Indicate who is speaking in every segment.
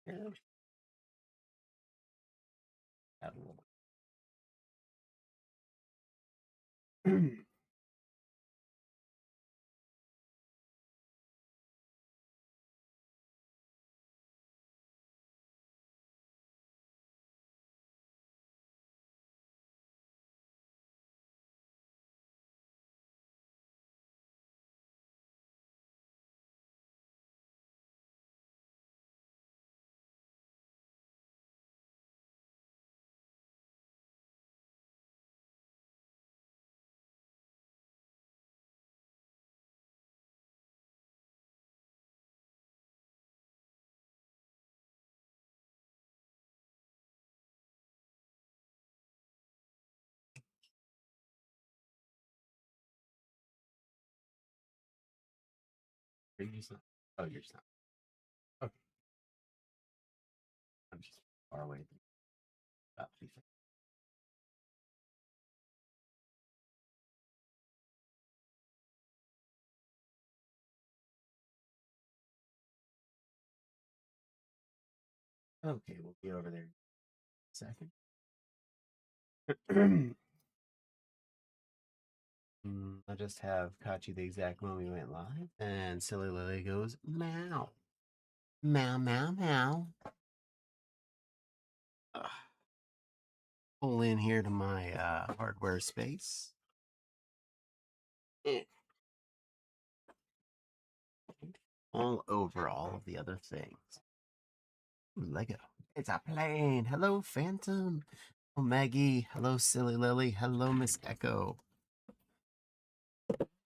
Speaker 1: Yeah. That little- Are you just not? Oh, you're just not. Okay. I'm just far away. About 3 seconds. Okay, we'll be over there in a second. I just have caught you the exact moment we went live, and Silly Lily goes meow, meow, meow, meow. Ugh. Pull in here to my hardware space. All over all of the other things. Ooh, Lego. It's a plane. Hello, Phantom. Hello, Maggie. Hello, Silly Lily. Hello, Miss Echo.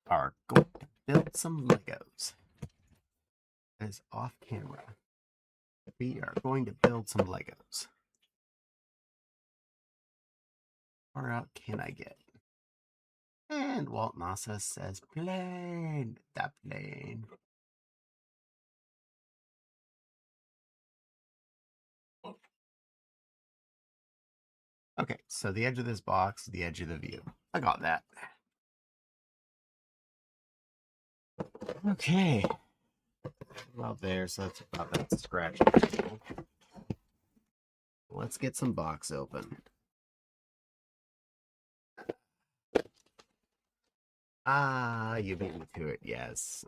Speaker 1: Are going to build some Legos. As off camera. We are going to build some Legos. How far out can I get? And Walt Nasa says, plane. That plane. Okay, so the edge of this box, the edge of the view. I got that. Okay. About there, so that's about that scratch. Let's get some box open. Ah, you beat me to it. Yes.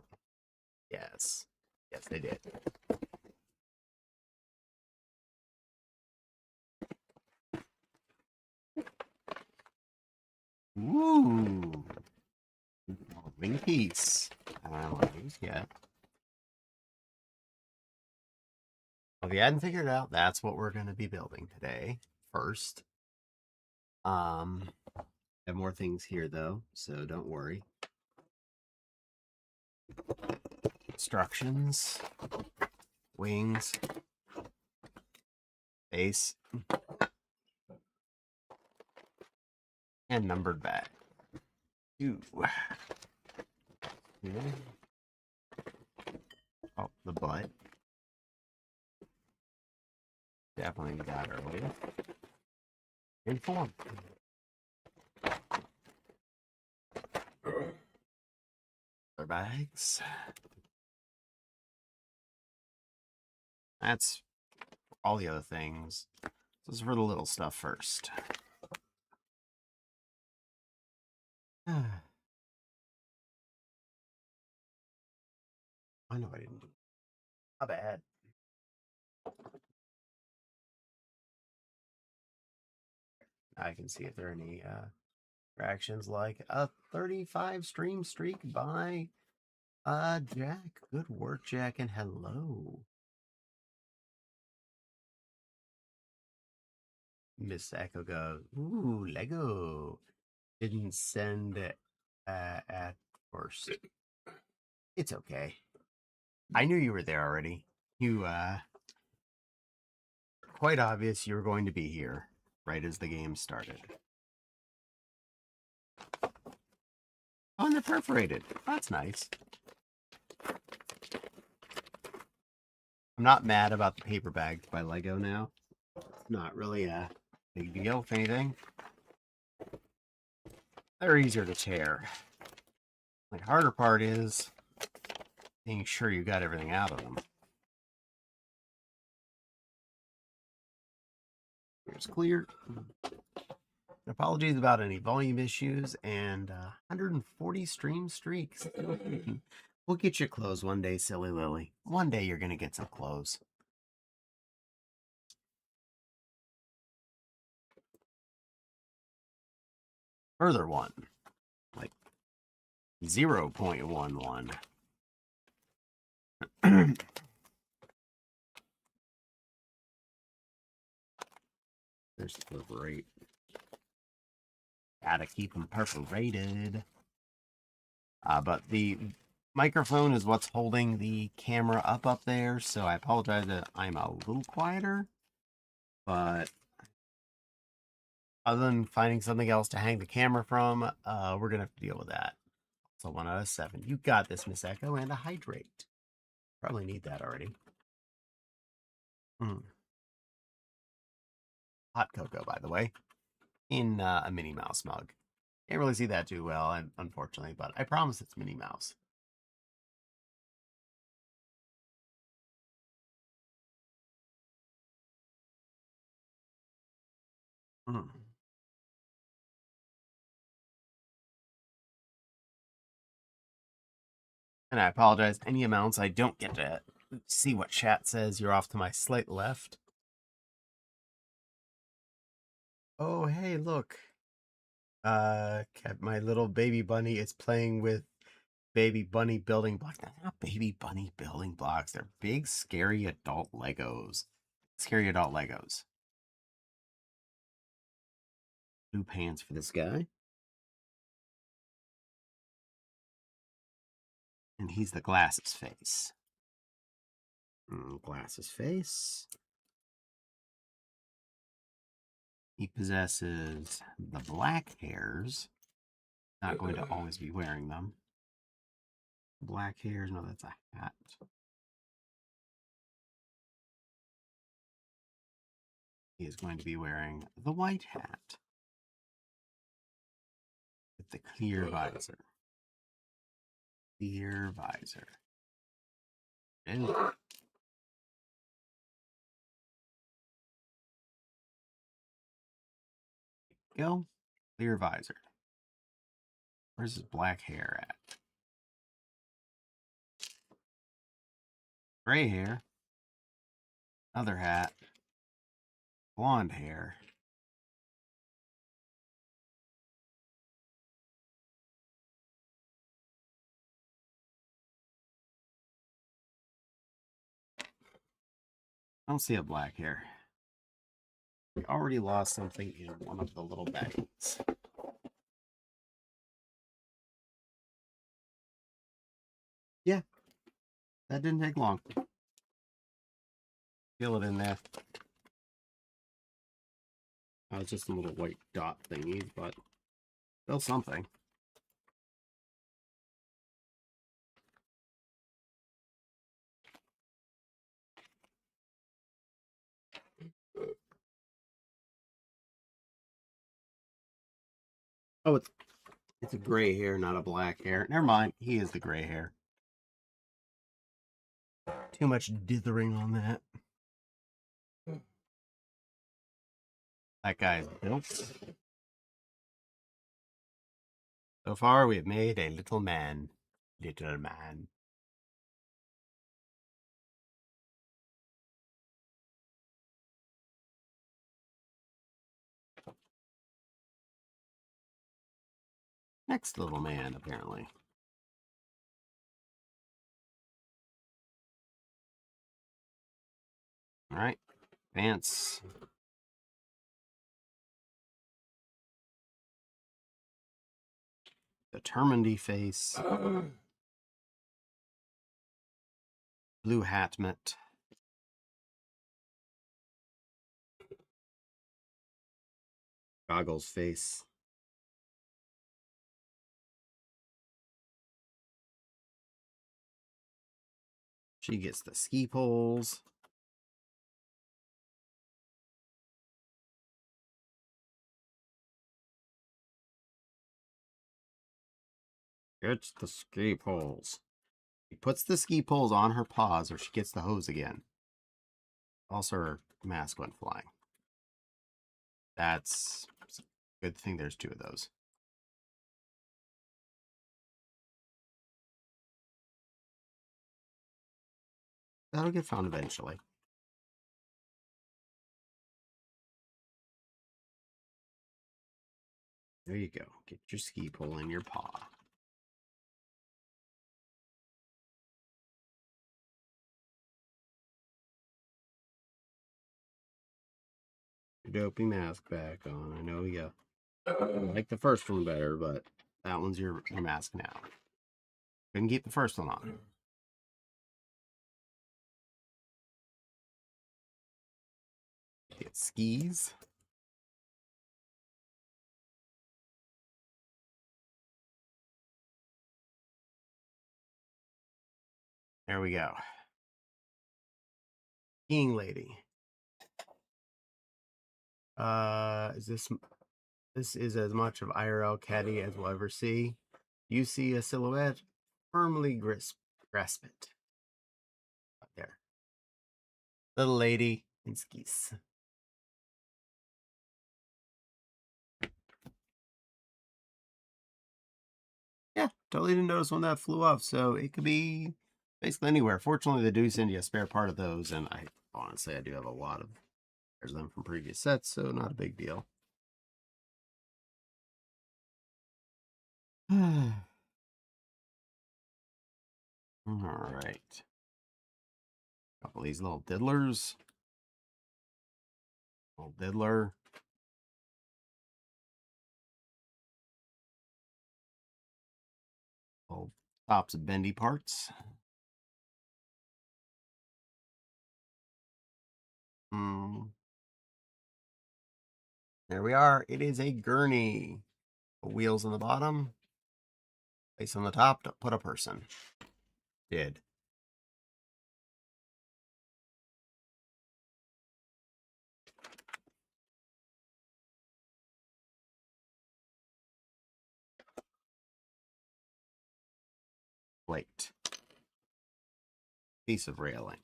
Speaker 1: Yes. Yes, they did. Ooh. Ring piece. I don't want to use yet. Well, if you hadn't figured it out, that's what we're going to be building today. First. I have more things here though, so don't worry. Instructions. Wings. Base. And numbered bag. Ooh. Oh, the butt. Definitely got earlier. Inform. Other bags. That's all the other things. This is for the little stuff first. I know I didn't do it. How bad? I can see if there are any reactions like a 35 stream streak by Jack. Good work, Jack, and hello. Miss Echo goes, ooh, Lego. Didn't send it at first. It's okay. I knew you were there already. You quite obvious you were going to be here right as the game started. Oh, and they're perforated. That's nice. I'm not mad about the paper bags by Lego now. Not really a big deal, if anything. They're easier to tear. The harder part is being sure you got everything out of them. It's clear. Apologies about any volume issues and 140 stream streaks. We'll get you clothes one day, silly Lily. One day you're going to get some clothes. Further one, like 0.11. There's the perforate. Gotta keep them perforated. But the microphone is what's holding the camera up there, so I apologize that I'm a little quieter. But other than finding something else to hang the camera from, we're gonna have to deal with that. So 1 out of 7. You got this, Miss Echo, and a hydrate. Probably need that already. Hot cocoa, by the way, in a Minnie Mouse mug. Can't really see that too well, unfortunately, but I promise it's Minnie Mouse. And I apologize, any amounts I don't get to see what chat says, you're off to my slight left. Oh, hey, look. My little baby bunny is playing with baby bunny building blocks. They're not baby bunny building blocks. They're big, scary adult Legos. Scary adult Legos. Blue pants for this guy. And he's the glasses face. Glasses face. He possesses the black hairs. Not going to always be wearing them. Black hairs. No, that's a hat. He is going to be wearing the white hat with the clear visor. Clear visor. And go. Clear visor. Where's his black hair at? Gray hair. Another hat. Blonde hair. I don't see a black hair. We already lost something in one of the little bags. Yeah, that didn't take long. Feel it in there. It's just a little white dot thingy, but still something. Oh, it's a gray hair, not a black hair. Never mind. He is the gray hair. Too much dithering on that. That guy's built. So far, we have made a little man. Little man. Next little man, apparently. All right. Pants. Determined face. Blue hatmet. Goggles face. She gets the ski poles. Gets the ski poles. She puts the ski poles on her paws or she gets the hose again. Also, her mask went flying. That's a good thing there's 2 of those. That'll get found eventually. There you go. Get your ski pole in your paw. Your dopey mask back on. I know you like the first one better, but that one's your mask now. Couldn't keep the first one on. Get skis. There we go. Skiing lady. This is as much of IRL caddy as we'll ever see. You see a silhouette, firmly grasp it. Right there. Little lady in skis. Yeah, totally didn't notice when that flew off, so it could be basically anywhere. Fortunately, they do send you a spare part of those, and I honestly I do have a lot of pairs of them from previous sets, so not a big deal. All right. A couple of these little diddlers. Little diddler. Little tops of bendy parts. There we are. It is a gurney. Wheels on the bottom. Place on the top to put a person. Did. Plate. Piece of railing.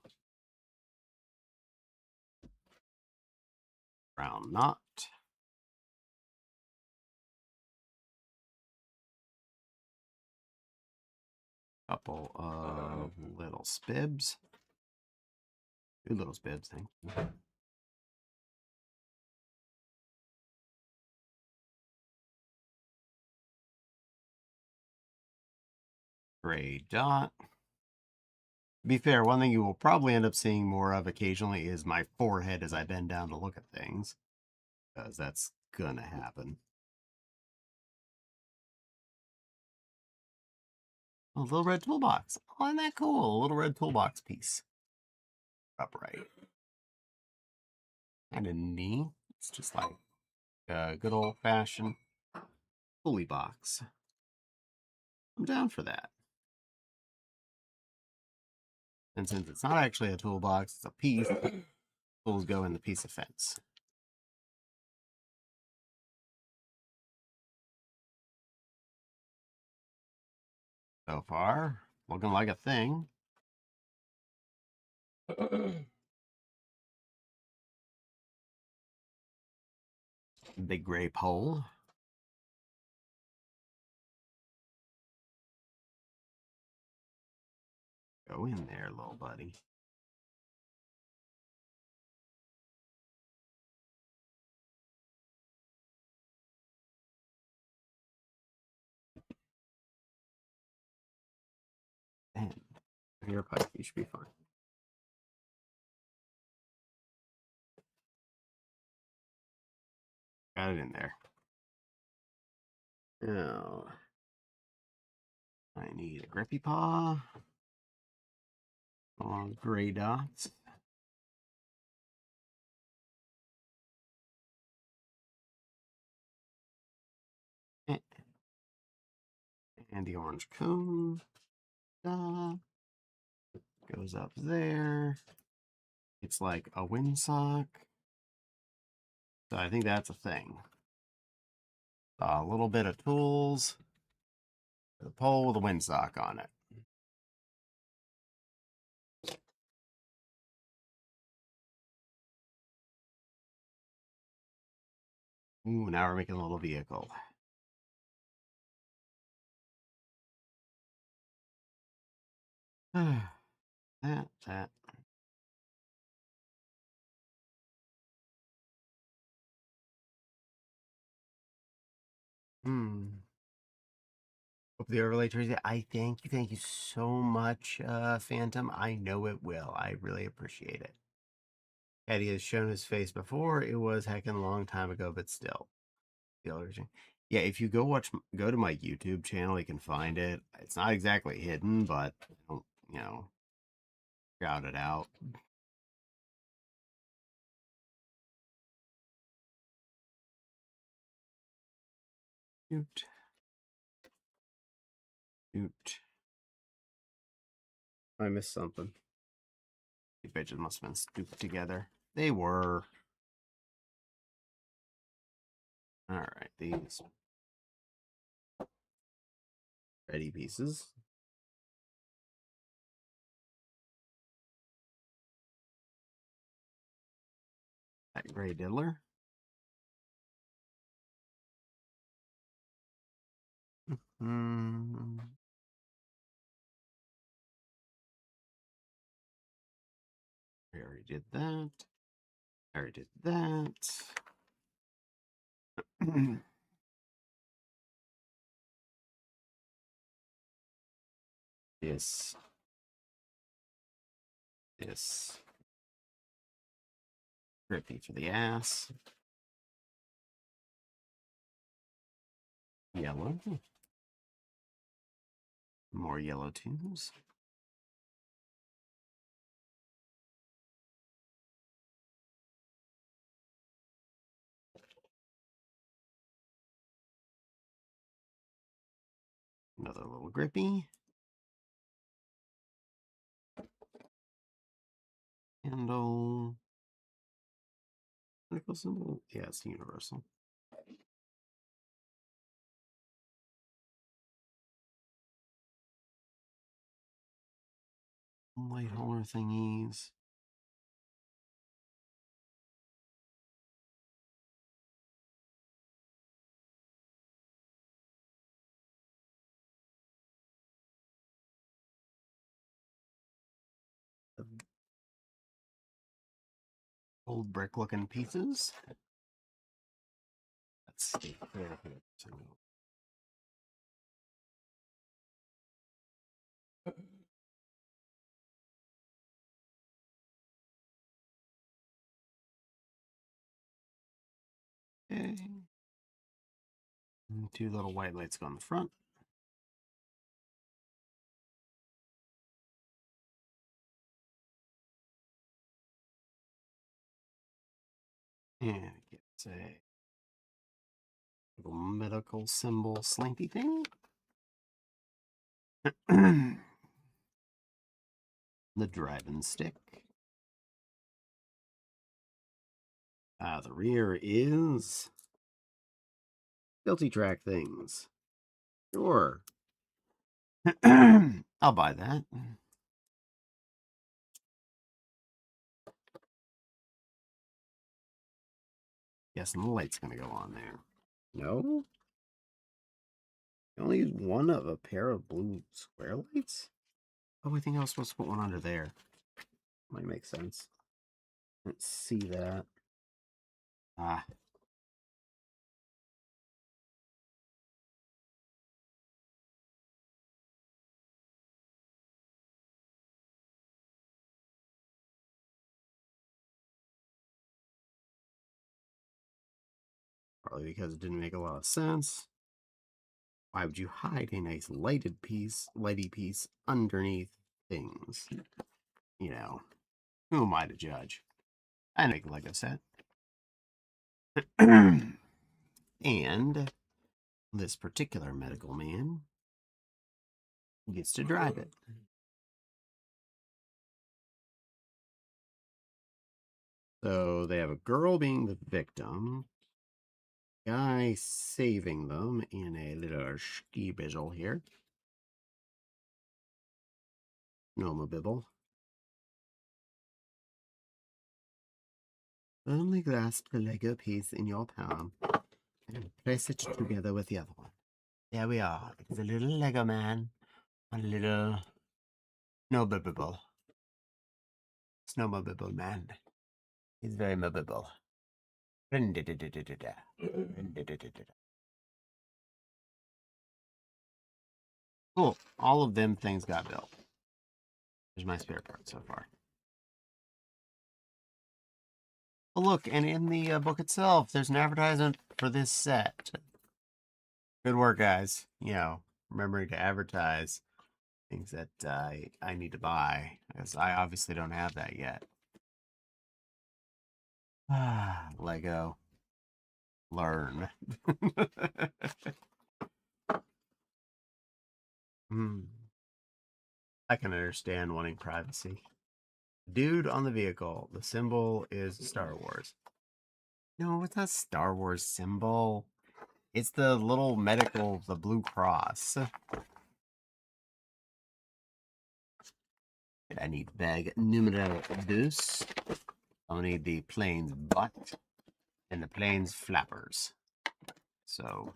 Speaker 1: Round knot. Couple of little spibs. 2 little spibs, thank you. Gray dot. To be fair, one thing you will probably end up seeing more of occasionally is my forehead as I bend down to look at things. Because that's gonna happen. A little red toolbox. Oh, isn't that cool? A little red toolbox piece. Upright. Kind of neat. It's just like a good old-fashioned pulley box. I'm down for that. And since it's not actually a toolbox, it's a piece, tools go in the piece of fence. So far, looking like a thing. Big gray pole. Go in there, little buddy. And your pipe, you should be fine. Got it in there. Now, I need a grippy paw. Long gray dots. And the orange cone. Goes up there. It's like a windsock. So I think that's a thing. A little bit of tools. The pole with a windsock on it. Ooh, now we're making a little vehicle. that. Hope the overlay turns it. I thank you so much, Phantom. I know it will. I really appreciate it. Eddie has shown his face before. It was heckin' a long time ago, but still. Yeah, if you go to my YouTube channel, you can find it. It's not exactly hidden, but don't, you know, shout it out. Shoot. Shoot. I missed something. The bitches must have been stooped together. They were. Alright, these ready pieces. That gray diddler. Hmm. I already did that. I already did that. This. This. Grippy for the ass. Yellow. More yellow tubes. Another little grippy. Handle. Medical symbol. Yeah, it's universal. Light hauler thingies. Old brick looking pieces. Let's see. Okay. And two little white lights go on the front. And it gets a little medical symbol slinky thing. The driving stick. The rear is Guilty track things. Sure. I'll buy that. Guessing the light's gonna go on there. No? You only use one of a pair of blue square lights? Oh, I think I was supposed to put one under there. Might make sense. Let's see that. Ah. Probably because it didn't make a lot of sense. Why would you hide a nice lighty piece underneath things? You know, who am I to judge? I make a Lego set. And this particular medical man gets to drive it. So they have a girl being the victim, guy saving them in a little ski bizzle here. No bibble. Only grasp the Lego piece in your palm. And place it together with the other one. There we are. It's a little Lego man. A little snowmobile. Snowmobile man. He's very mobile. Cool. All of them things got built. There's my spare part so far. Oh, look, and in the book itself, there's an advertisement for this set. Good work, guys. You know, remembering to advertise things that I need to buy, because I obviously don't have that yet. Ah, Lego. Learn. Hmm. I can understand wanting privacy. Dude on the vehicle. The symbol is Star Wars. No, it's not Star Wars symbol. It's the little medical, the Blue Cross. I need bag numero dos. I'll need the plane's butt and the plane's flappers. So,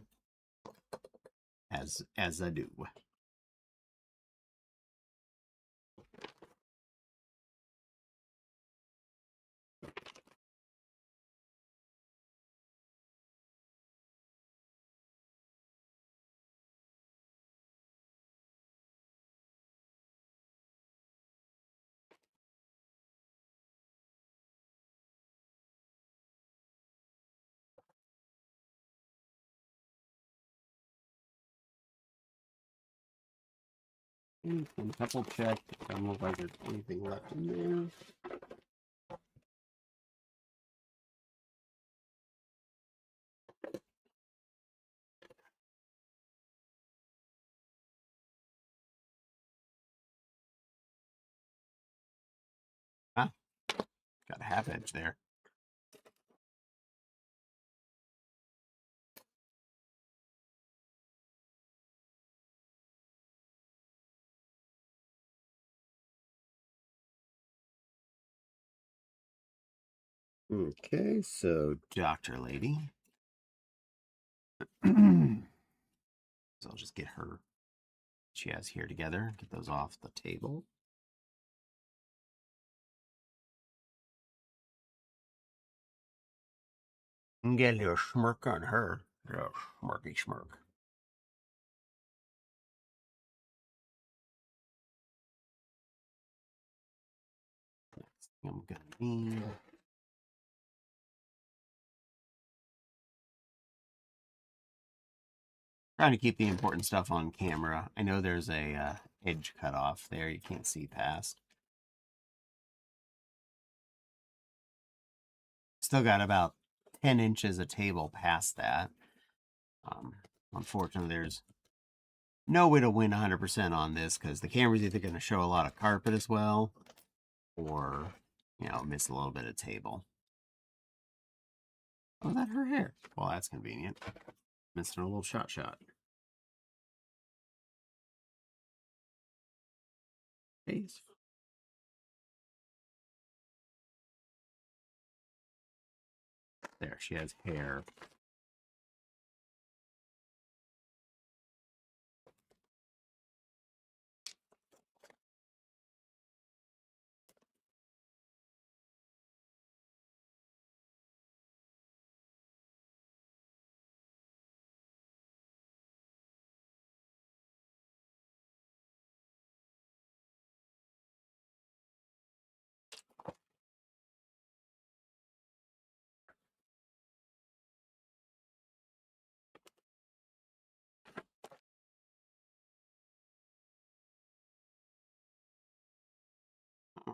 Speaker 1: as I do. A couple check. Doesn't look like there's anything left in there. Ah, got a half edge there. Okay, so Dr. Lady. So I'll just get her. She has here together. Get those off the table. And get a little smirk on her. A little smirky smirk. Next thing I'm gonna need. Trying to keep the important stuff on camera. I know there's a edge cut off there you can't see past. Still got about 10 inches of table past that. Unfortunately, there's no way to win 100% on this because the camera's either going to show a lot of carpet as well or, you know, miss a little bit of table. Oh, is that her hair? Well, that's convenient. Missing a little shot. Face. There, she has hair.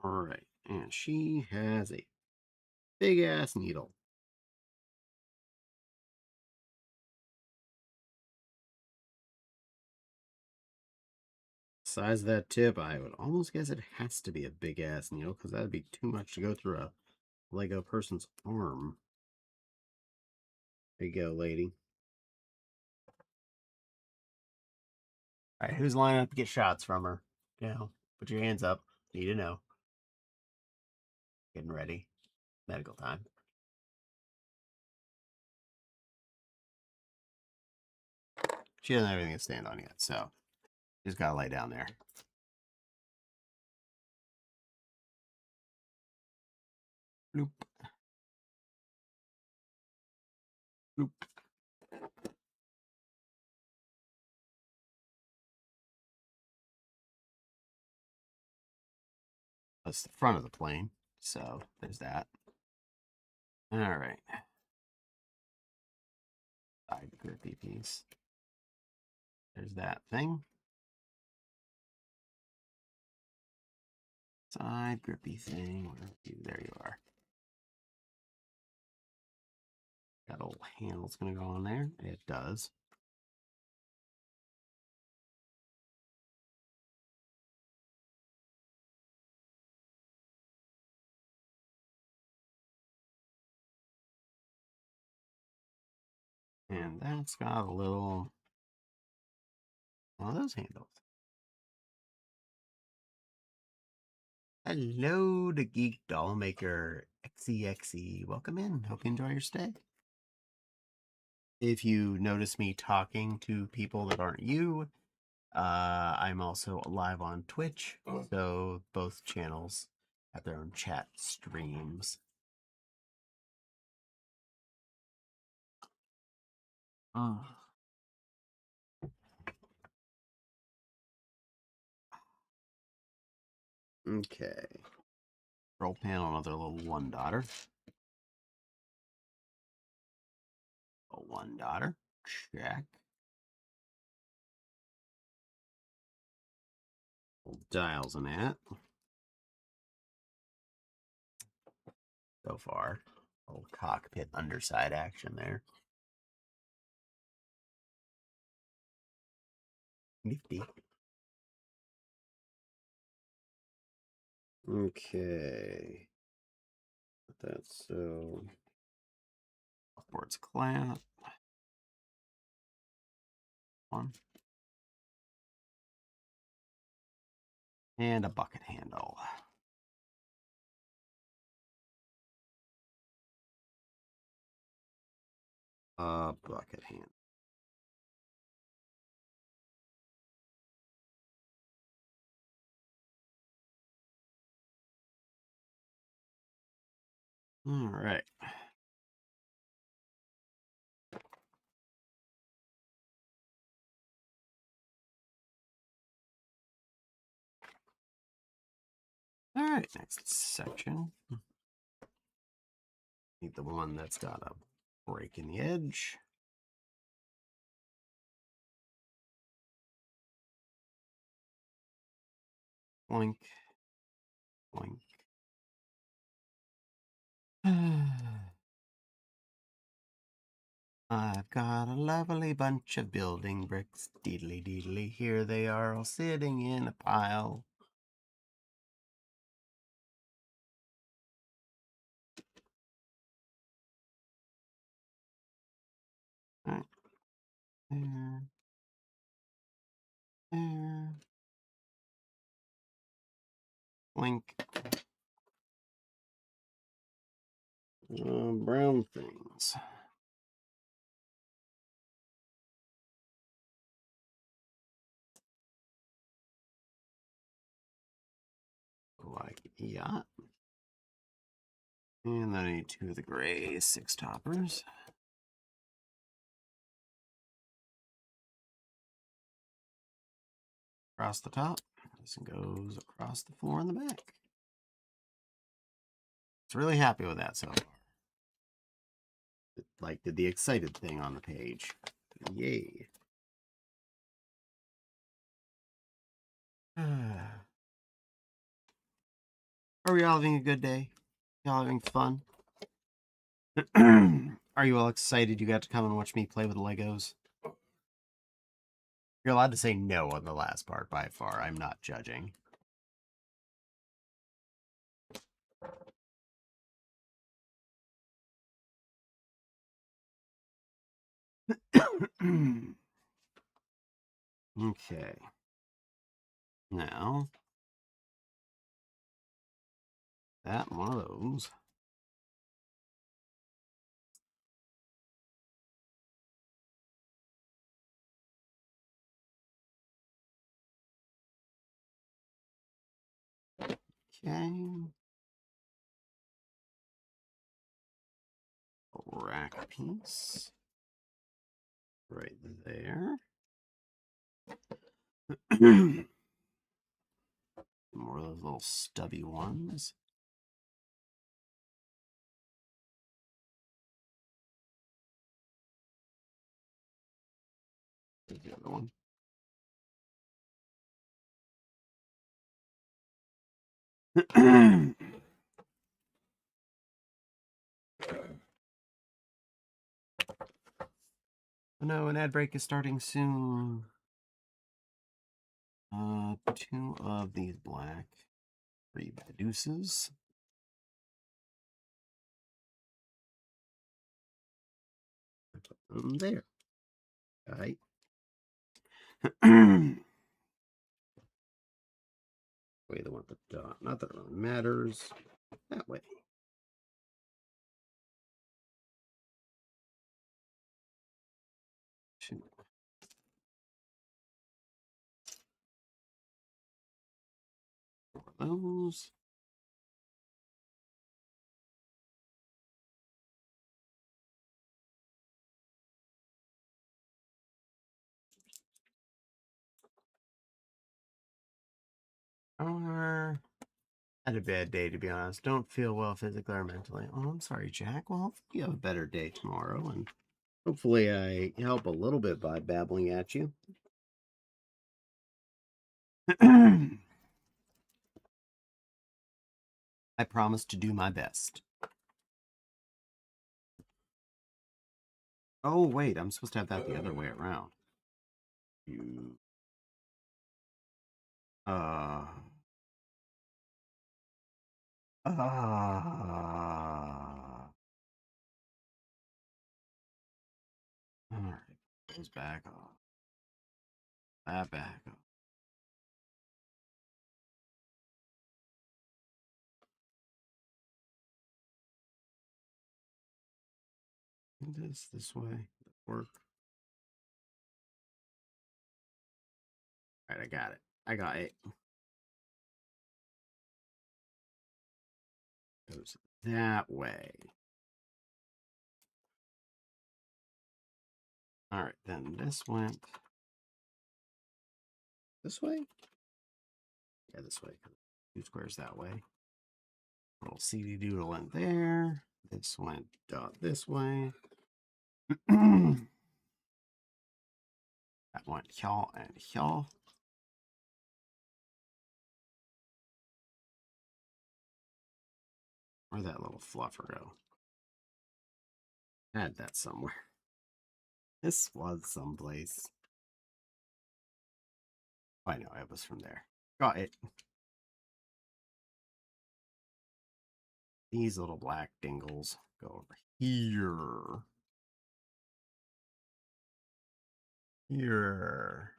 Speaker 1: All right, and she has a big ass needle. Size of that tip, I would almost guess it has to be a big ass needle because that'd be too much to go through a Lego person's arm. There you go, lady. All right, who's lining up to get shots from her? You know, put your hands up. Need to know. Getting ready. Medical time. she doesn't have anything to stand on yet, so she's got to lay down there. Bloop. Bloop. That's the front of the plane, so there's that. All right. Side grippy piece. There's that thing. Side grippy thing. Where are you? There you are. That old handle's going to go on there. It does. And that's got a little one of those handles. Hello to Geek Doll Maker XEXE. Welcome in. Hope you enjoy your stay. If you notice me talking to people that aren't you, I'm also live on Twitch, so both channels have their own chat streams. Okay. Control panel, another little one daughter. A one daughter. Check. Dials and that. So far. Little cockpit underside action there. Nifty. Okay. That's so. Upwards clamp. One. And a bucket handle. A bucket handle. All right. All right, next section. Need the one that's got a break in the edge. Boink. Boink. I've got a lovely bunch of building bricks. Deedly deedly, here they are all sitting in a pile. Right. There. There. Blink. Brown things. Like yacht. And then I need two of the gray 6 toppers. Across the top. This goes across the floor in the back. It's really happy with that so far. Like did the excited thing on the page. Yay. Are we all having a good day? Y'all having fun? Are you all excited you got to come and watch me play with Legos? You're allowed to say no on the last part by far. I'm not judging. Okay. Now, that one of those. Okay. Rack piece. Right there. More of those little stubby ones. There's the other one. Oh no, an ad break is starting soon. Two of these black, 3 deuces. Put them there. All right. Way the one with the dot. Not that it really matters. That way. Shoot. Those. Had a bad day, to be honest. Don't feel well physically or mentally. Oh, I'm sorry, Jack. Well, hopefully you have a better day tomorrow, and hopefully I help a little bit by babbling at you. I promise to do my best. Oh, wait, I'm supposed to have that the other way around. You. Uh. Alright. Goes back off. That back off. This way. Work. Alright, I got it. I got it. Goes that way. Alright, then this went this way? Yeah, this way. 2 squares that way. Little CD doodle in there. This went dot this way. That went here and here. Where'd that little fluffer go? I had that somewhere. This was someplace. Oh, I know, it was from there. Got it. These little black dingles go over here. Here.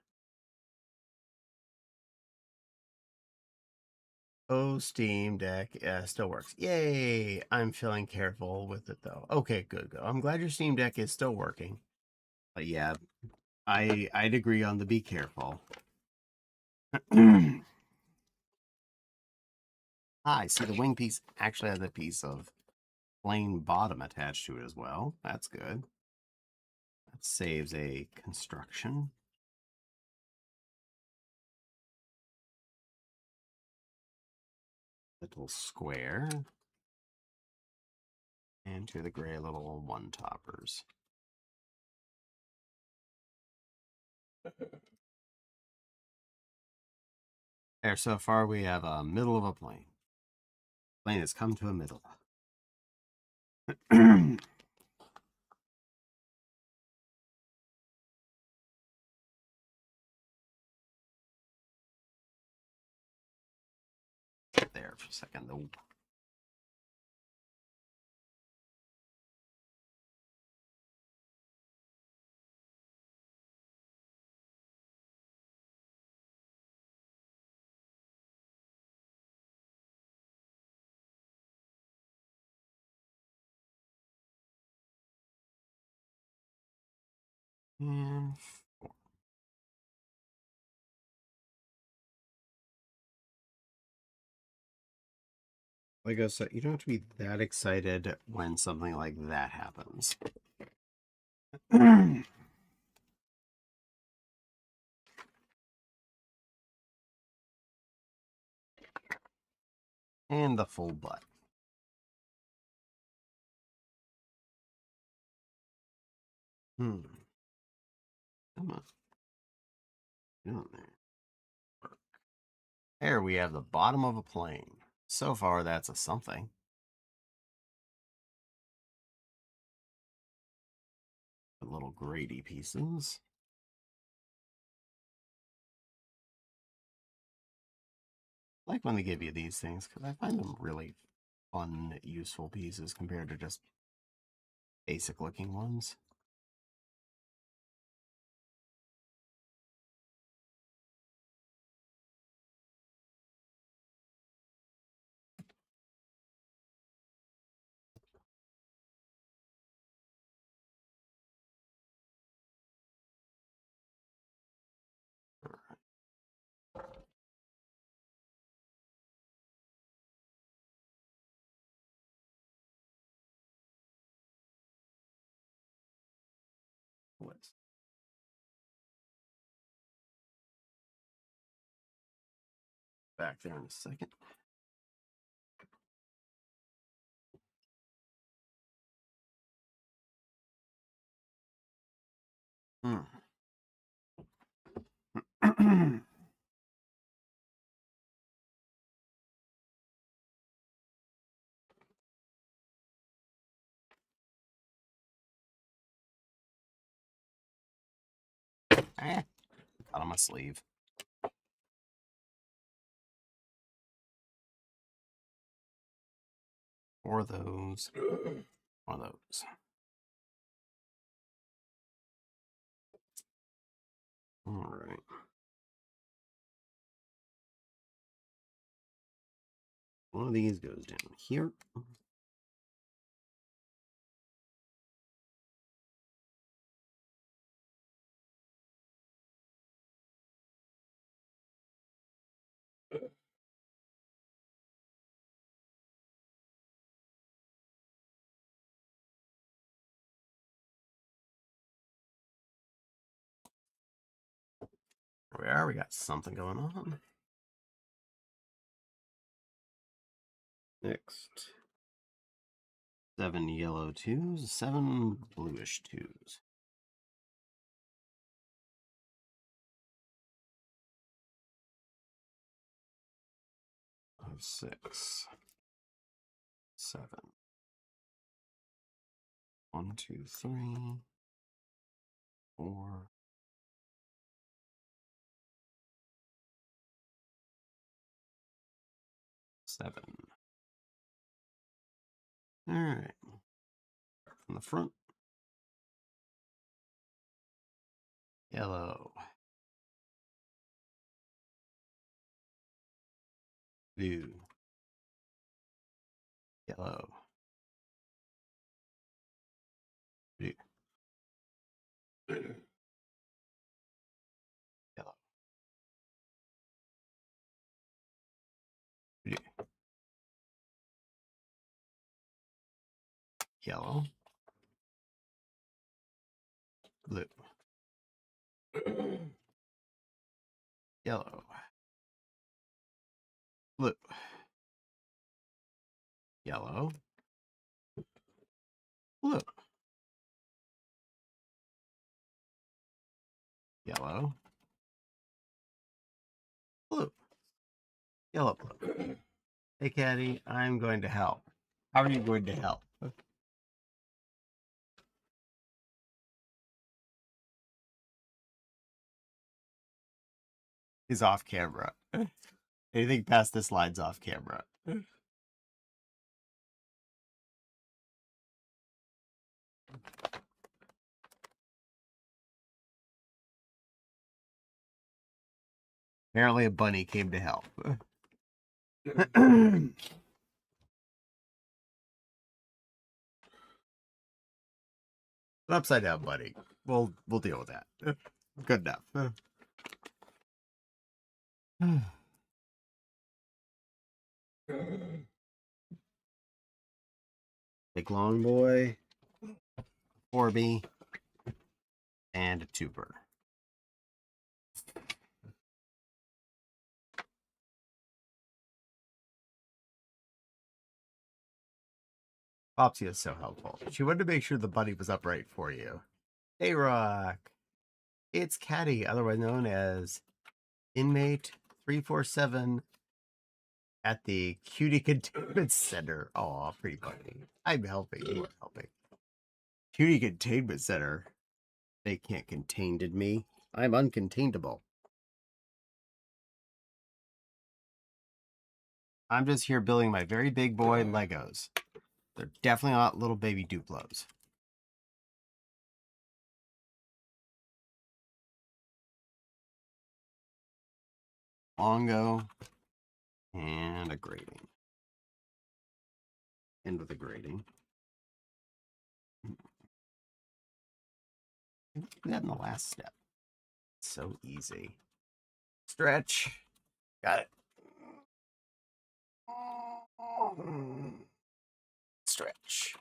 Speaker 1: Oh, Steam Deck still works. Yay! I'm feeling careful with it though. Okay, good, good. I'm glad your Steam Deck is still working. But yeah, I'd agree on the be careful. I see the wing piece actually has a piece of plain bottom attached to it as well. That's good. That saves a construction. Little square. And to the gray little one toppers. There, so far we have a middle of a plane. Plane has come to a middle. There for a second though. And like I said, you don't have to be that excited when something like that happens. And the full butt. Come on. Get on there. There we have the bottom of a plane. So far, that's a something. The little grady pieces. I like when they give you these things because I find them really fun, useful pieces compared to just basic looking ones. What's back there in a second. Got on my sleeve. Or those. One of those. All right. One of these goes down here. There we are. We got something going on. Next. 7 yellow 2s, 7 bluish 2s. Of 6. 7. 1, 2, 3. 4. 7. All right. From the front. Yellow. Blue. Yellow. Blue. Yellow. Blue. Yellow. Blue. Yellow. Blue. Yellow. Blue. Yellow. Blue. Yellow. Blue. Hey, Caddy, I'm going to help. How are you going to help? He's off camera. Anything past this line's off camera. Apparently a bunny came to help. Upside down bunny. We'll deal with that. Good enough. Big long boy, 4B, and a tuber. Popsy is so helpful. She wanted to make sure the bunny was upright for you. Hey, Rock. It's Caddy, otherwise known as Inmate 347 at the Cutie Containment Center. Oh, pretty funny. I'm helping. You are helping. Cutie Containment Center. They can't contain me. I'm uncontainable. I'm just here building my very big boy Legos. They're definitely not little baby Duplos. Longo and a grating. End with a grating. Do that in the last step. So easy. Stretch. Got it. Stretch.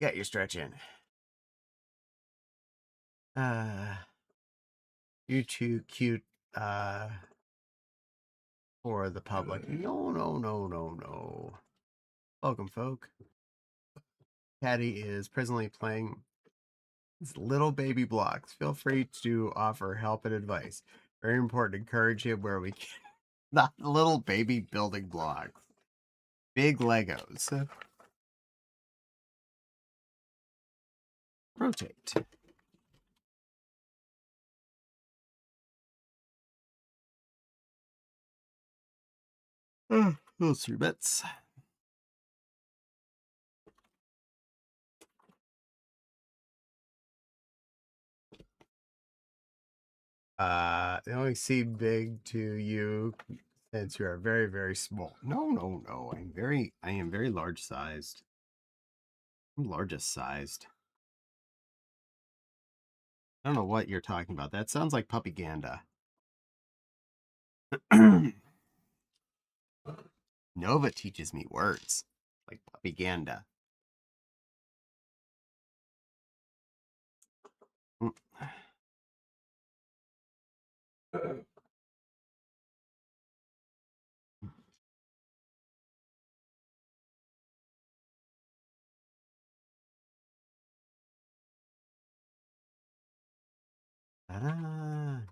Speaker 1: Got your stretch in. You're too cute for the public. No, no, no, no, no. Welcome, folk. Patty is presently playing little baby blocks. Feel free to offer help and advice. Very important to encourage him where we can. Not little baby building blocks. Big Legos. Rotate. Those 3 bits. They only seem big to you since you are very, very small. No, no, no. I am very large sized. I'm largest sized. I don't know what you're talking about. That sounds like puppyganda. Nova teaches me words like puppyganda.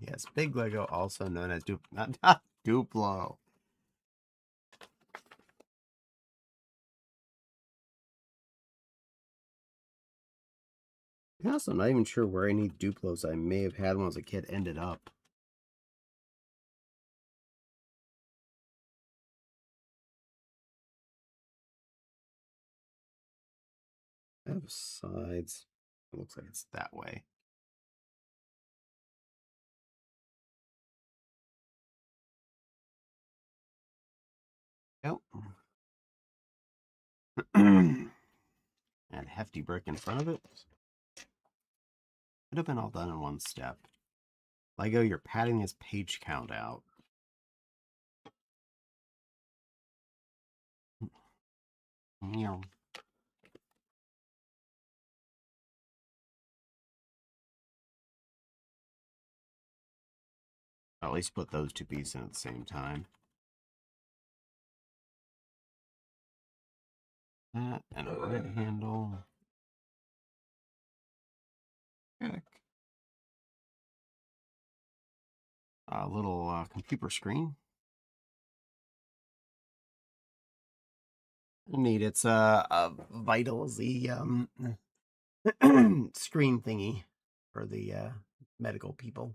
Speaker 1: Yes, big Lego, also known as not Duplo. I'm also not even sure where any Duplos I may have had when I was a kid ended up. I have sides. It looks like it's that way. Nope. And a hefty brick in front of it. Could have been all done in one step. Lego, you're padding this page count out. Meow. At least put those 2 pieces in at the same time. That and a red handle. Heck. A little computer screen. Neat. It's a Vital Z screen thingy for the medical people.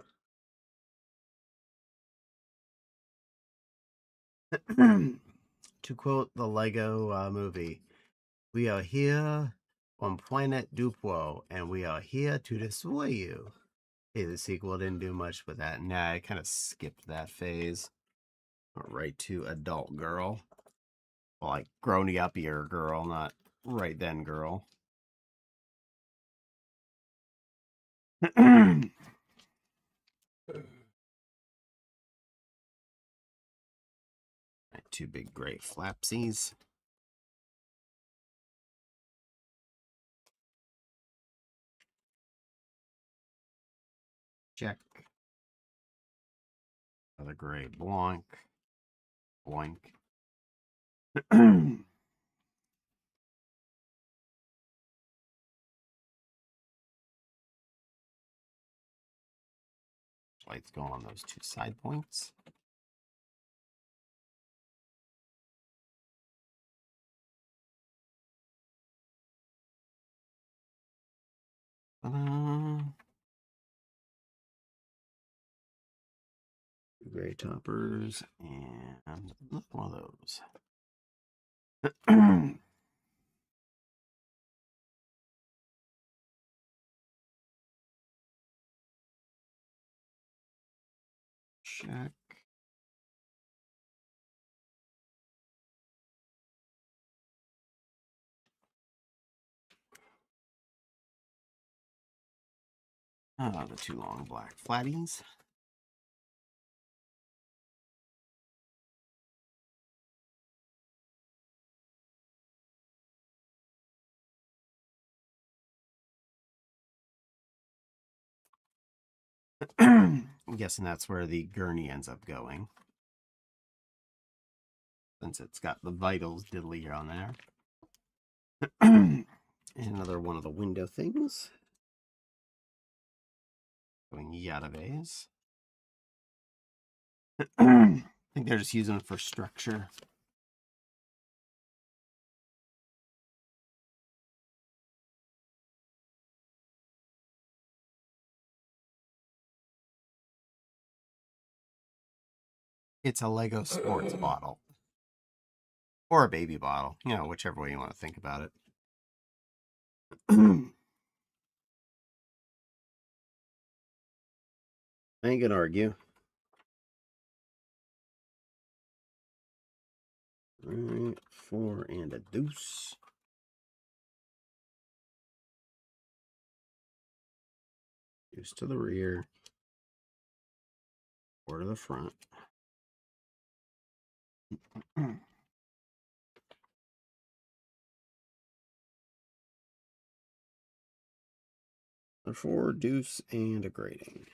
Speaker 1: To quote the Lego movie, we are here on planet Duplo, and we are here to destroy you. Hey, the sequel didn't do much with that. Nah, I kind of skipped that phase. Right to adult girl. Well, like grown-uppier girl, not right then girl. two big gray flapsies. Check. Another gray blanc. Blank. Lights go on those two side points. Gray toppers and look, one of those. Check. The two long black flatties. I'm guessing that's where the gurney ends up going, since it's got the vitals diddly on there. And another one of the window things. Going Yadaves. I think they're just using it for structure. It's a Lego sports bottle. Or a baby bottle. You know, whichever way you want to think about it. I ain't gonna argue. All right, 4 and a deuce. Deuce to the rear. 4 to the front. A 4, deuce, and a grading.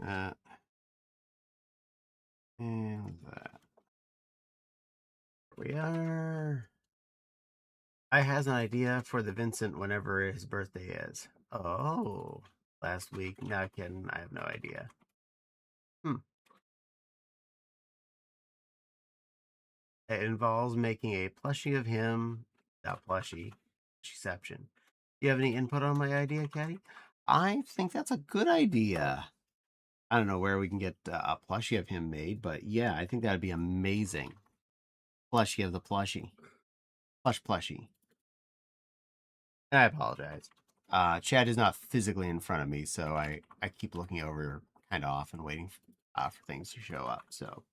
Speaker 1: That. And that. We are. I has an idea for the Vincent whenever his birthday is. Oh, last week. Not kidding. I have no idea. It involves making a plushie of him. Not plushie. Exception. Do you have any input on my idea, Caddy? I think that's a good idea. I don't know where we can get a plushie of him made, but yeah, I think that'd be amazing. Plushie of the plushie. Plushie. I apologize. Chad is not physically in front of me, so I keep looking over kind of off and waiting for things to show up. So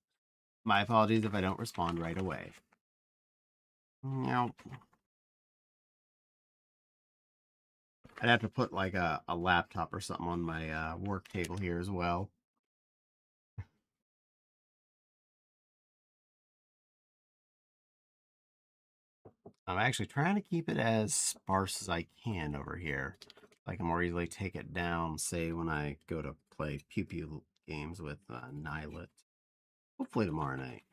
Speaker 1: my apologies if I don't respond right away. Nope. I'd have to put like a laptop or something on my work table here as well. I'm actually trying to keep it as sparse as I can over here. I can more easily take it down, say, when I go to play Pew Pew games with Nylet. Hopefully tomorrow night.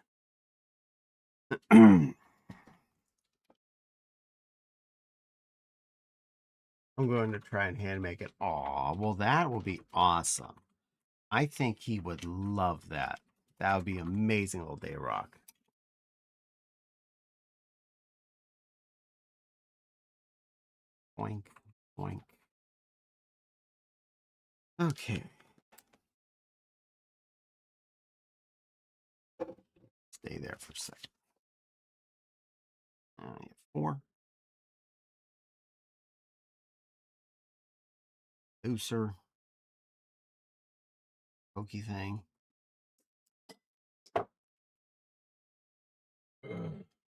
Speaker 1: I'm going to try and hand make it. Aw, well, that will be awesome. I think he would love that. That would be amazing little day rock. Boink, boink. Okay. Stay there for a second. 4. Looser. Pokey thing.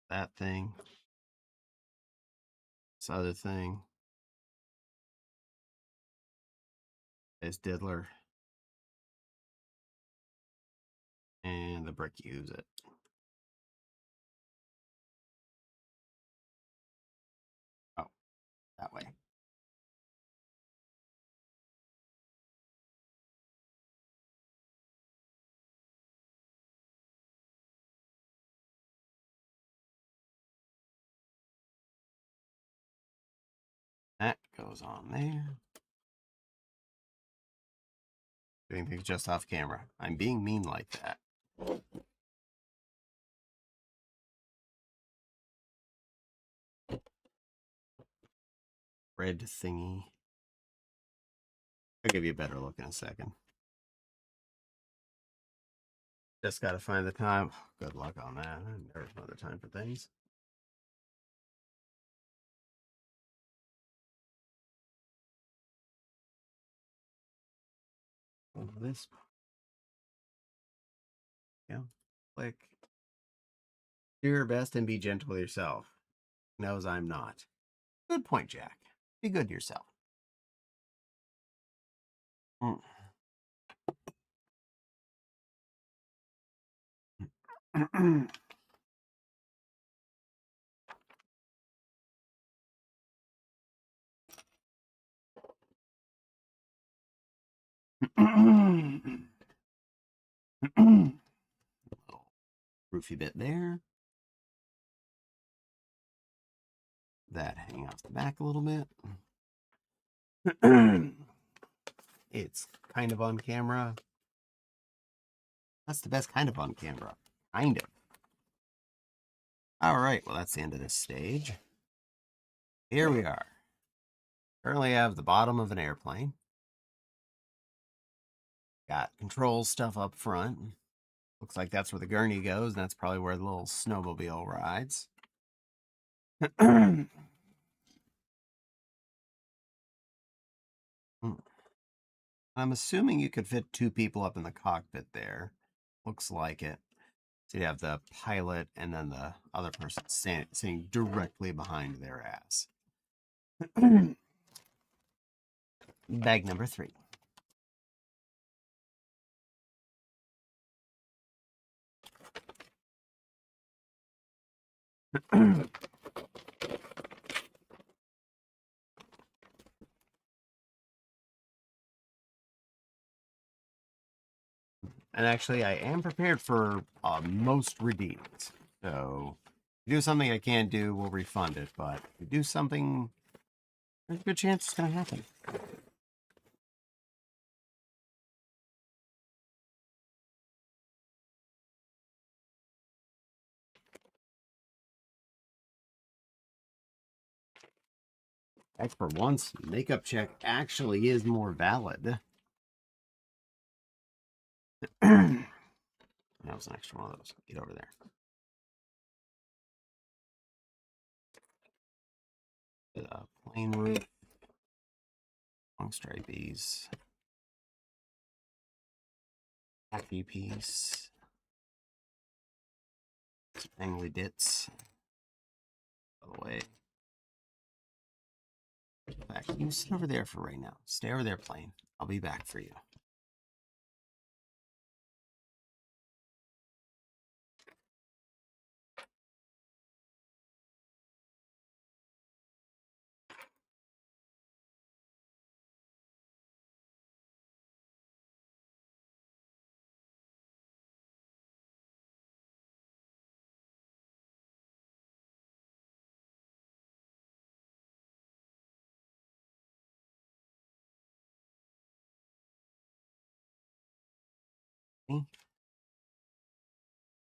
Speaker 1: that thing, this other thing is diddler, and the brick use it. Oh, that way. That goes on there. Doing things just off camera. I'm being mean like that. Red thingy. I'll give you a better look in a second. Just got to find the time. Good luck on that. I never find the time for things. This. Yeah. Click. Do your best and be gentle with yourself. Knows I'm not. Good point, Jack. Be good to yourself. Roofy bit there. That hang off the back a little bit. It's kind of on camera. That's the best kind of on camera. Kind of. All right, well, that's the end of this stage. Here we are. Currently have the bottom of an airplane. Got control stuff up front. Looks like that's where the gurney goes, and that's probably where the little snowmobile rides. I'm assuming you could fit 2 people up in the cockpit there. Looks like it. So you have the pilot and then the other person sitting directly behind their ass. Bag number 3. And actually, I am prepared for most redeems. So, if you do something I can't do, we'll refund it. But if you do something, there's a good chance it's going to happen. Heck, for once, makeup check actually is more valid. That was an extra one of those. Get over there. Plain roof. Long stripies. Happy piece. Spangly bits. By the way. Back. You sit over there for right now. Stay over there, plane. I'll be back for you. Okay.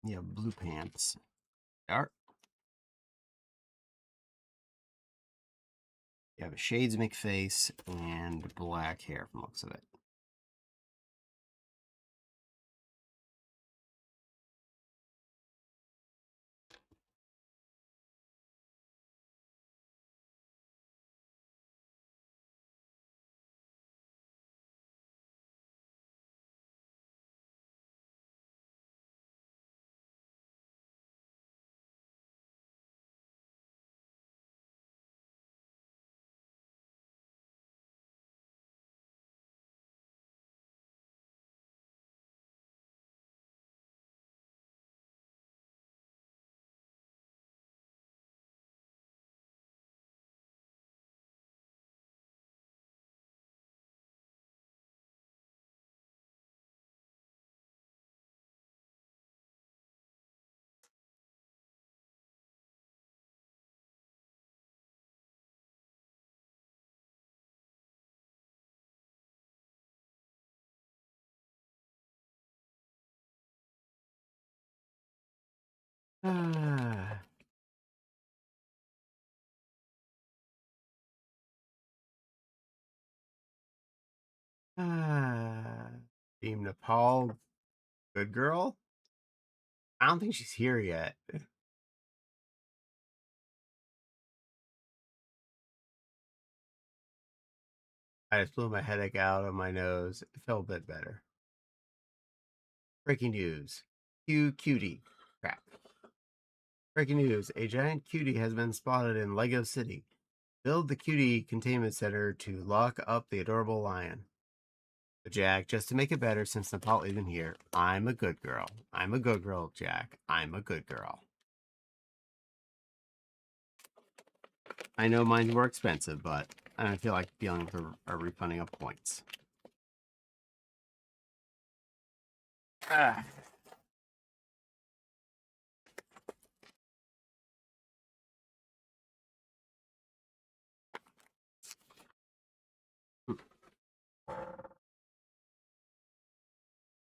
Speaker 1: You have blue pants. Dark. You have a Shades McFace and black hair from the looks of it. Ah. Team Nepal, good girl? I don't think she's here yet. I just blew my headache out of my nose. It felt a bit better. Breaking news. Cutie. Crap. Breaking news. A giant cutie has been spotted in Lego City. Build the cutie containment center to lock up the adorable lion. But Jack, just to make it better, since Nepal isn't here, I'm a good girl. I'm a good girl, Jack. I'm a good girl. I know mine's more expensive, but I don't feel like dealing for a refunding of points. Ah.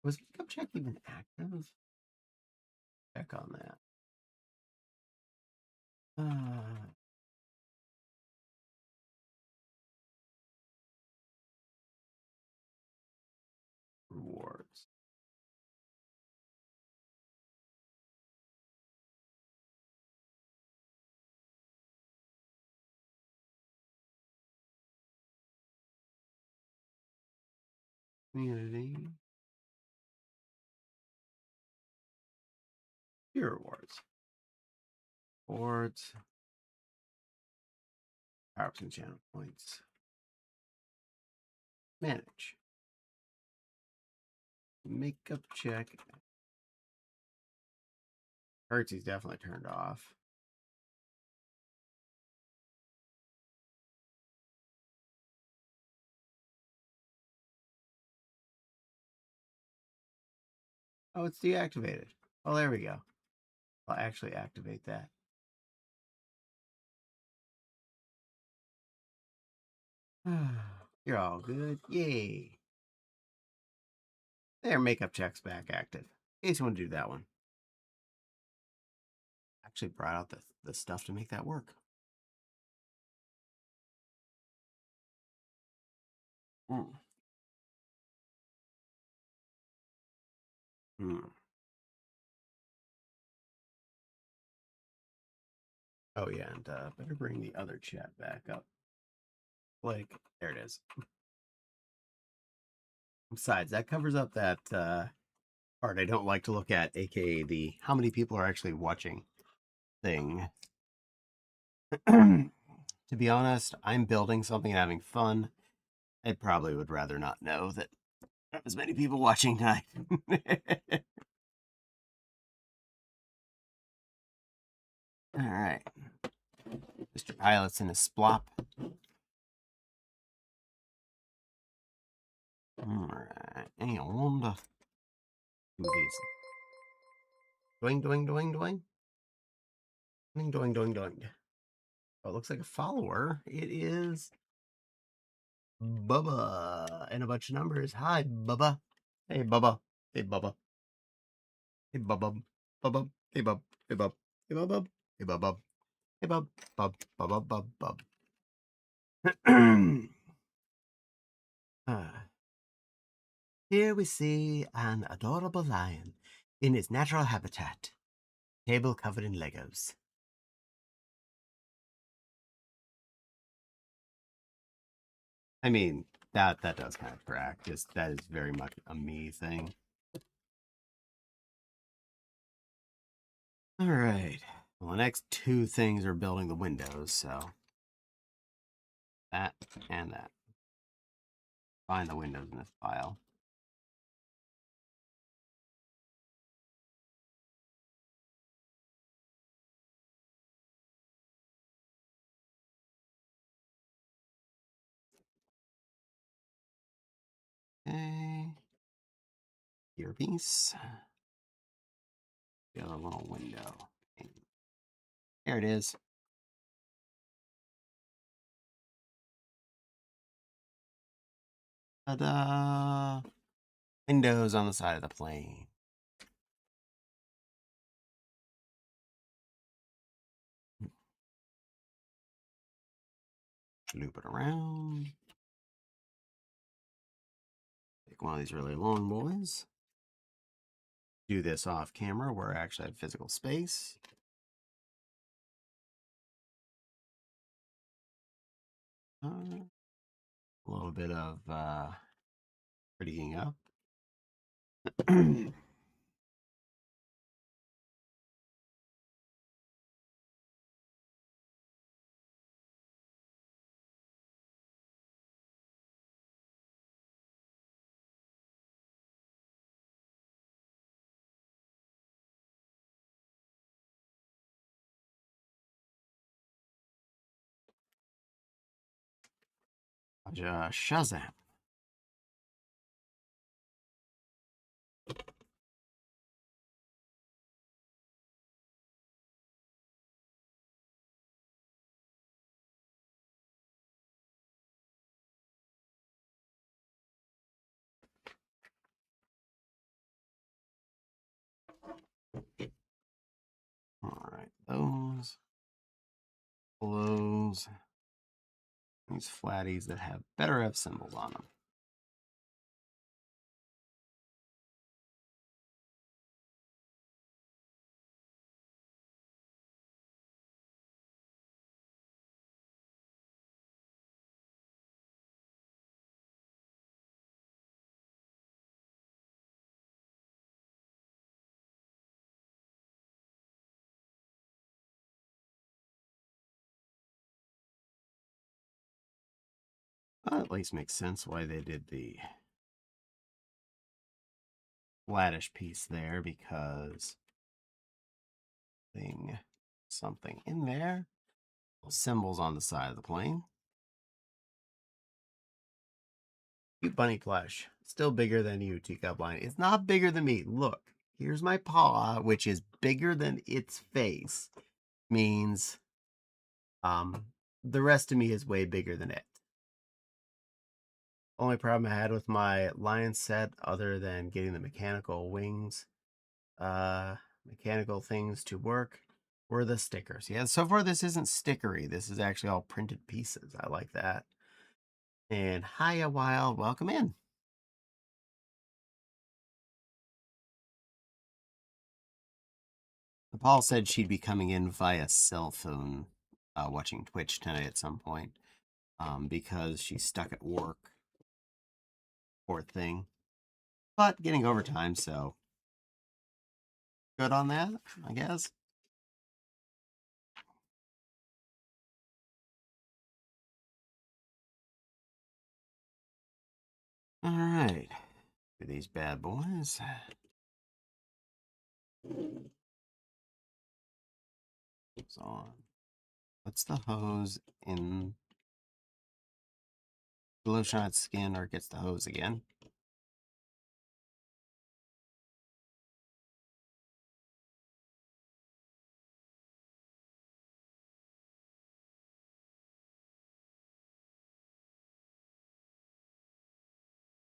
Speaker 1: Was Pickup Check even active? Check on that. Rewards. Community. Your rewards. Rewards. Power-ups and channel points. Manage. Makeup check. Currency's definitely turned off. Oh, it's deactivated. Oh, there we go. I'll actually activate that. You're all good. Yay. There, makeup check's back active. In case you want to do that one. Actually brought out the stuff to make that work. Hmm. Oh yeah, and better bring the other chat back up. Like, there it is. Besides, that covers up that part I don't like to look at, aka the how many people are actually watching thing. To be honest, I'm building something and having fun. I probably would rather not know that not as many people watching tonight. All right. Mr. Pilot's in a splop. All right. And do these. Doing, doing, doing, doing. Doing, doing, doing, doing. Oh, it looks like a follower. It is Bubba and a bunch of numbers. Hi, Bubba. Hey, Bubba. Hey, Bubba. Hey, Bubba. Bubba. Hey, Bub. Hey, Bub. Hey, Bub. Hey, Bub. Hey, Bub. Bub. Bub. Bub. Bub. Here we see an adorable lion in its natural habitat. Table covered in Legos. I mean, that does kind of track. Just that is very much a me thing. All right. Well, the next two things are building the windows, so that and that. Find the windows in this file. Okay. Earpiece. The other little window. There it is. Ta-da! Windows on the side of the plane. loop it around. Take one of these really long boys. Do this off camera where I actually have physical space. A little bit of prettying up. Shazam. All right, those, these flatties that have better have symbols on them. Well, at least makes sense why they did the flattish piece there, because something in there. Symbols on the side of the plane. Cute bunny plush. Still bigger than you, Teacup Line. It's not bigger than me. Look, here's my paw, which is bigger than its face. Means the rest of me is way bigger than it. Only problem I had with my lion set, other than getting the mechanical wings, mechanical things to work, were the stickers. Yeah, so far this isn't stickery. This is actually all printed pieces. I like that. And hiya, Wild. Welcome in. Paul said she'd be coming in via cell phone, watching Twitch tonight at some point, because she's stuck at work. Poor thing. But getting overtime, so good on that, I guess. All right. Do these bad boys. It's on. Puts the hose in the lotion on its skin, or gets the hose again.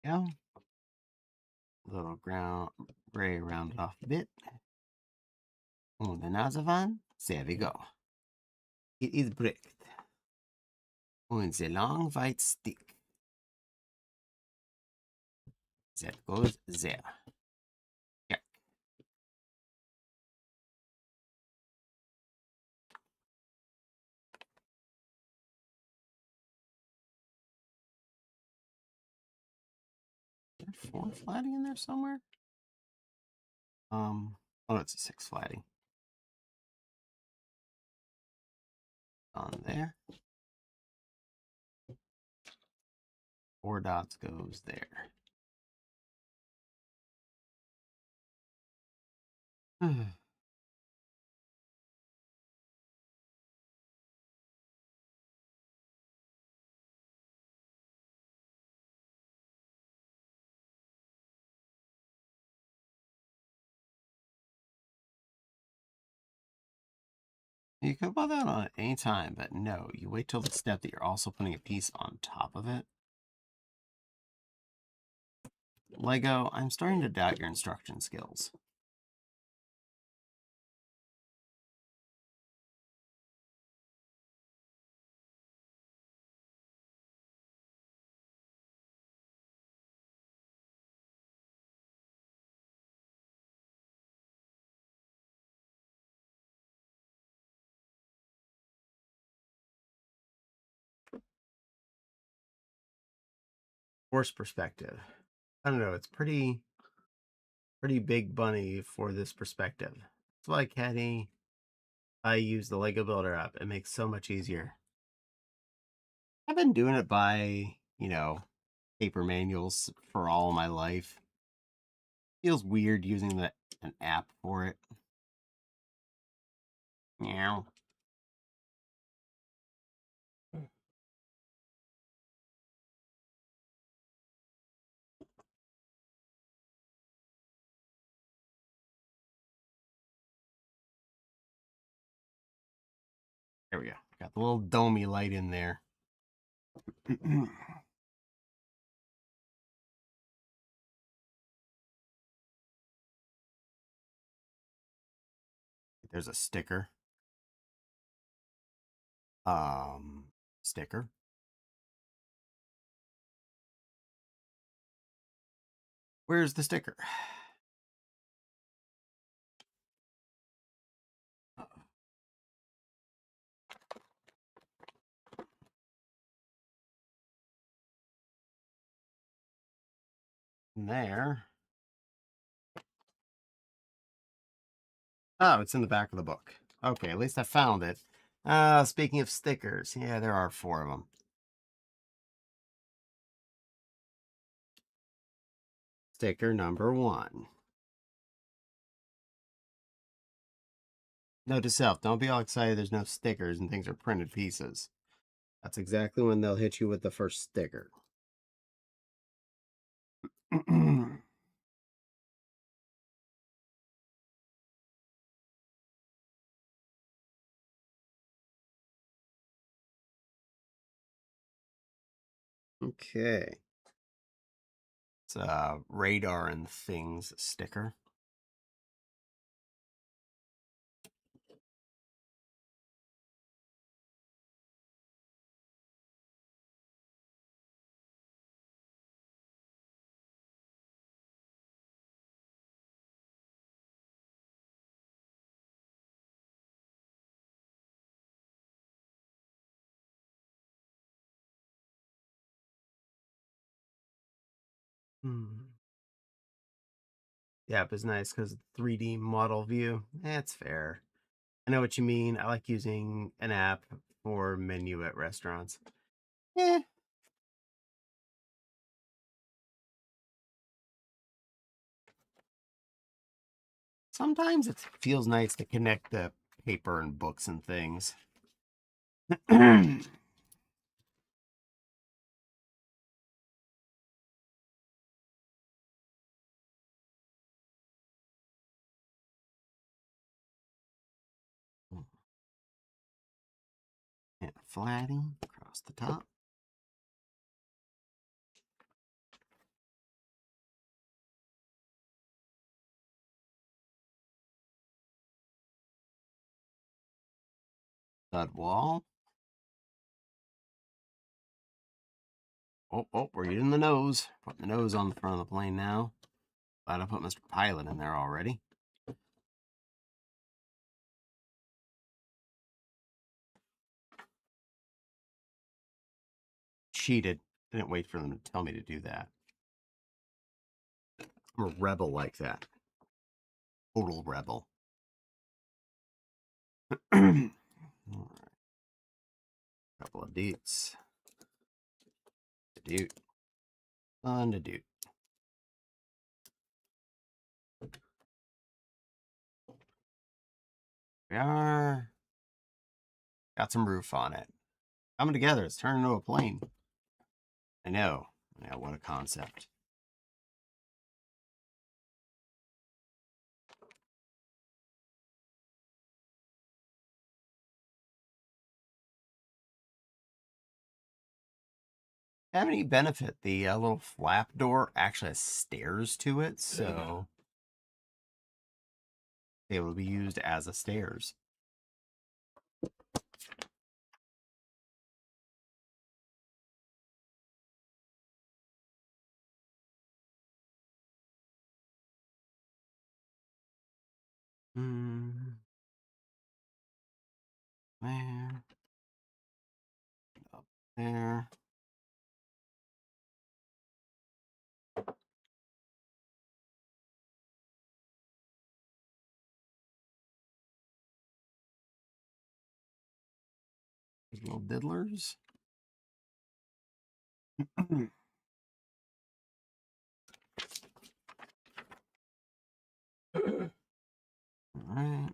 Speaker 1: Yeah. Little gray rounded off bit. Und the Nazavan, there we go. It is bricked. Und the long white stick that goes there. Yeah. Is there 4 flatting in there somewhere? Oh, it's a 6 flatting. On there. 4 dots goes there. You could put that on at any time, but no, you wait till the step that you're also putting a piece on top of it. Lego, I'm starting to doubt your instruction skills. Horse perspective. I don't know. It's pretty big bunny for this perspective. That's why, Caddy, I use the Lego Builder app. It makes so much easier. I've been doing it by, paper manuals for all my life. Feels weird using an app for it. Meow. There we go. Got the little domey light in there. There's a sticker. Sticker. Where's the sticker? There. Oh, it's in the back of the book. Okay, at least I found it. Speaking of stickers, yeah, there are 4 of them. Sticker number 1. Note to self, don't be all excited there's no stickers and things are printed pieces. That's exactly when they'll hit you with the first sticker. Okay. It's a radar and things sticker. The app is nice because 3D model view. That's fair. I know what you mean. I like using an app for menu at restaurants. Eh. Sometimes it feels nice to connect the paper and books and things. And flatting across the top. Stud wall. Oh, we're getting the nose. Putting the nose on the front of the plane now. Glad I put Mr. Pilot in there already. Cheated. Didn't wait for them to tell me to do that. I'm a rebel like that. Total rebel. All right. Couple of dudes. A dude. And a dude. We are. Got some roof on it. Coming together. It's turning into a plane. I know. Yeah, what a concept. Have any benefit? The little flap door actually has stairs to it, so it will be used as a stairs. There. Up there. little diddlers. Alright.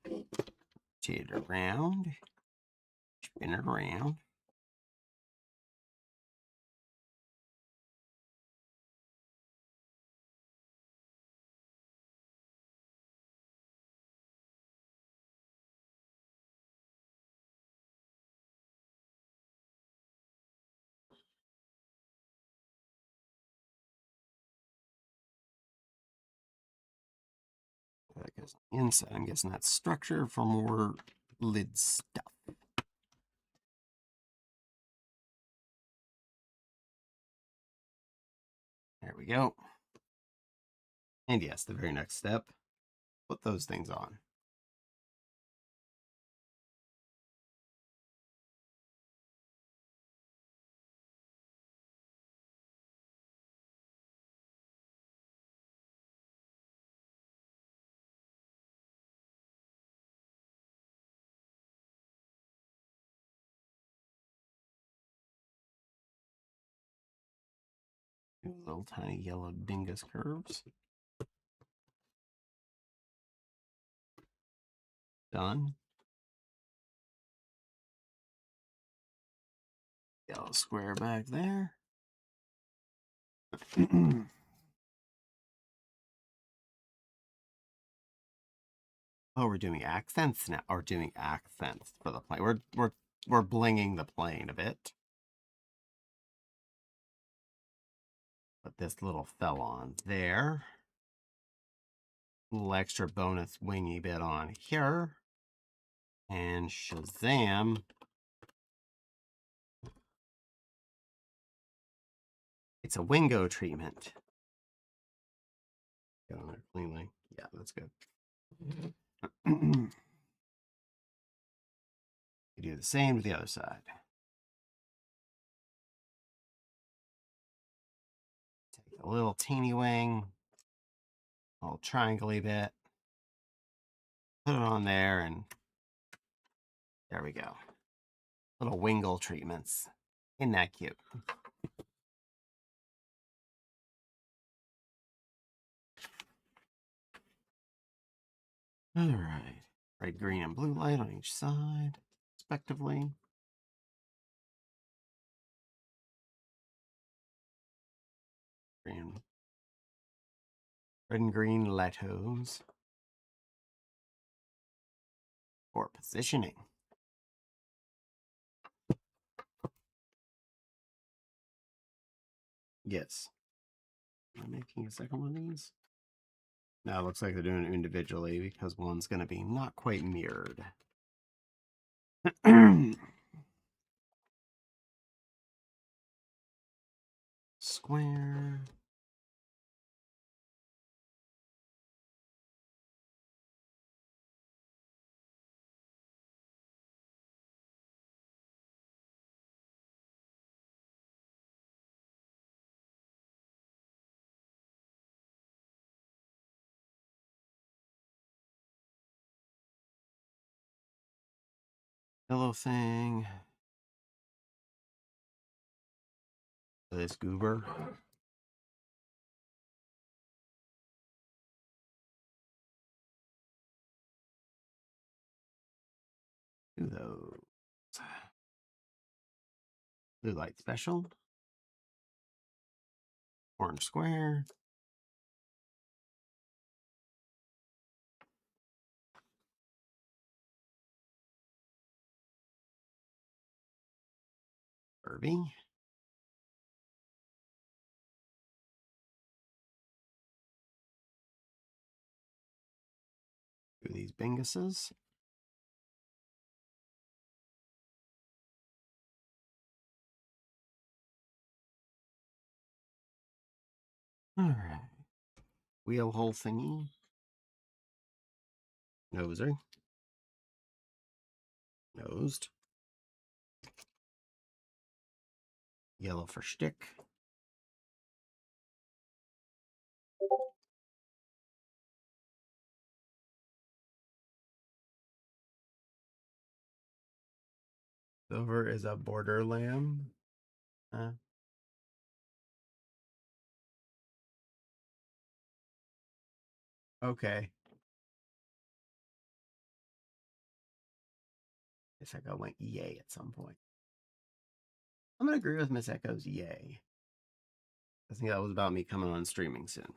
Speaker 1: Rotate it around. Spin it around. That goes on the inside. I'm guessing that's structure for more lid stuff. There we go. And yes, the very next step, put those things on. Little tiny yellow dingus curves. Done. Yellow square back there. Oh, we're doing accents now. We're doing accents for the plane. We're blinging the plane a bit. Put this little fell on there. Little extra bonus wingy bit on here. And Shazam. It's a Wingo treatment. Get on there cleanly. Yeah, that's good. You do the same to the other side. Take a little teeny wing, a little triangle-y bit, put it on there, and there we go. Little Wingle treatments. Isn't that cute? All right. Red, green, and blue light on each side, respectively. Green. Red and green letters for positioning. Yes. Am I making a second one of these? Now it looks like they're doing it individually because one's going to be not quite mirrored. Square. Hello thing. This goober. Do those. Blue light special. Orange square. Irving. Do these binguses. All right. Wheel hole thingy. Noser. Nosed. Yellow for shtick. Silver is a border lamb. Okay. Miss Echo went yay at some point. I'm gonna agree with Miss Echo's yay. I think that was about me coming on streaming soon.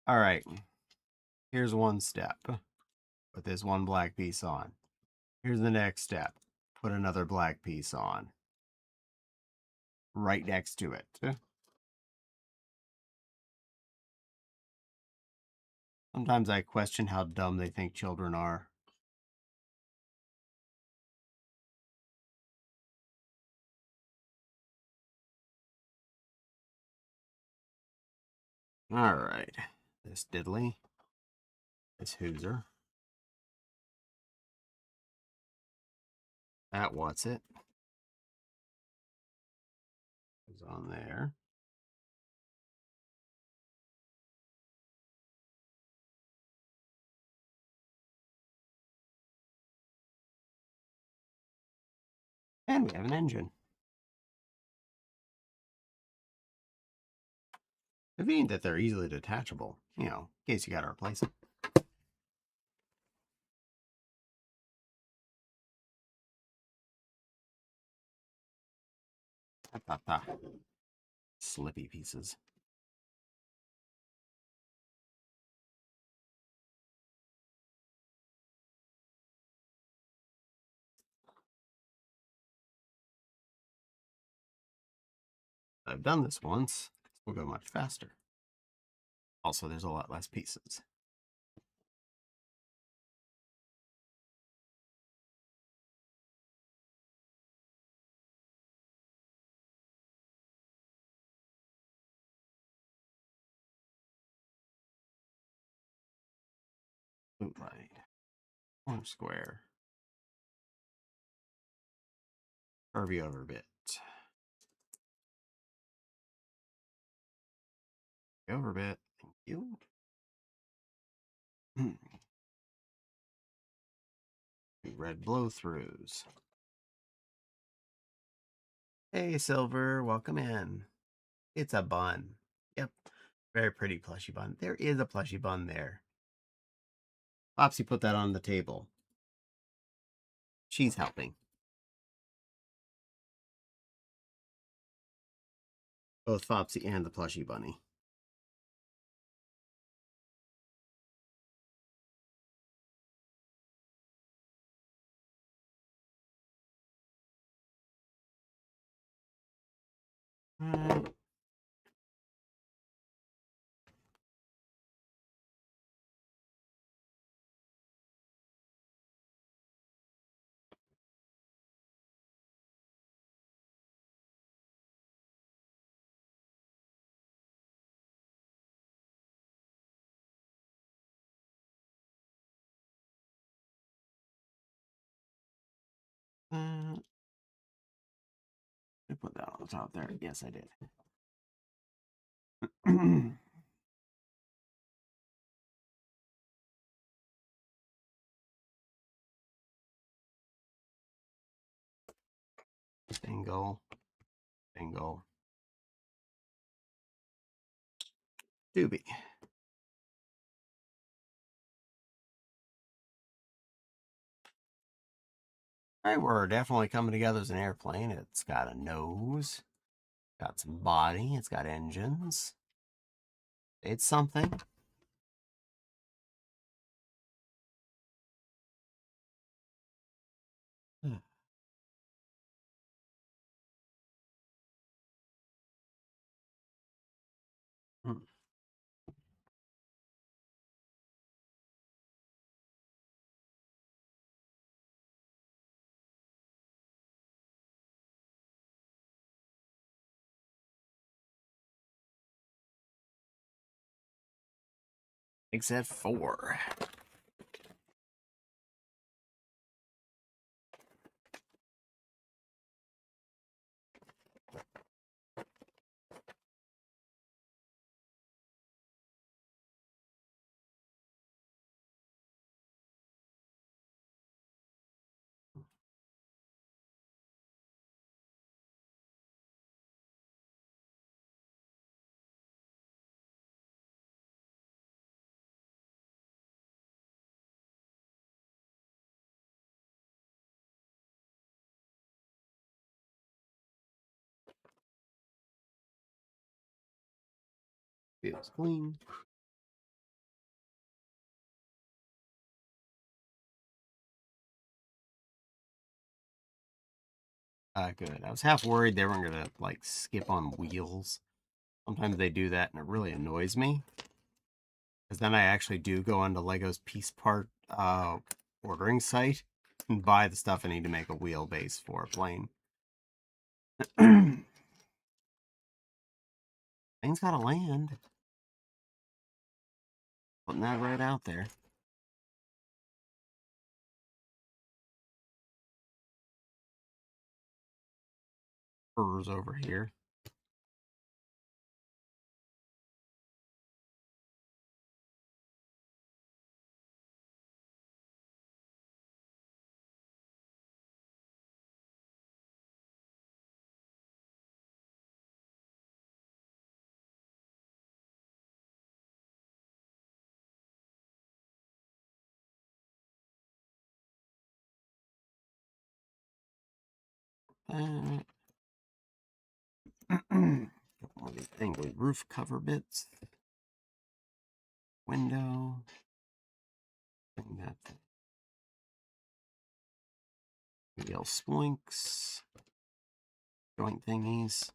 Speaker 1: All right. Here's one step. Put this one black piece on. Here's the next step. Put another black piece on. Right next to it. Sometimes I question how dumb they think children are. All right. This diddly. This hooser. That what's it. Is on there. And we have an engine. Convenient that they're easily detachable, you know, in case you gotta replace it. Slippy pieces. I've done this once. This will go much faster. Also, there's a lot less pieces. Blue light. Orange square. Curvy over bit. Over bit. Thank you. Red blow throughs. Hey, Silver, welcome in. It's a bun. Yep, very pretty plushy bun. There is a plushy bun there. Popsy put that on the table. She's helping. Both Fopsy and the plushy bunny. I put that on the top there. Yes, I did. Bingo. Bingo. Doobie. All right, we're definitely coming together as an airplane. It's got a nose, got some body, it's got engines. It's something. Except 4. Feels clean. Good. I was half worried they weren't gonna like skip on wheels. Sometimes they do that, and it really annoys me. Because then I actually do go onto Lego's piece part ordering site and buy the stuff I need to make a wheelbase for a plane. Plane's gotta land. Putting that right out there. Furs over here. Couple more of these angly roof cover bits. Window. Bring that thing. Yell splinks. Joint thingies.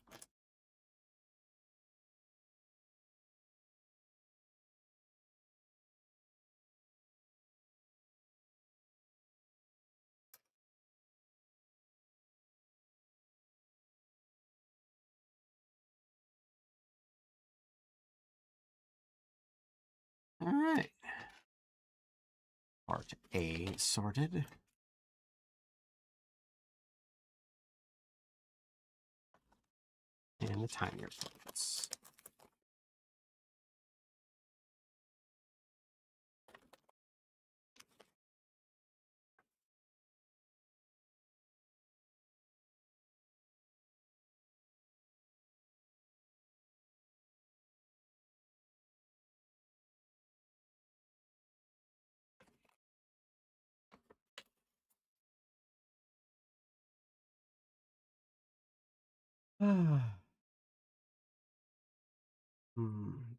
Speaker 1: All right. Part A sorted. And the tinier parts.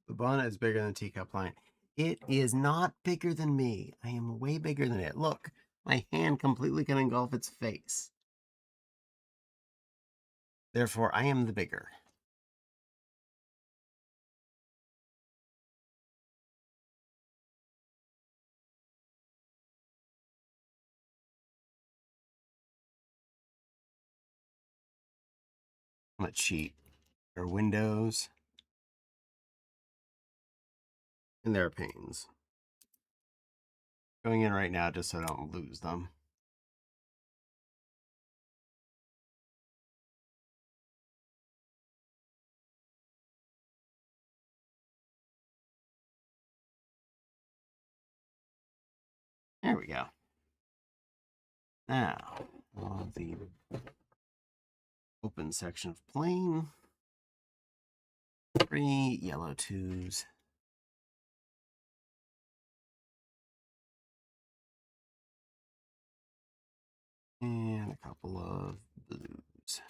Speaker 1: The bonnet is bigger than the teacup line. It is not bigger than me. I am way bigger than it. Look, my hand completely can engulf its face. Therefore, I am the bigger. Let's cheat. There are windows. And there are panes. Going in right now just so I don't lose them. There we go. Now, on the open section of plane, 3 yellow 2s. And a couple of blues.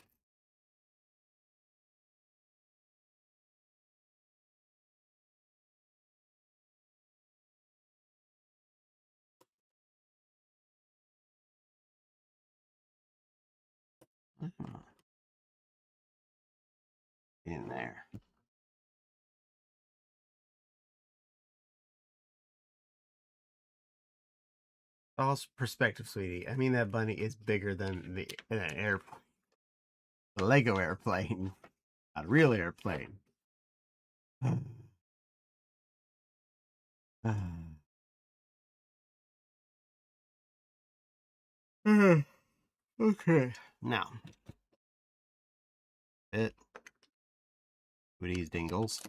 Speaker 1: In there. All perspective, sweetie. I mean, that bunny is bigger than an airplane. The Lego airplane, not a real airplane. Okay. Now, it. Woody's dingles.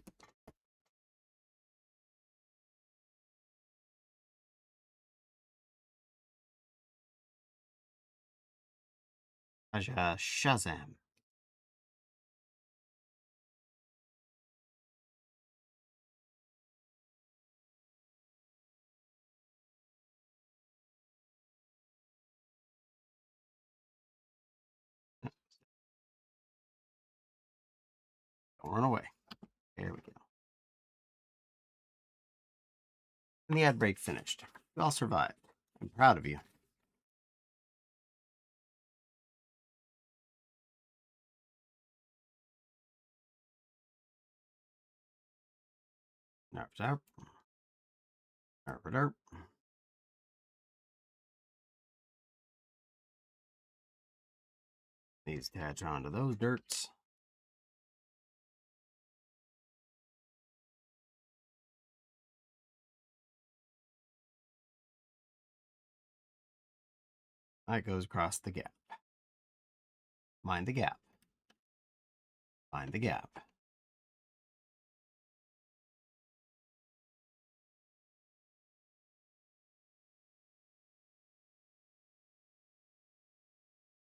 Speaker 1: Shazam. Don't run away. There we go. And the ad break finished. You all survived. I'm proud of you. Nerp, nerp. Nerp, nerp. These attach onto those dirts. That goes across the gap. Mind the gap. Find the gap.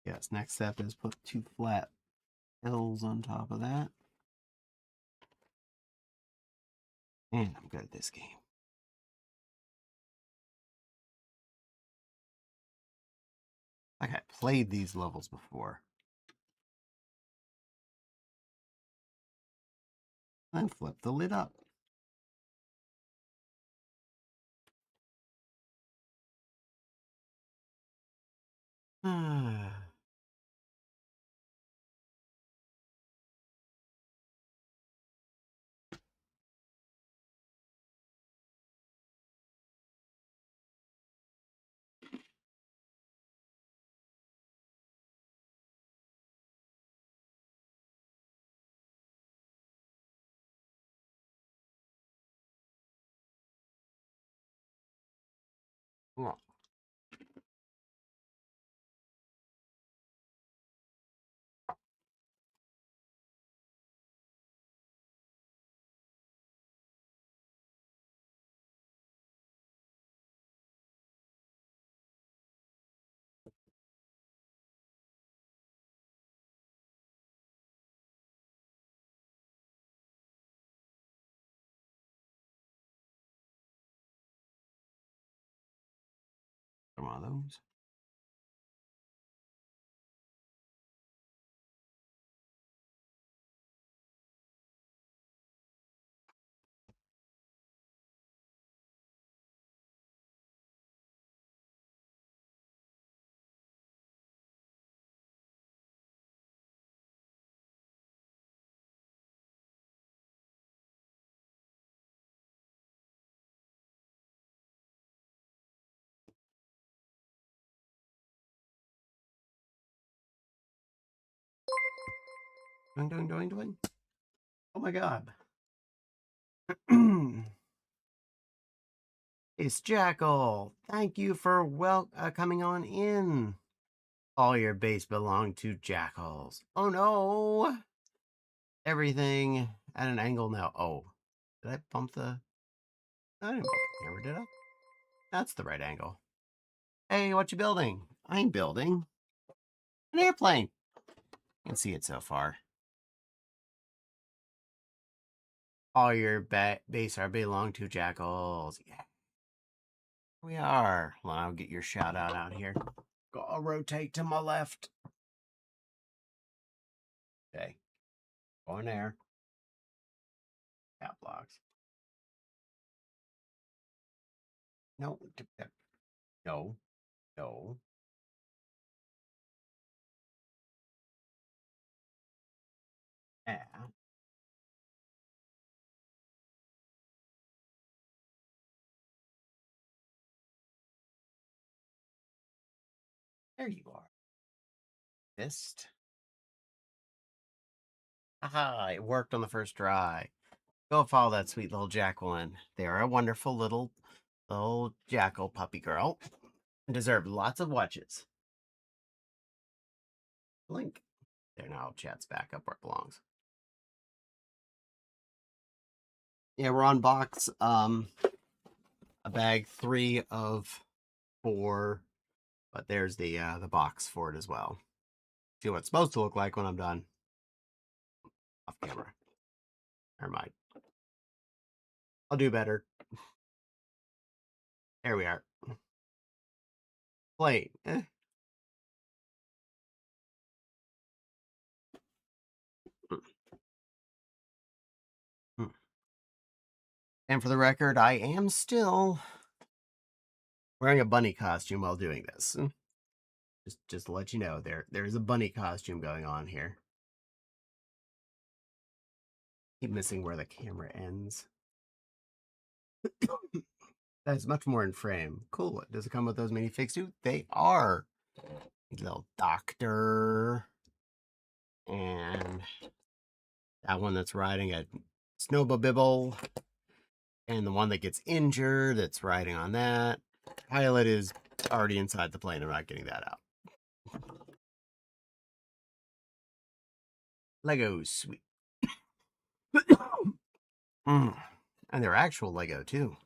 Speaker 1: Yes, next step is put 2 flat L's on top of that. And I'm good at this game. Like I played these levels before. Then flip the lid up. Well, one of those. Doing, doing, doing, doing. Oh my god. It's Jackal. Thank you for coming on in. All your base belong to jackals. Oh no! Everything at an angle now. Oh, did I bump the? I didn't bump the camera, did I? That's the right angle. Hey, what you building? I'm building an airplane. You can see it so far. All your base are belong to jackals. Yeah, we are. Well, I'll get your shout out here. I'll rotate to my left. Okay, going there. Cap blocks. No, no, no. Yeah. There you are. Fist. Aha, it worked on the first try. Go follow that sweet little Jacqueline. They are a wonderful little jackal puppy girl and deserve lots of watches. Blink. There now, chat's back up where it belongs. Yeah, we're on box a bag 3 of 4, but there's the box for it as well. See what it's supposed to look like when I'm done. Off camera. Never mind. I'll do better. There we are. Plane. And for the record, I am still wearing a bunny costume while doing this. Just to let you know, there's a bunny costume going on here. Keep missing where the camera ends. That's much more in frame. Cool. Does it come with those minifigs too? They are. Little doctor. And that one that's riding a snowmobile. And the one that gets injured that's riding on that. Pilot is already inside the plane. I'm not getting that out. Legos, sweet. And they're actual Lego too.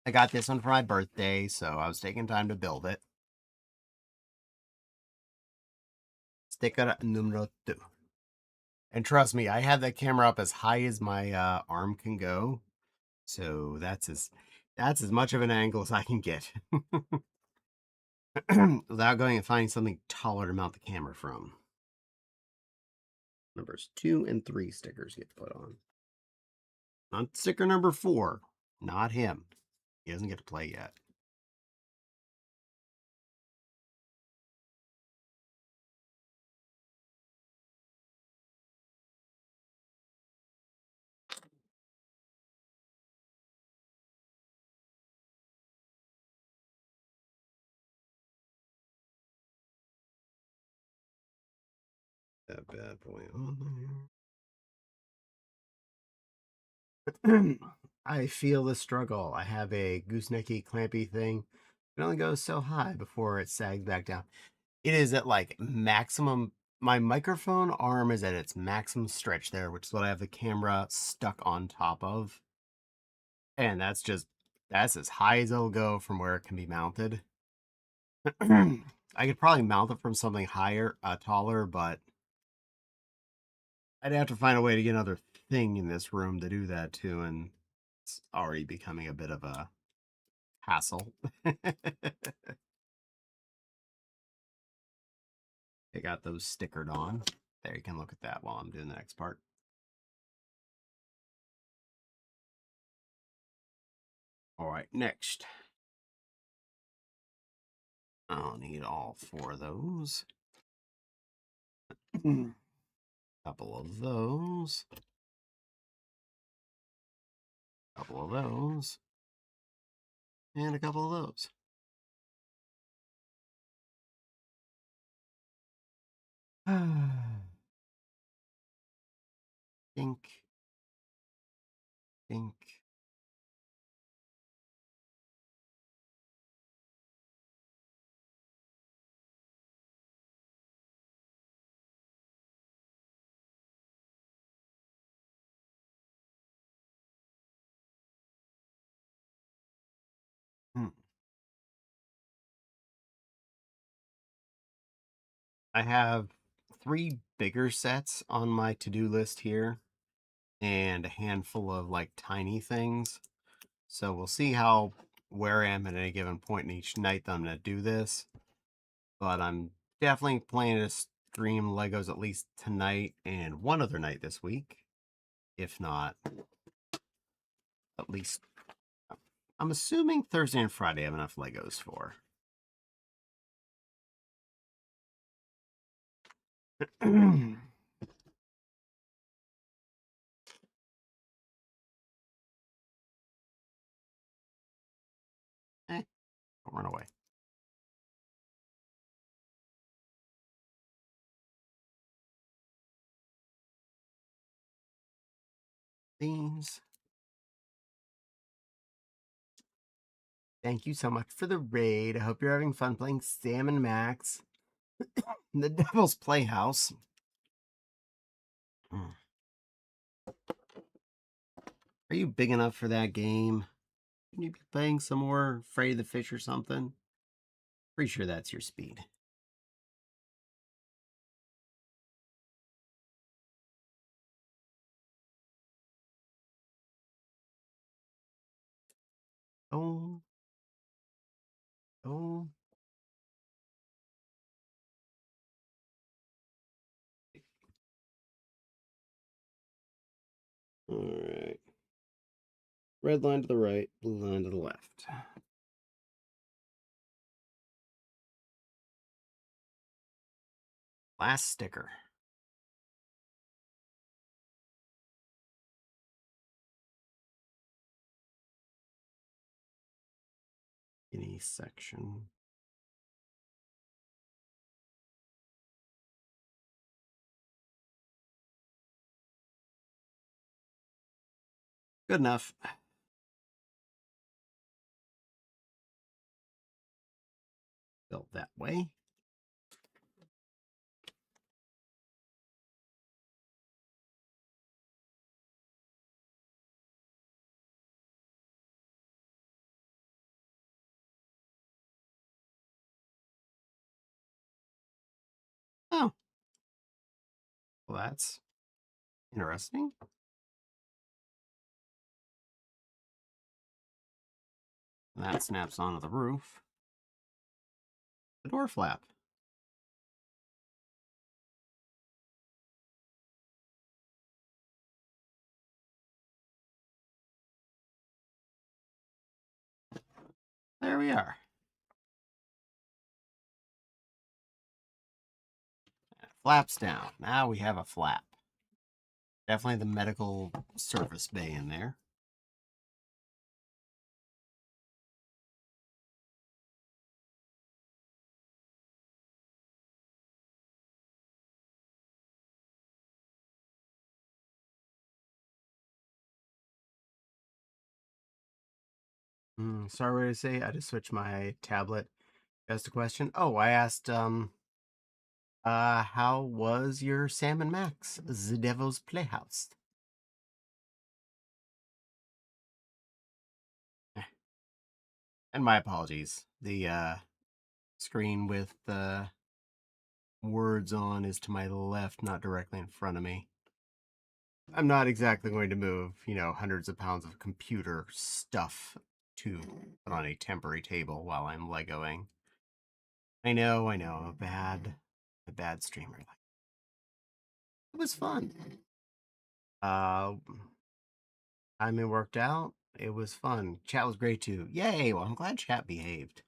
Speaker 1: I got this one for my birthday, so I was taking time to build it. Sticker numero 2. And trust me, I had that camera up as high as my arm can go. So that's as much of an angle as I can get. Without going and finding something taller to mount the camera from. Numbers 2 and 3 stickers get put on. On sticker number 4, not him. He doesn't get to play yet. That bad boy on there. I feel the struggle. I have a goosenecky clampy thing. It only goes so high before it sags back down. It is at like maximum. My microphone arm is at its maximum stretch there, which is what I have the camera stuck on top of. And that's as high as it'll go from where it can be mounted. I could probably mount it from something higher, taller, but I'd have to find a way to get another thing in this room to do that too, and it's already becoming a bit of a hassle. I got those stickered on. There, you can look at that while I'm doing the next part. All right, next. I'll need all 4 of those. Couple of those. Couple of those. And a couple of those. Dink. Dink. I have 3 bigger sets on my to-do list here and a handful of like tiny things. So we'll see how where I am at any given point in each night that I'm going to do this. But I'm definitely planning to stream Legos at least tonight and one other night this week. If not, at least I'm assuming Thursday and Friday I have enough Legos for. Don't run away. These. Thank you so much for the raid. I hope you're having fun playing Sam and Max. The Devil's Playhouse. Are you big enough for that game? Can you be playing some more Freddy the Fish or something? Pretty sure that's your speed. Oh. Oh. All right. Red line to the right, blue line to the left. Last sticker. Any section. Good enough. Built that way. Oh. Well, that's interesting. And that snaps onto the roof. The door flap. There we are. Flaps down. Now we have a flap. Definitely the medical service bay in there. Sorry to say, I just switched my tablet. Asked a question. Oh, I asked, how was your Sam and Max, The Devil's Playhouse? And my apologies. The screen with the words on is to my left, not directly in front of me. I'm not exactly going to move, hundreds of pounds of computer stuff to put on a temporary table while I'm Legoing. I know, a bad streamer. It was fun. Time it worked out. It was fun. Chat was great too. Yay! Well, I'm glad chat behaved.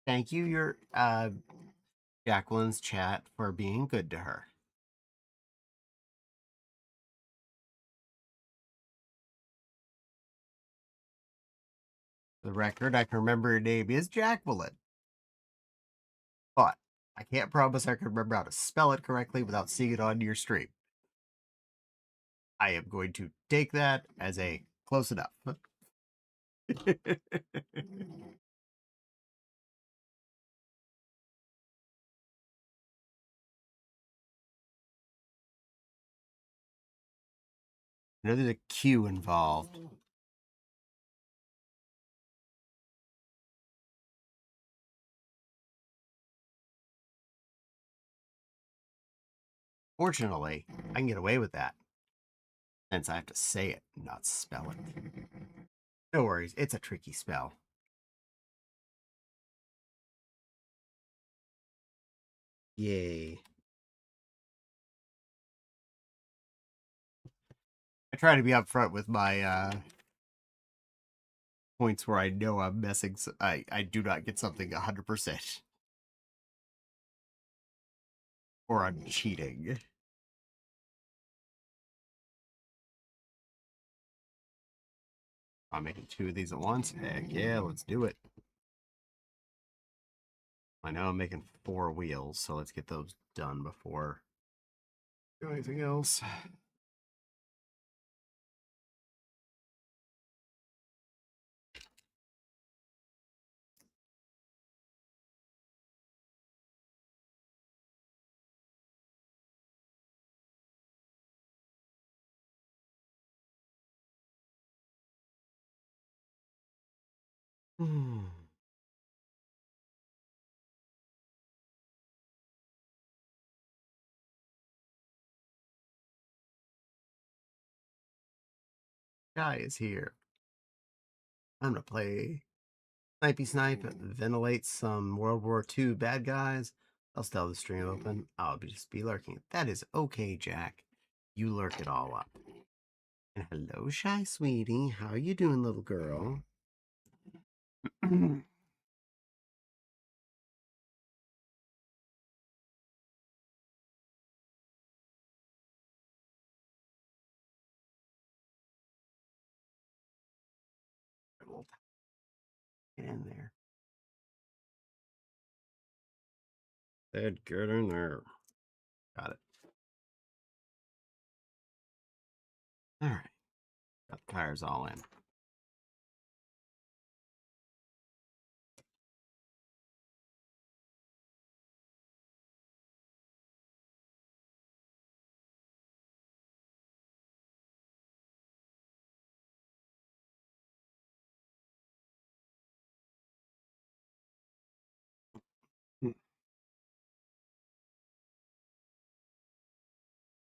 Speaker 1: Thank you, your Jacqueline's chat, for being good to her. For the record, I can remember her name is Jacqueline, but I can't promise I can remember how to spell it correctly without seeing it on your stream. I am going to take that as a close enough. There's a Q involved. Fortunately, I can get away with that since I have to say it, not spell it. No worries, it's a tricky spell. Yay. I try to be upfront with my points where I know I'm messing. I do not get something 100%. Or I'm cheating. I'm making 2 of these at once. Heck yeah, let's do it. I know I'm making 4 wheels, so let's get those done before do anything else. Guy is here. I'm gonna play Snipey Snipe, ventilate some World War II bad guys. I'll still have the stream open. I'll just be lurking. That is okay, Jack. You lurk it all up. Hello, Shy Sweetie. How you doing, little girl? Get in there. Get in there. Got it. All right. Got the tires all in.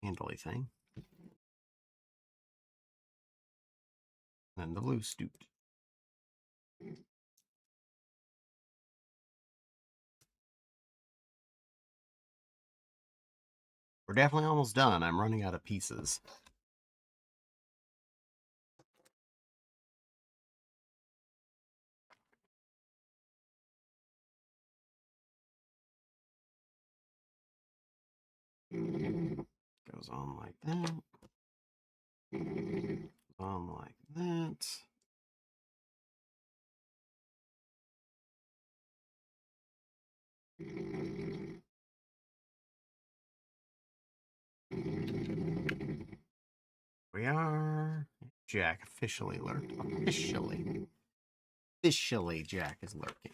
Speaker 1: Handly thing. And the blue stooped. We're definitely almost done. I'm running out of pieces. Goes on like that. Goes on like that. We are. Jack officially lurked. Officially. Officially, Jack is lurking.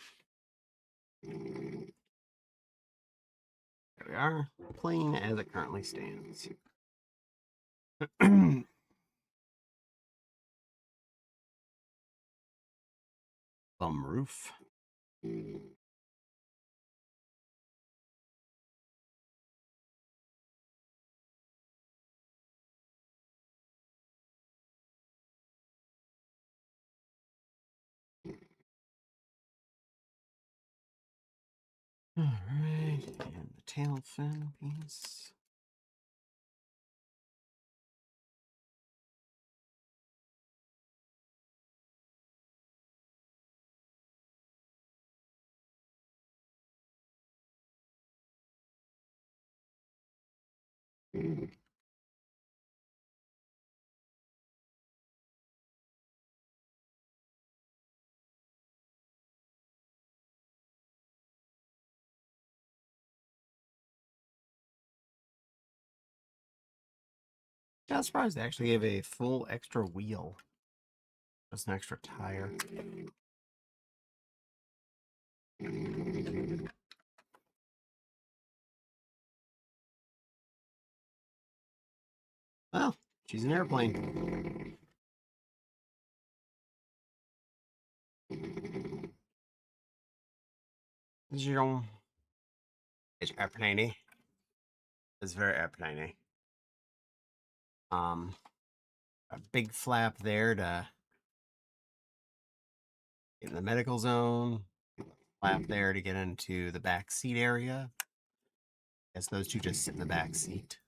Speaker 1: There we are. Plane as it currently stands. Bum roof. All right, and the tail fin piece. Yeah, I'm surprised they actually gave a full extra wheel. Just an extra tire. Well, she's an airplane. It's airplane-y. It's very airplane-y. A big flap there to get in the medical zone. Flap there to get into the back seat area. Guess those two just sit in the back seat.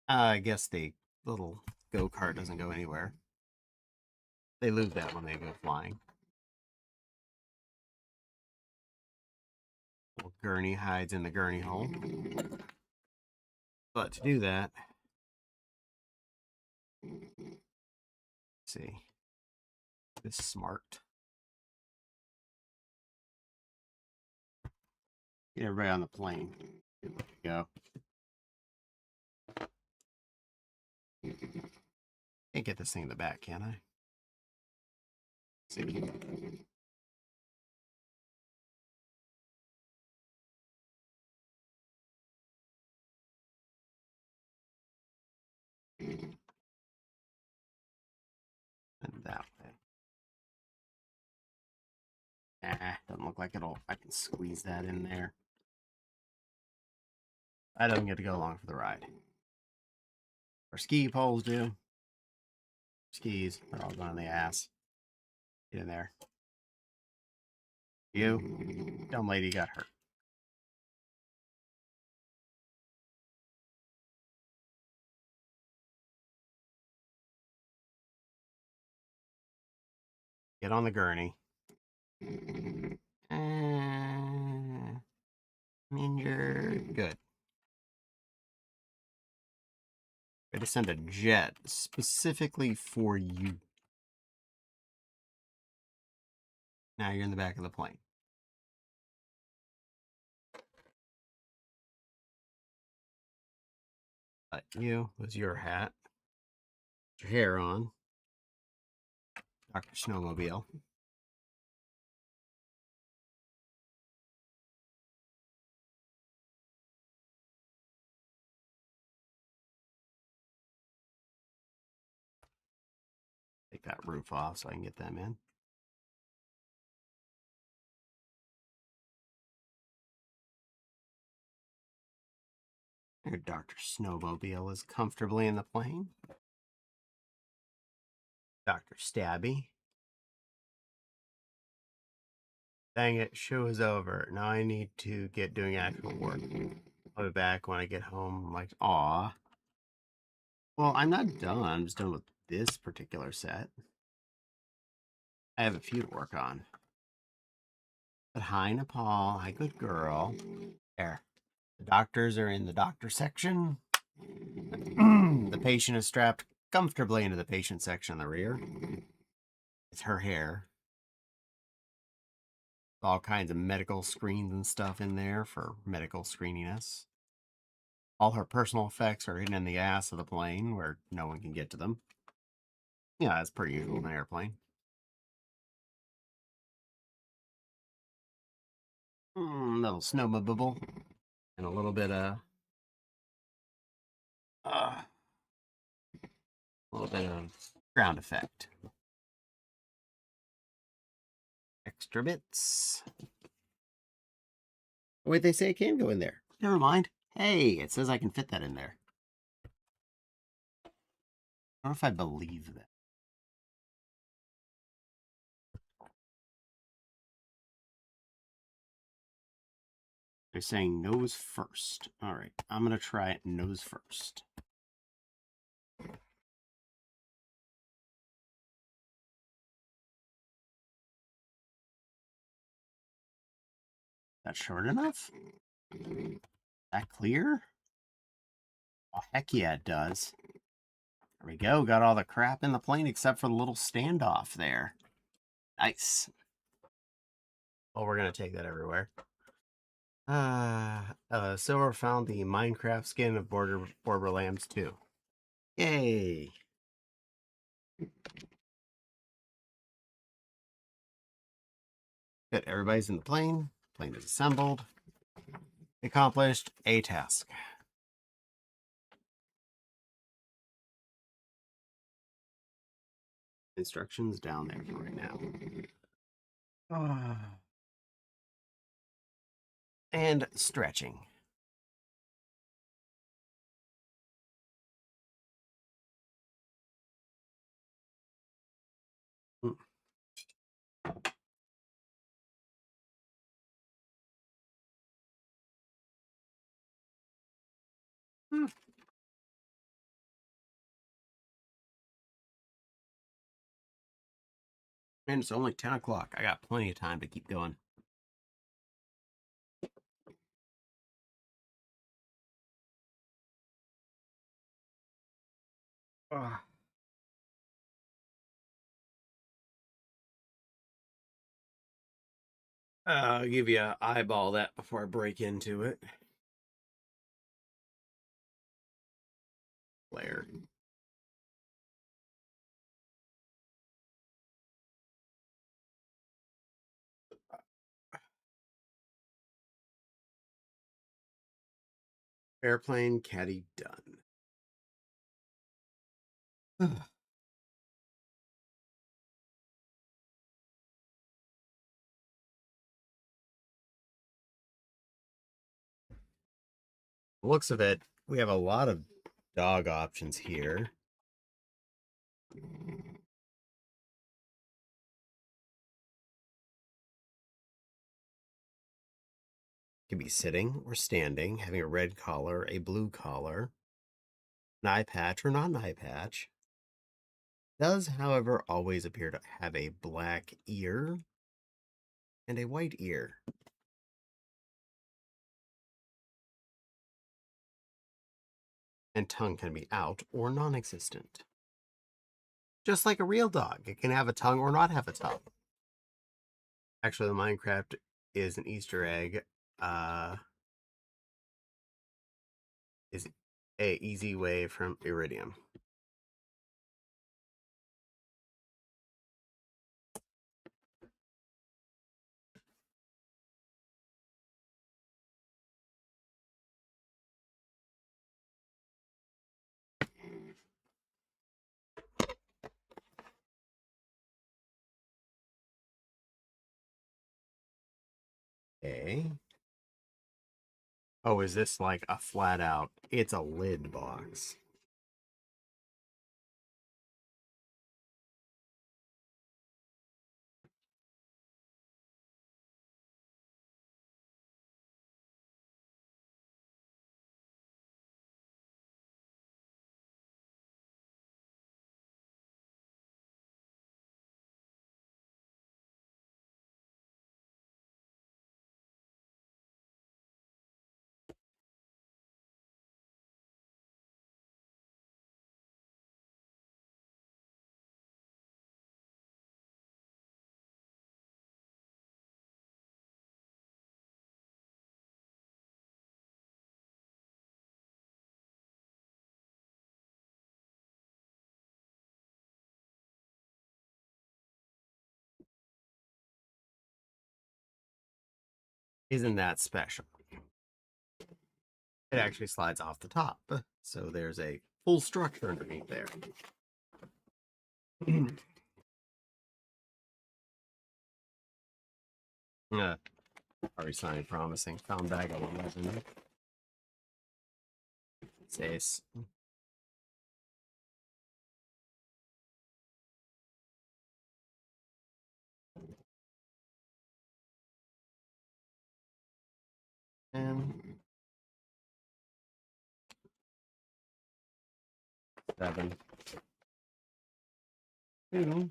Speaker 1: I guess the little go-kart doesn't go anywhere. They lose that when they go flying. Little gurney hides in the gurney hole. But to do that, let's see, this smart. Get everybody on the plane. There we go. Can't get this thing in the back, can I? Let's see. And that way. Doesn't look like I can squeeze that in there. I don't get to go along for the ride. Our ski poles do. Skis, they're all going in the ass. Get in there. You, dumb lady, got hurt. Get on the gurney. Injured. Good. I had to send a jet specifically for you. Now you're in the back of the plane. You was your hat. Your hair on. Dr. Snowmobile. Take that roof off so I can get them in. There, Dr. Snowmobile is comfortably in the plane. Dr. Stabby. Dang it, show is over. Now I need to get doing actual work. I'll be back when I get home. I'm like, aw. Well, I'm not done. I'm just done with this particular set. I have a few to work on. But hi, Nepal. Hi, good girl. There. The doctors are in the doctor section. The patient is strapped comfortably into the patient section in the rear. It's her hair. All kinds of medical screens and stuff in there for medical screeniness. All her personal effects are hidden in the ass of the plane where no one can get to them. Yeah, that's pretty usual in an airplane. Little snowmobile. And a little bit of ground effect. Extra bits. Wait, they say it can go in there. Never mind. Hey, it says I can fit that in there. I don't know if I believe that. They're saying nose first. All right, I'm going to try it nose first. That short enough? That clear? Oh, heck yeah, it does. There we go. Got all the crap in the plane except for the little standoff there. Nice. Well, we're going to take that everywhere. Silver found the Minecraft skin of Borderlands 2. Yay! Good, everybody's in the plane. Plane is assembled. Accomplished a task. Instructions down there for right now. And stretching. And it's only 10 o'clock. I got plenty of time to keep going. I'll give you an eyeball that before I break into it. Flare. Airplane caddy done. Looks of it, we have a lot of dog options here. Could be sitting or standing, having a red collar, a blue collar, an eye patch or not an eye patch. Does, however, always appear to have a black ear and a white ear. And tongue can be out or non-existent. Just like a real dog, it can have a tongue or not have a tongue. Actually, the Minecraft is an Easter egg. Is a easy way from Iridium. Okay. Oh, is this like a flat out? It's a lid box. Isn't that special? It actually slides off the top, so there's a full structure underneath there. Already signed promising. Found bag of 11. Says. And 7. 2.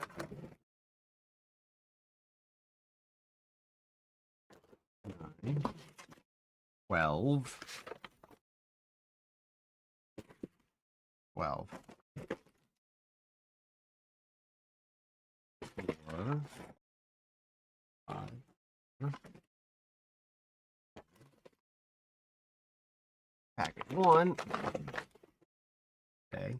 Speaker 1: 9. 12. 12. 4. 5. Packet 1. Okay.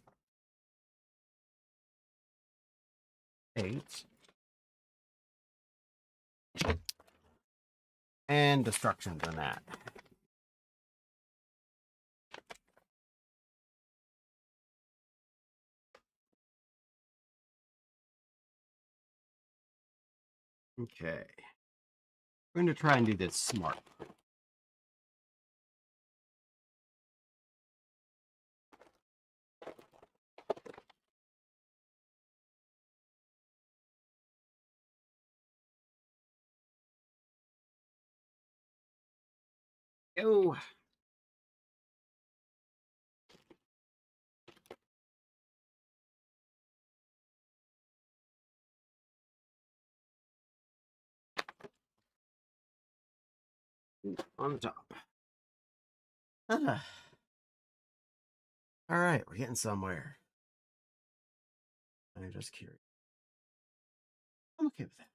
Speaker 1: 8. And destructions on that. Okay. We're going to try and do this smart. Go. On the top. All right, we're getting somewhere. I'm just curious. I'm okay with that.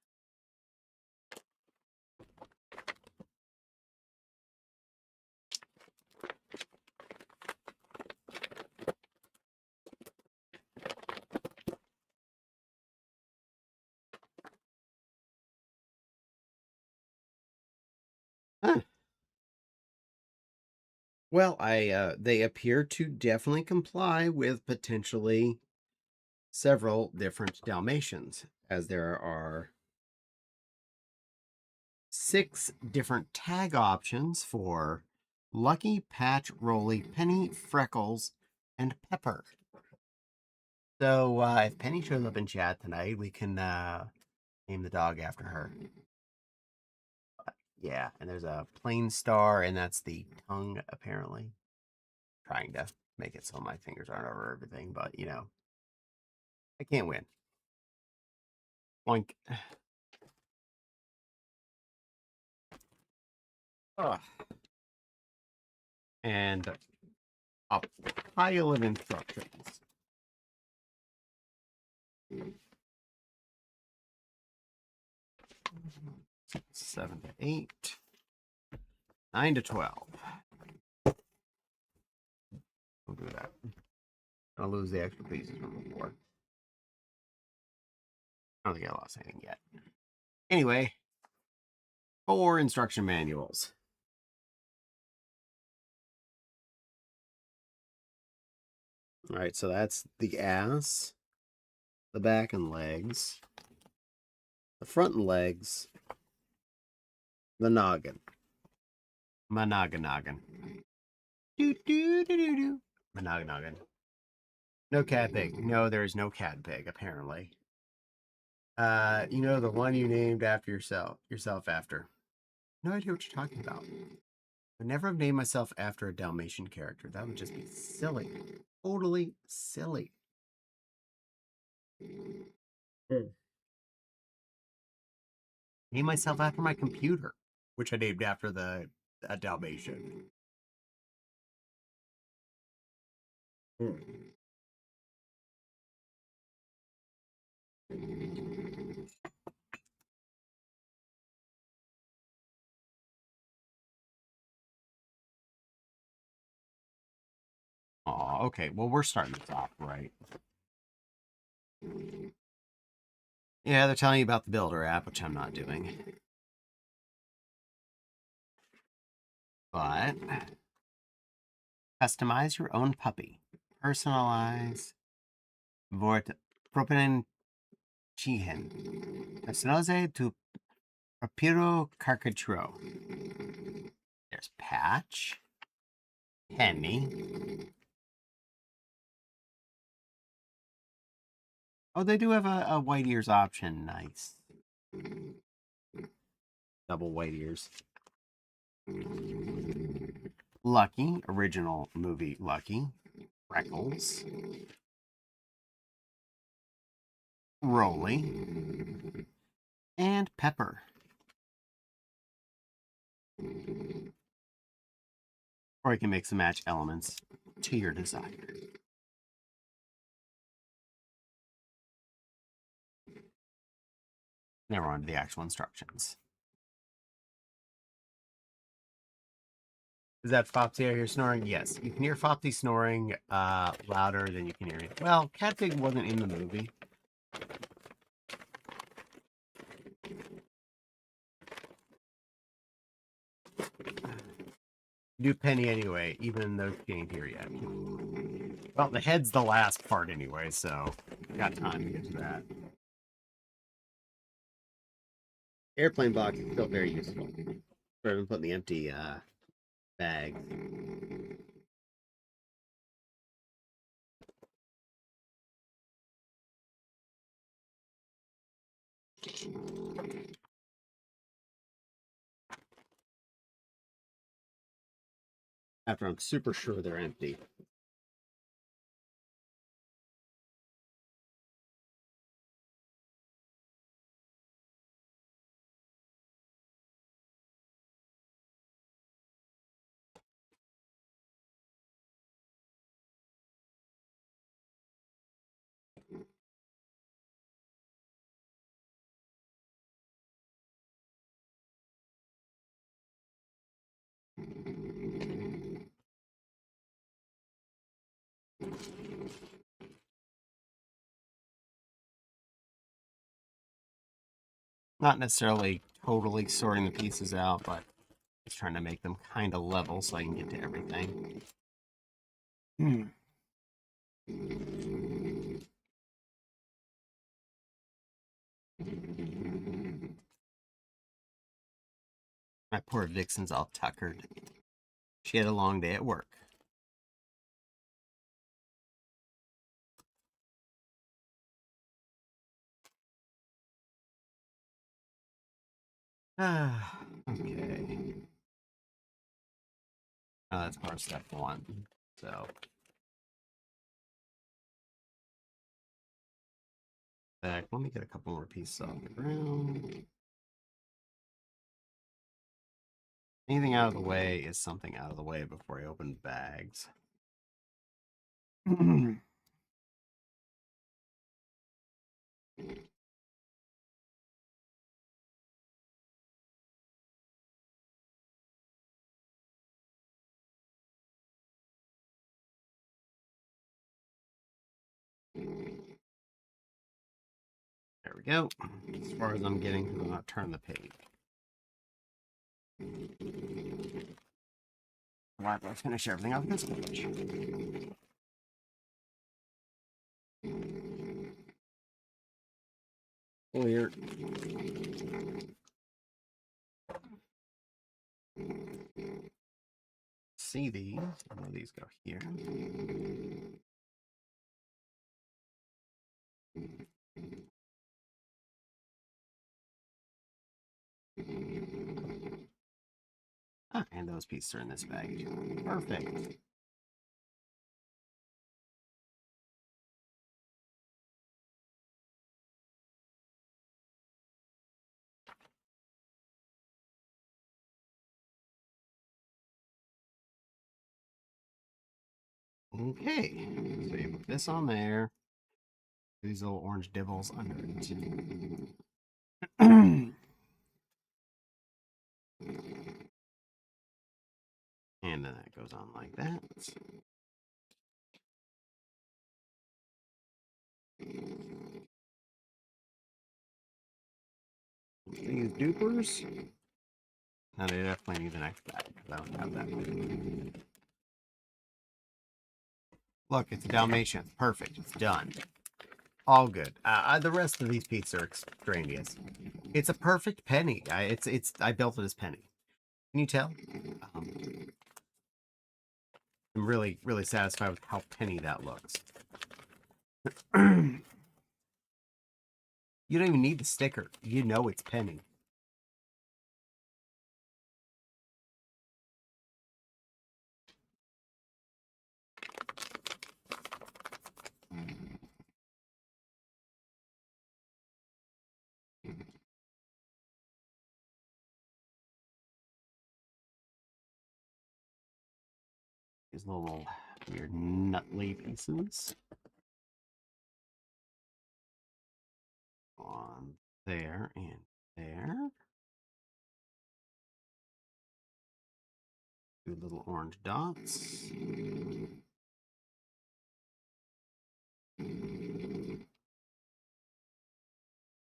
Speaker 1: Huh. Well, they appear to definitely comply with potentially several different Dalmatians, as there are 6 different tag options for Lucky, Patch, Rolly, Penny, Freckles, and Pepper. So if Penny shows up in chat tonight, we can name the dog after her. Yeah, and there's a plain star, and that's the tongue, apparently. Trying to make it so my fingers aren't over everything, but you know. I can't win. Boink. Ugh. And a pile of instructions. 7 to 8. 9 to 12. We'll do that. I'll lose the extra pieces from before. I don't think I lost anything yet. Anyway, 4 instruction manuals. All right, so that's the ass, the back and legs, the front and legs, the noggin. Monoggin. Do do do do do. Monoggin. No cat pig. No, there is no cat pig, apparently. You know, the one you named after yourself after. No idea what you're talking about. I'd never have named myself after a Dalmatian character. That would just be silly. Totally silly. Name myself after my computer, which I named after a Dalmatian. Oh, okay. Well, we're starting this off right. Yeah, they're telling you about the Builder app, which I'm not doing. But customize your own puppy. Personalize. Vort propinen chihen. Personalize tu proprio caricature. There's Patch. Penny. Oh, they do have a white ears option. Nice. Double white ears. Lucky, original movie Lucky. Freckles. Rolly. And Pepper. Or you can mix and match elements to your desire. Now we're on to the actual instructions. Is that Fopsy out here snoring? Yes. You can hear Fopsy snoring louder than you can hear me. Well, Catpig wasn't in the movie. Do Penny anyway, even though she ain't here yet. Well, the head's the last part anyway, so got time to get to that. Airplane box is still very useful. Rather than putting the empty bag. After I'm super sure they're empty. Not necessarily totally sorting the pieces out, but just trying to make them kind of level so I can get to everything. My poor Vixen's all tuckered. She had a long day at work. Okay. Oh, that's part of step 1. So Back. Let me get a couple more pieces off the ground. Anything out of the way is something out of the way before I open bags. There we go. As far as I'm getting, because I'm not turning the page. Why do I finish everything off this page? Clear. See these. I know these go here. Ah, and those pieces are in this bag. Perfect. Okay, so you put this on there. These little orange dibbles under it. And then that goes on like that. These dupers. Now they definitely need the next bag because I don't have that. Look, it's a Dalmatian. It's perfect. It's done. All good. The rest of these pieces are extraneous. It's a perfect penny. I built it as penny. Can you tell? I'm really, really satisfied with how penny that looks. You don't even need the sticker. You know it's penny. These little weird nutly pieces. On there and there. Two little orange dots.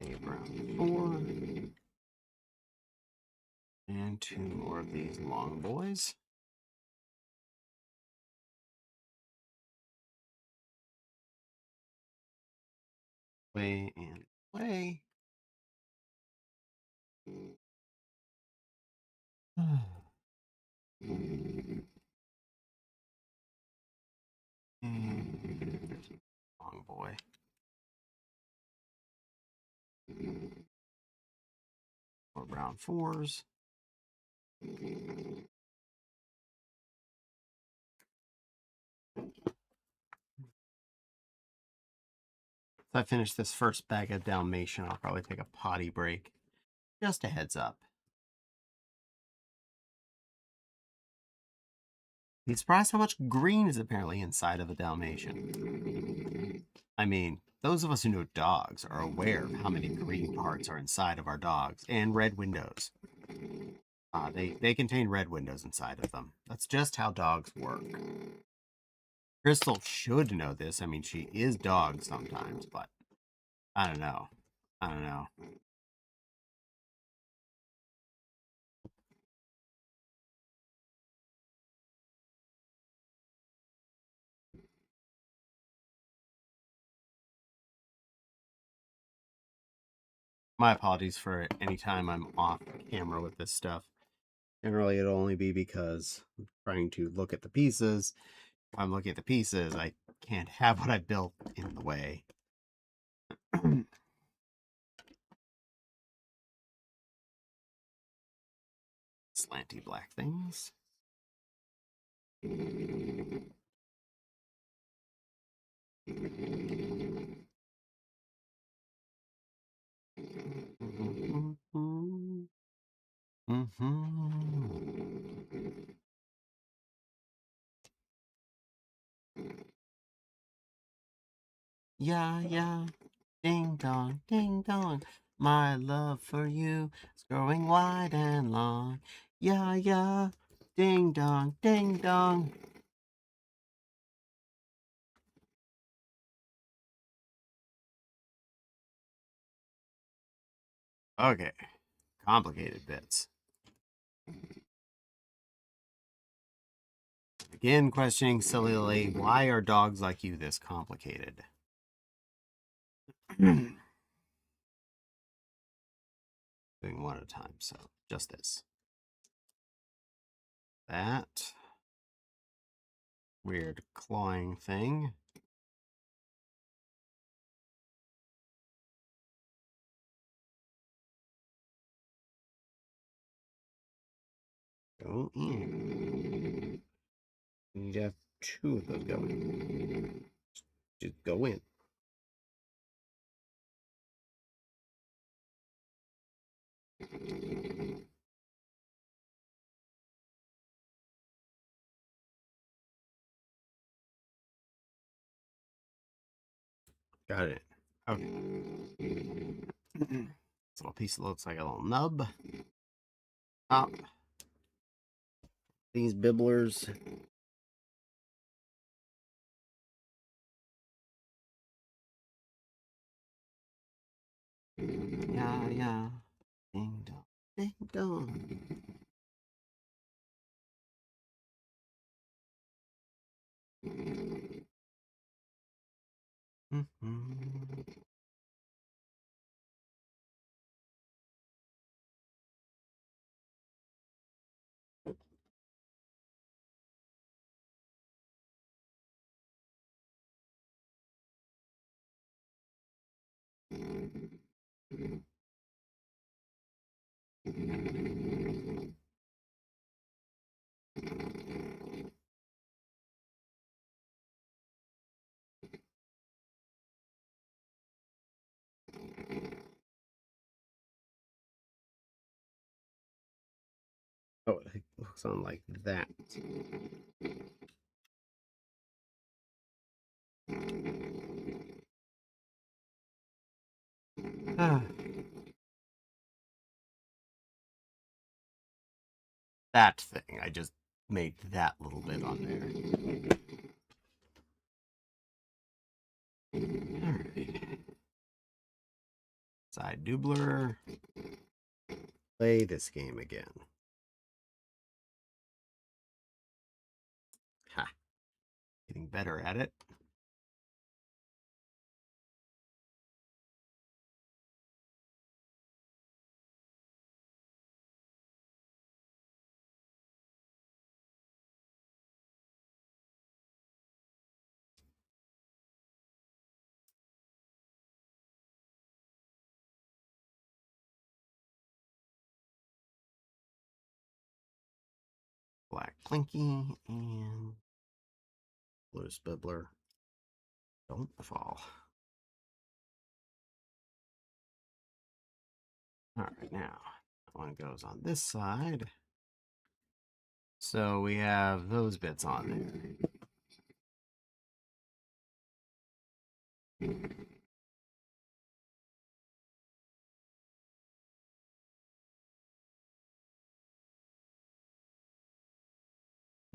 Speaker 1: A brown 4. And 2 more of these long boys. Way and way. Long boy. More brown 4s. If I finish this first bag of Dalmatian, I'll probably take a potty break. Just a heads up. You'd surprised how much green is apparently inside of a Dalmatian. I mean, those of us who know dogs are aware of how many green parts are inside of our dogs, and red windows. They contain red windows inside of them. That's just how dogs work. Crystal should know this. I mean, she is dog sometimes, but I don't know. I don't know. My apologies for any time I'm off camera with this stuff. Generally, it'll only be because I'm trying to look at the pieces. If I'm looking at the pieces, I can't have what I built in the way. Slanty black things. Yeah, yeah. Ding dong. My love for you is growing wide and long. Yeah, yeah. Ding dong, ding dong. Okay, complicated bits. Begin questioning sillily, why are dogs like you this complicated? Doing one at a time, so just this. That weird clawing thing. Go in. You need to have two of those going. Just go in. Got it. Okay. This little piece looks like a little nub. Top. These bibblers. Yeah, yeah. Ding dong. Ding dong. Mm-hmm. Oh, it looks on like that. Ah, that thing. I just made that little bit on there. Alright. Side doubler. Play this game again. Ha. Getting better at it. Black Plinky and blue Spibbler. Don't fall. Alright, now that one goes on this side. So we have those bits on there.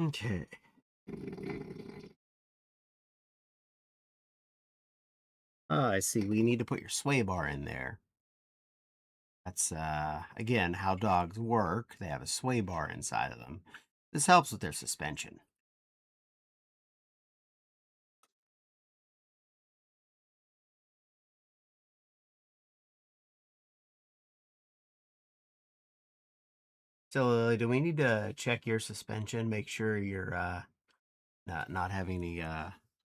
Speaker 1: Okay. I see. We need to put your sway bar in there. That's again how dogs work. They have a sway bar inside of them. This helps with their suspension. So, do we need to check your suspension? Make sure you're not having any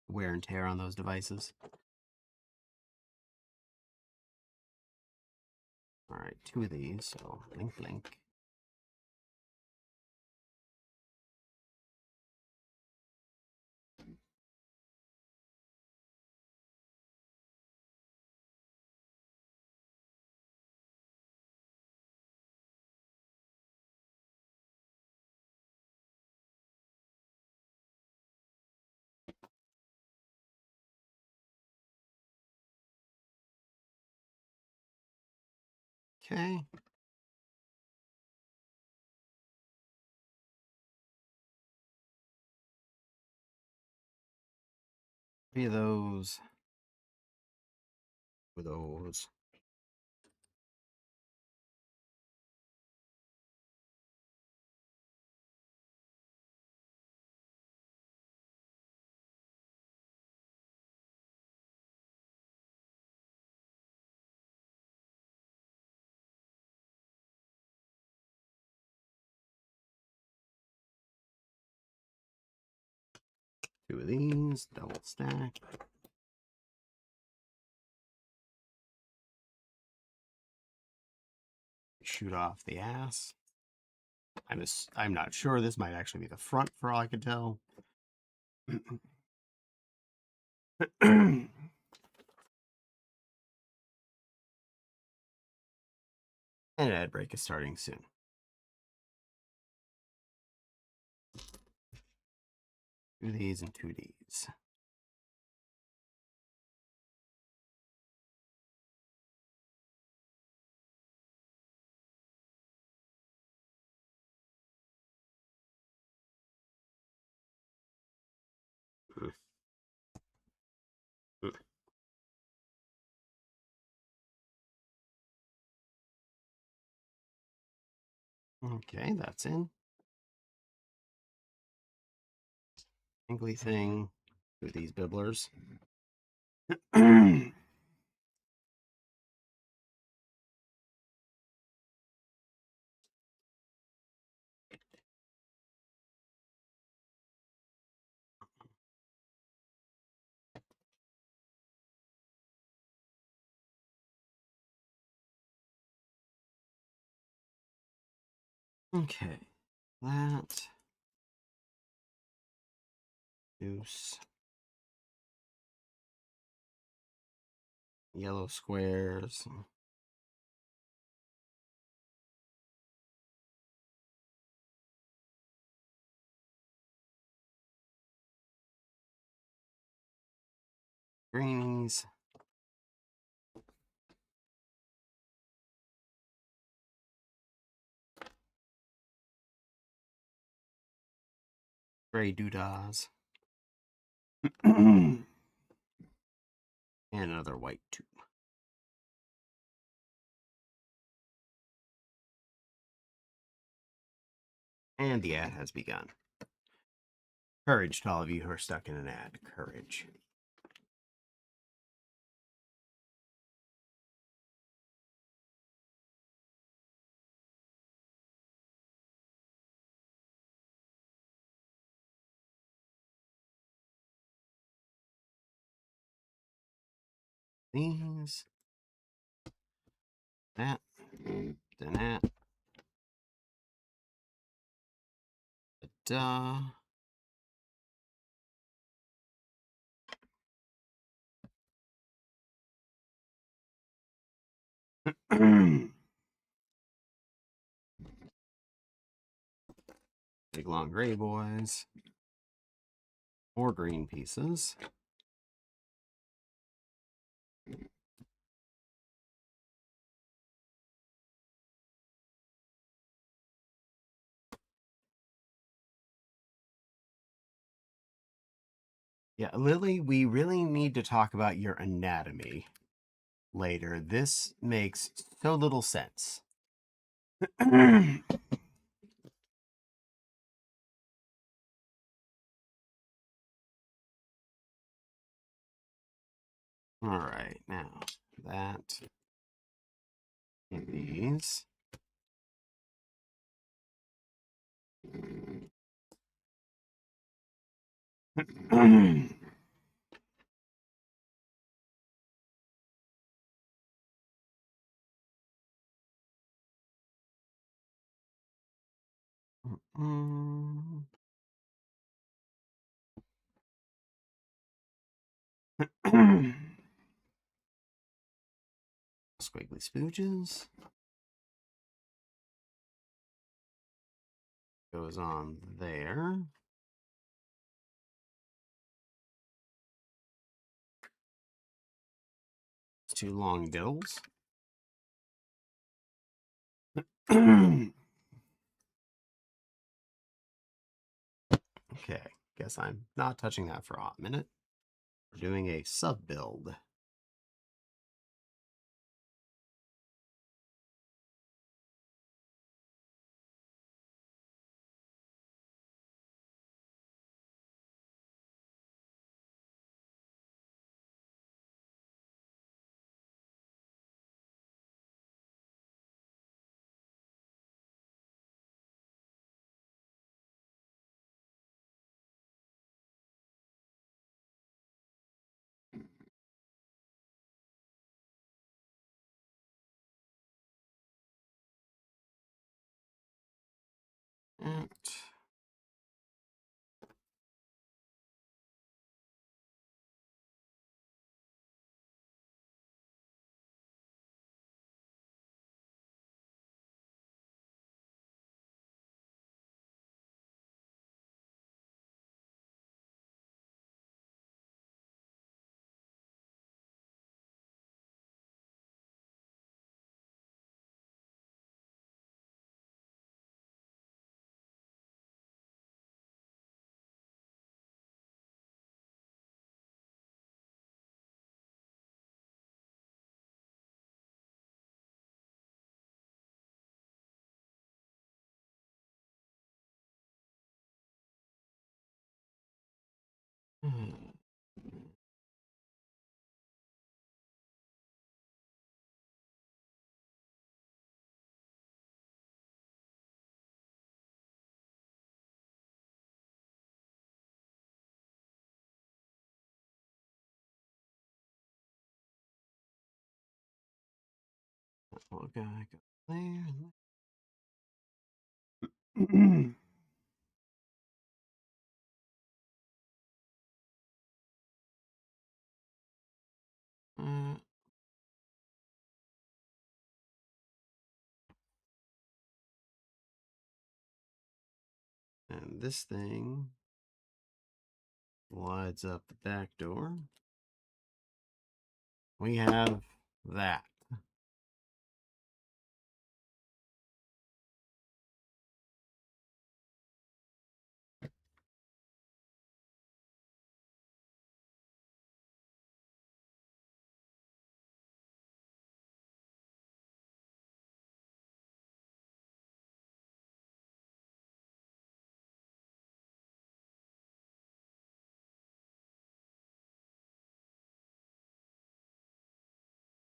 Speaker 1: wear and tear on those devices. All right, two of these. So blink, blink. Okay. Three of those. With those. Two of these, double stack. Shoot off the ass. I'm not sure. This might actually be the front for all I can tell. And an ad break is starting soon. Two of these and two of these. Okay, that's in. Angly thing with these bibblers. Okay, that. Deuce. Yellow squares. Greenies. Gray doodahs. And another white tube. And the ad has begun. Courage to all of you who are stuck in an ad. Courage. These. That. Then that. Da. Big long gray boys. More green pieces. Yeah, Lily, we really need to talk about your anatomy later. This makes so little sense. All right, now that and these. Squiggly spooges. Goes on there. Two long diddles. Okay, guess I'm not touching that for a hot minute. We're doing a sub build. And little guy go there. Uh, and this thing slides up the back door. We have that.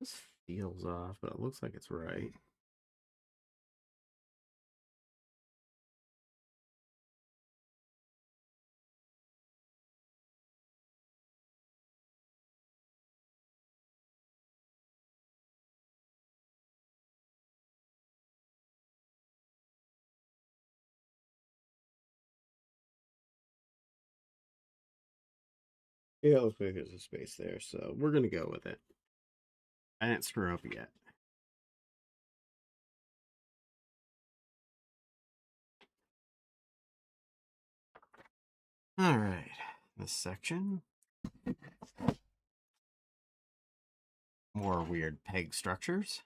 Speaker 1: This feels off, but it looks like it's right. Yeah, it looks like there's a space there, so we're gonna go with it. I didn't screw up yet. All right, this section. More weird peg structures.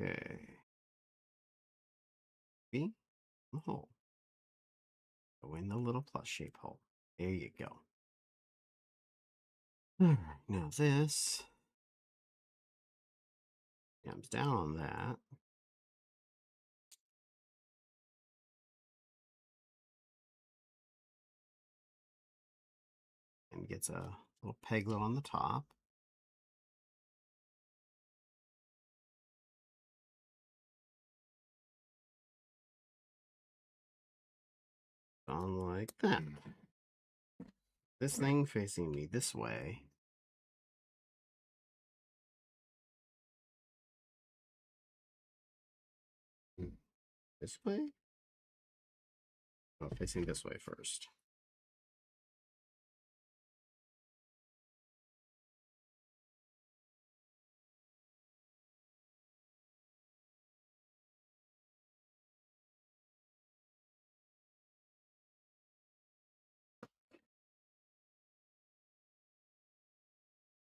Speaker 1: Okay. B. The hole. Go in the little plus shape hole. There you go. All right, now this comes down on that. And gets a little peglet on the top. On like that. This thing facing me this way. This way? Oh, facing this way first.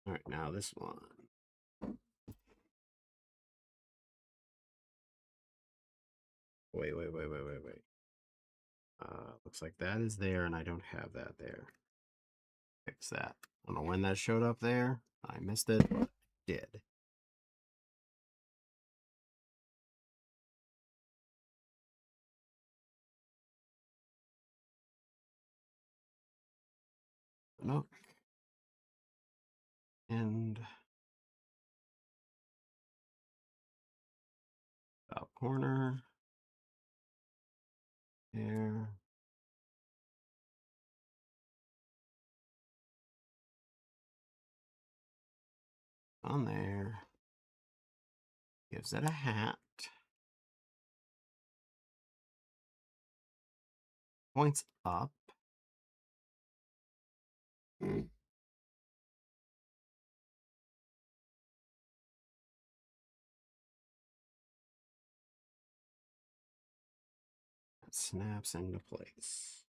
Speaker 1: All right, now this one. Wait. Looks like that is there, and I don't have that there. Fix that. I don't know when that showed up there. I missed it. But I did. No. And top corner. There. On there. Gives it a hat. Points up. Snaps into place.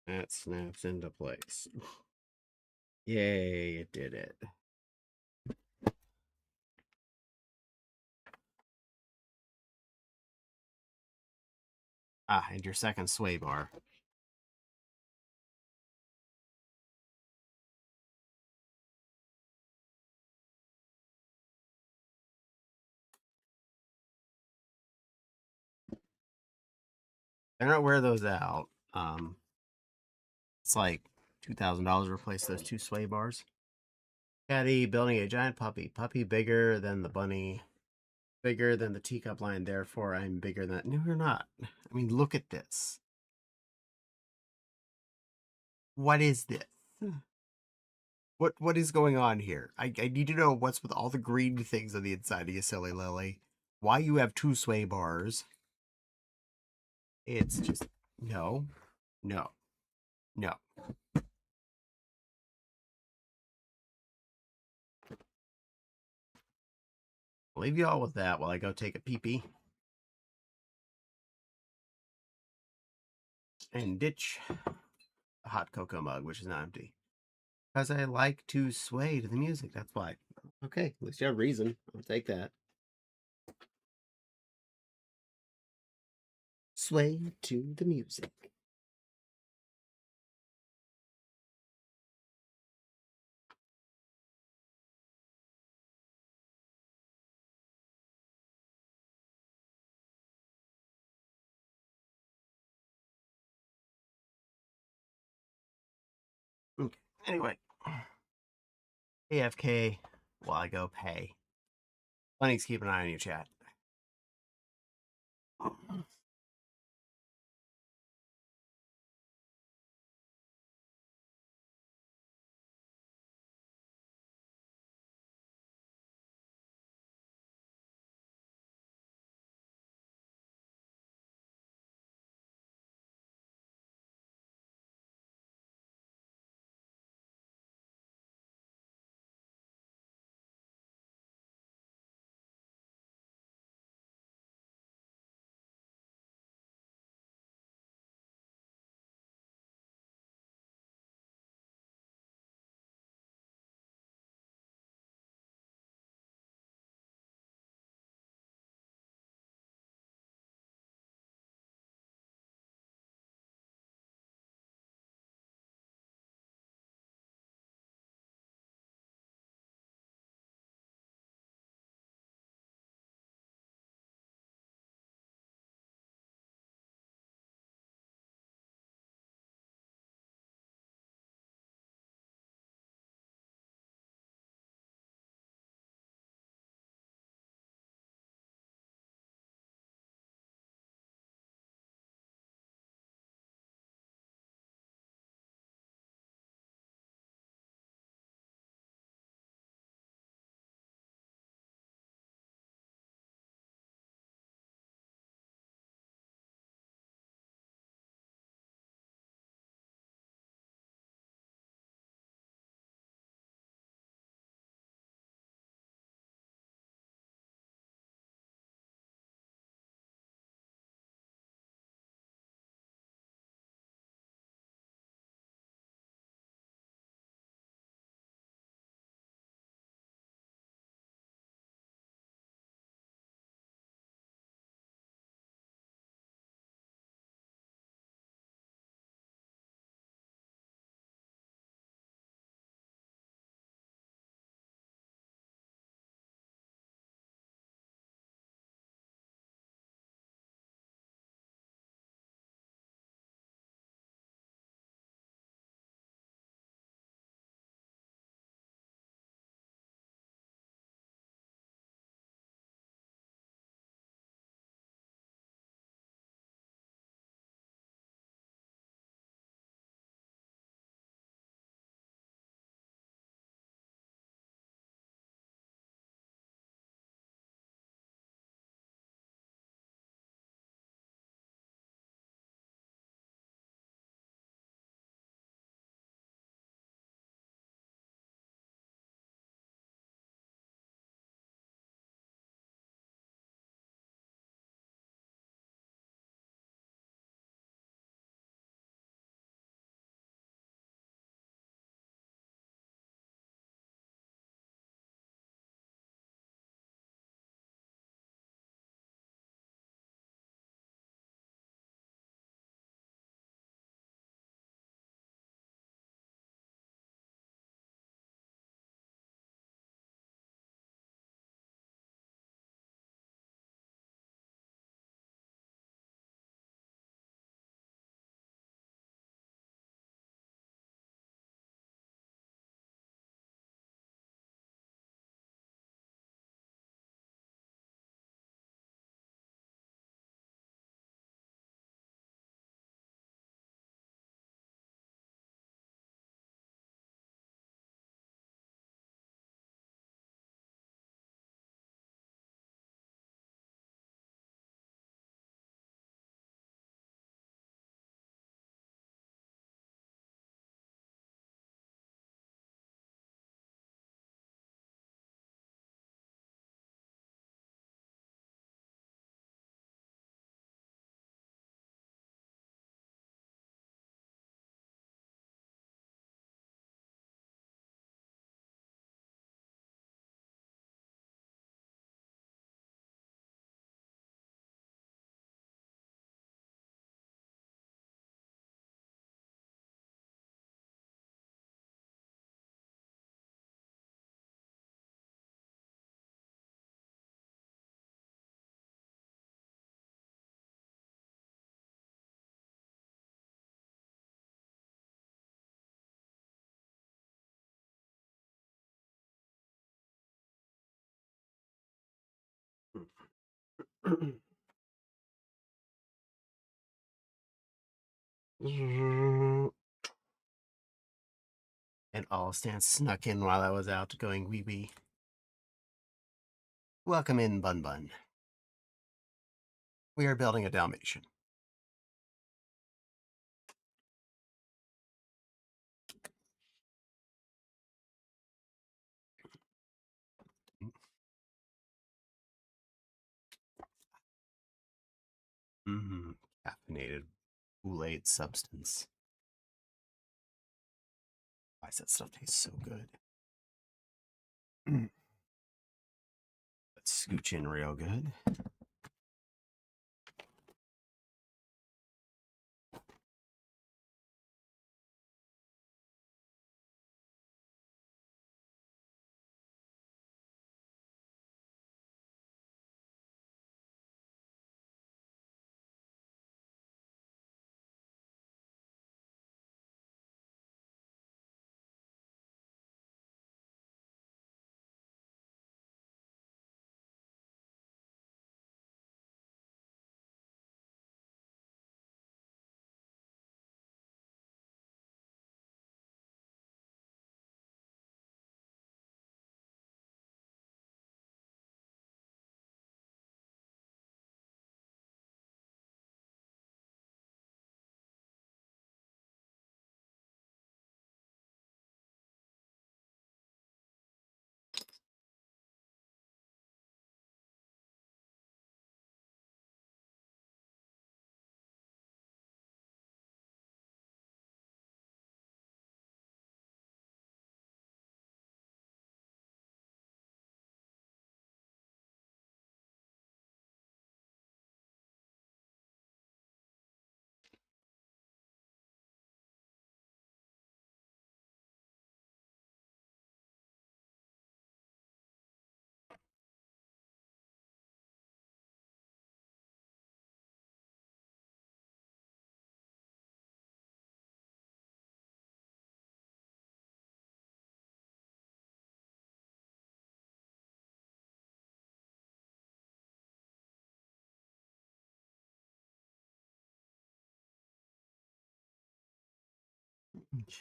Speaker 1: That snaps into place. Yay, it did it. Ah, and your second sway bar. They're not wear those out. It's like $2,000 to replace those two sway bars. Caddy building a giant puppy. Puppy bigger than the bunny. Bigger than the teacup line. Therefore, I'm bigger than. No, you're not. I mean, look at this. What is this? What is going on here? I need to know what's with all the green things on the inside of you, silly Lily. Why you have two sway bars? It's just no. I'll leave you all with that while I go take a pee-pee. And ditch a hot cocoa mug, which is not empty. Because I like to sway to the music, that's why. Okay, at least you have reason. I'll take that. Sway to the music. Okay, anyway. AFK while I go pay. Bunny's keep an eye on your chat. And Allstan snuck in while I was out going wee wee. Welcome in, Bun Bun. We are building a Dalmatian. Caffeinated Kool-Aid substance. Why does that stuff taste so good? Let's scooch in real good.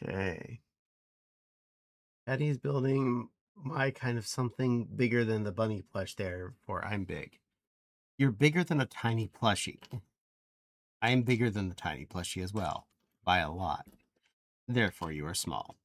Speaker 1: Okay. Eddie's building my kind of something bigger than the bunny plush there, for I'm big. You're bigger than a tiny plushie. I am bigger than the tiny plushie as well, by a lot. Therefore, you are small.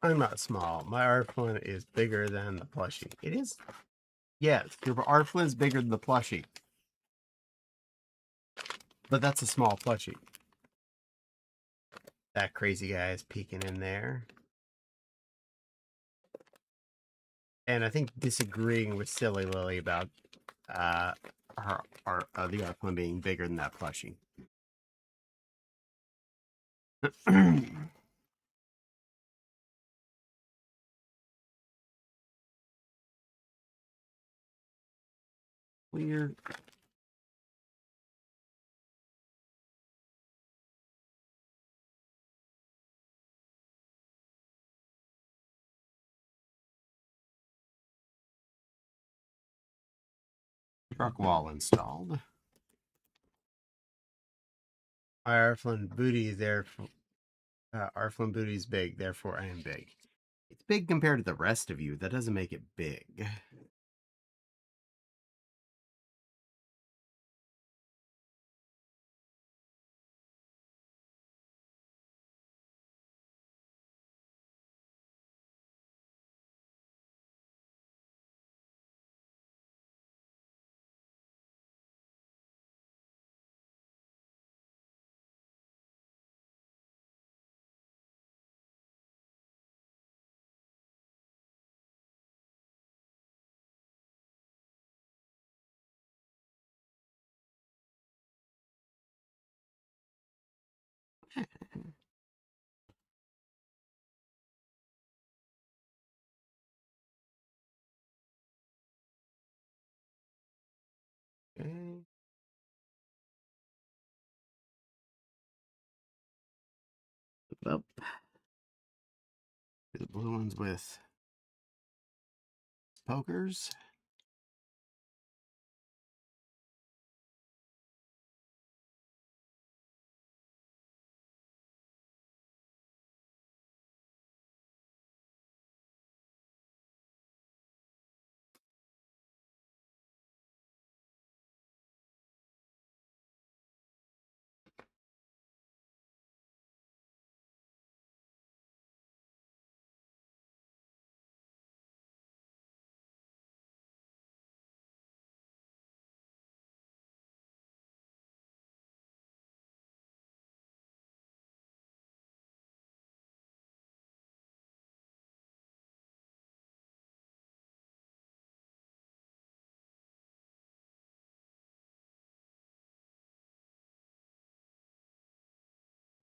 Speaker 1: I'm not small. My Arflin is bigger than the plushie. It is? Yes, your Arflin is bigger than the plushie. But that's a small plushie. That crazy guy is peeking in there. And I think disagreeing with Silly Lily about the Arflin being bigger than that plushie. Weird. Truck wall installed. My Arflin booty is there. Arflin booty is big, therefore I am big. It's big compared to the rest of you. That doesn't make it big. Okay. Well, the blue ones with pokers.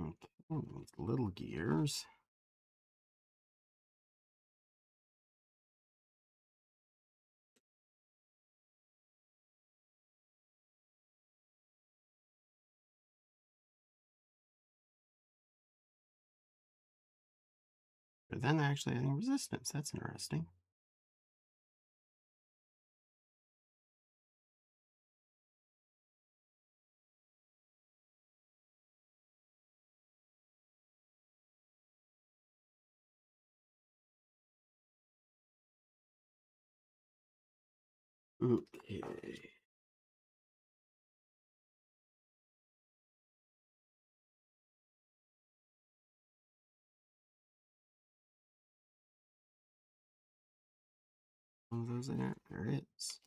Speaker 1: Okay, these little gears. But then actually adding resistance. That's interesting. Okay. One of those there. There it is.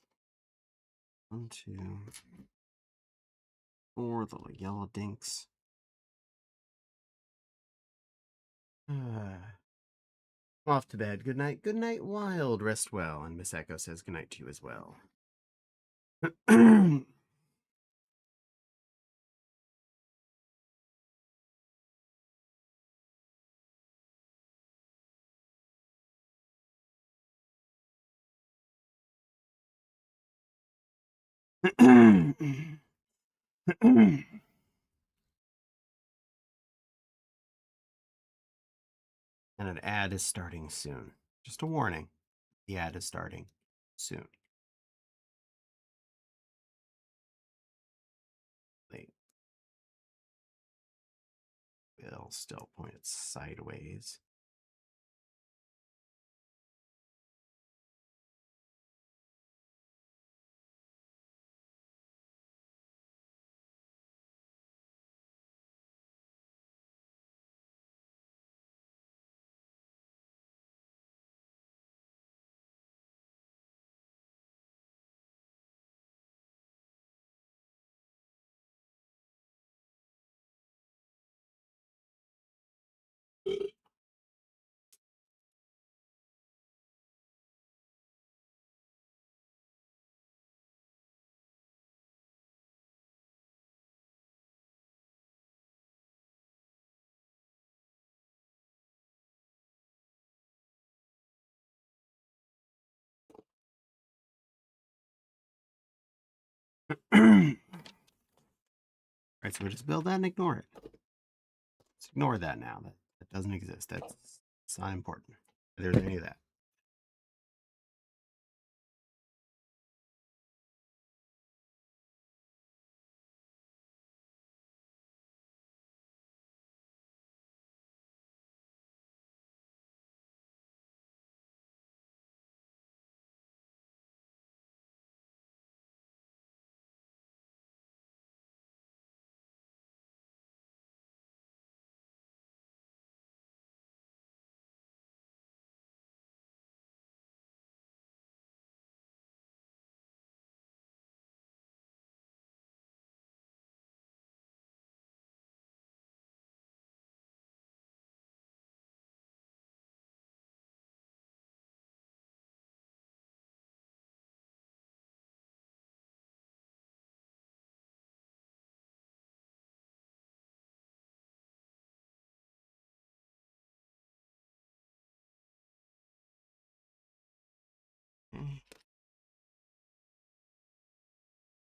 Speaker 1: 1, 2, 4 little yellow dinks. Off to bed. Good night. Good night, Wild. Rest well. And Miss Echo says good night to you as well. And an ad is starting soon. Just a warning. The ad is starting soon. It'll still point it sideways. Right, so we just build that and ignore it. Let's ignore that now. That doesn't exist. It's not important. There's any of that. Okay.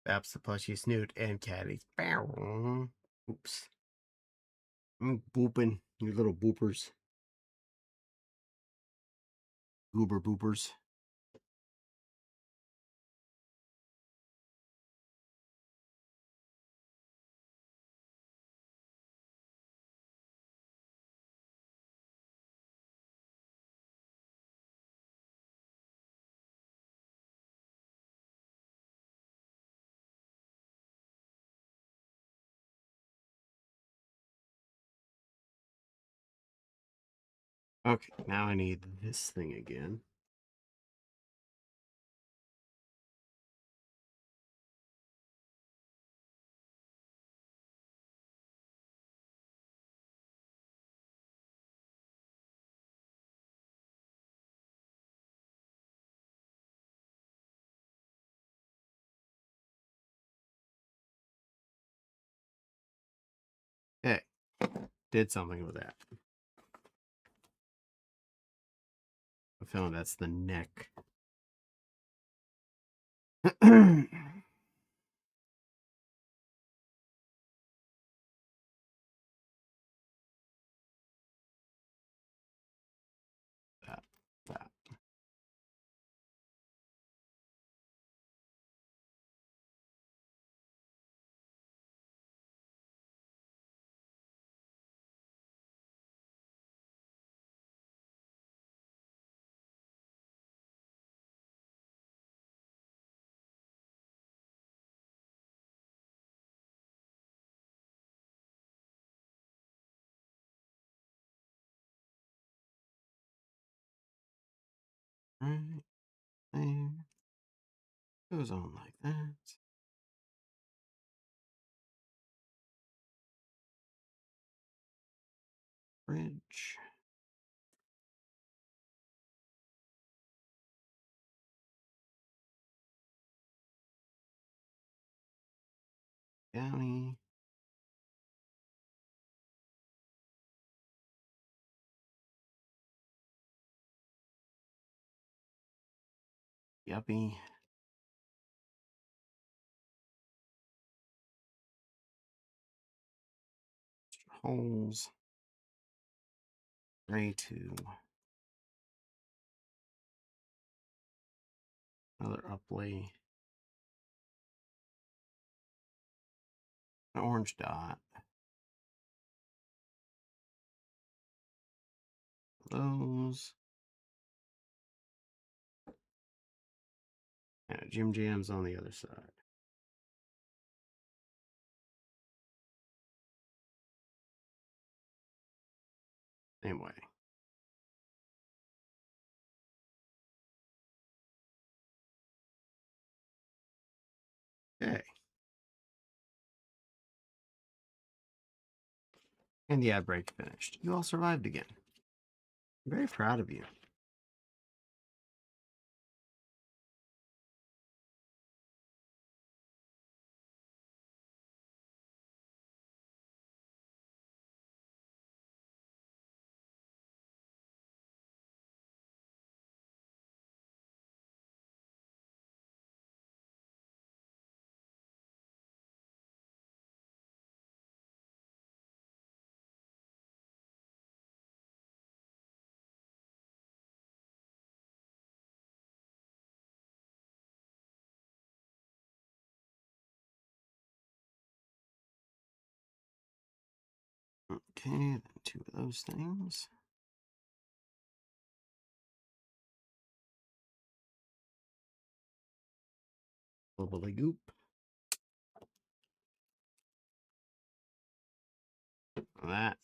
Speaker 1: Babs the plushy snoot and caddies. Oops. I'm booping. You little boopers. Goober boopers. Okay, now I need this thing again. Okay, did something with that. I'm feeling that's the neck. that, that. Right there. Goes on like that. Bridge. Downy. Yuppie. Holes. Gray 2. Another uplay. An orange dot. Those. And a Jim Jams on the other side. Same way. Okay. And the ad break finished. You all survived again. I'm very proud of you. Okay, then 2 of those things. Bubbly goop. That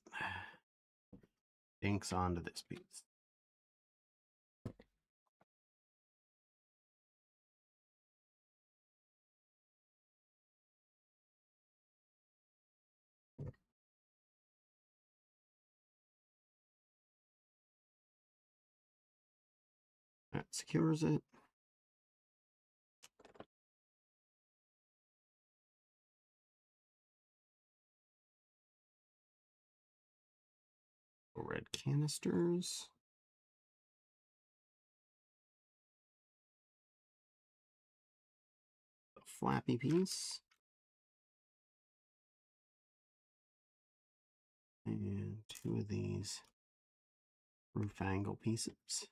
Speaker 1: dinks onto this piece. That secures it. Red canisters. flappy piece. And 2 of these roof angle pieces.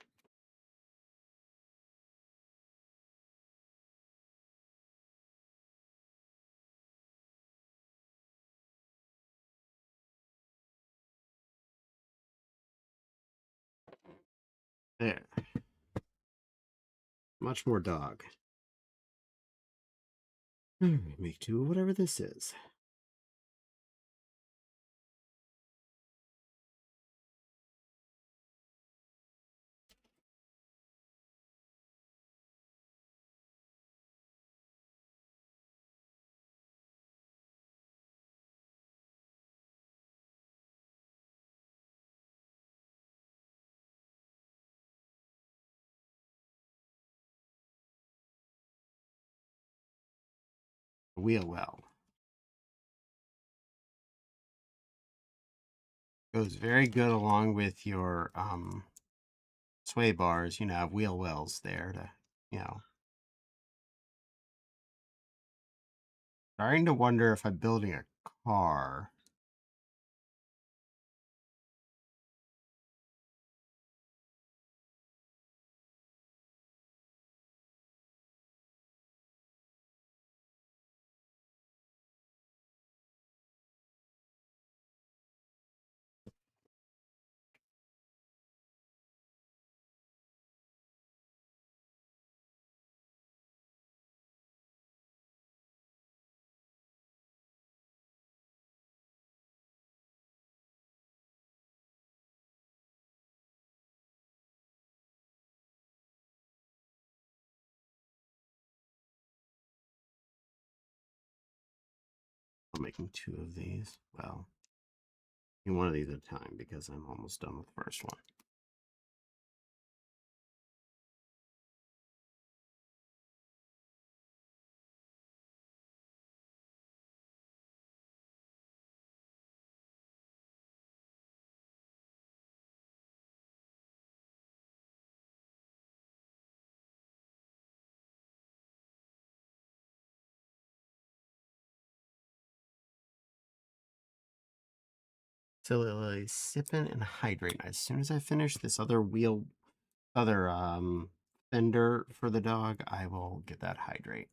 Speaker 1: There. Much more dog. Make 2 of whatever this is. Wheel well. Goes very good along with your sway bars. You know, have wheel wells there to, you know. Starting to wonder if I'm building a car. I'm making 2 of these. Well, one of these at a time because I'm almost done with the first one. So sipping and hydrating. As soon as I finish this other fender for the dog, I will get that hydrate.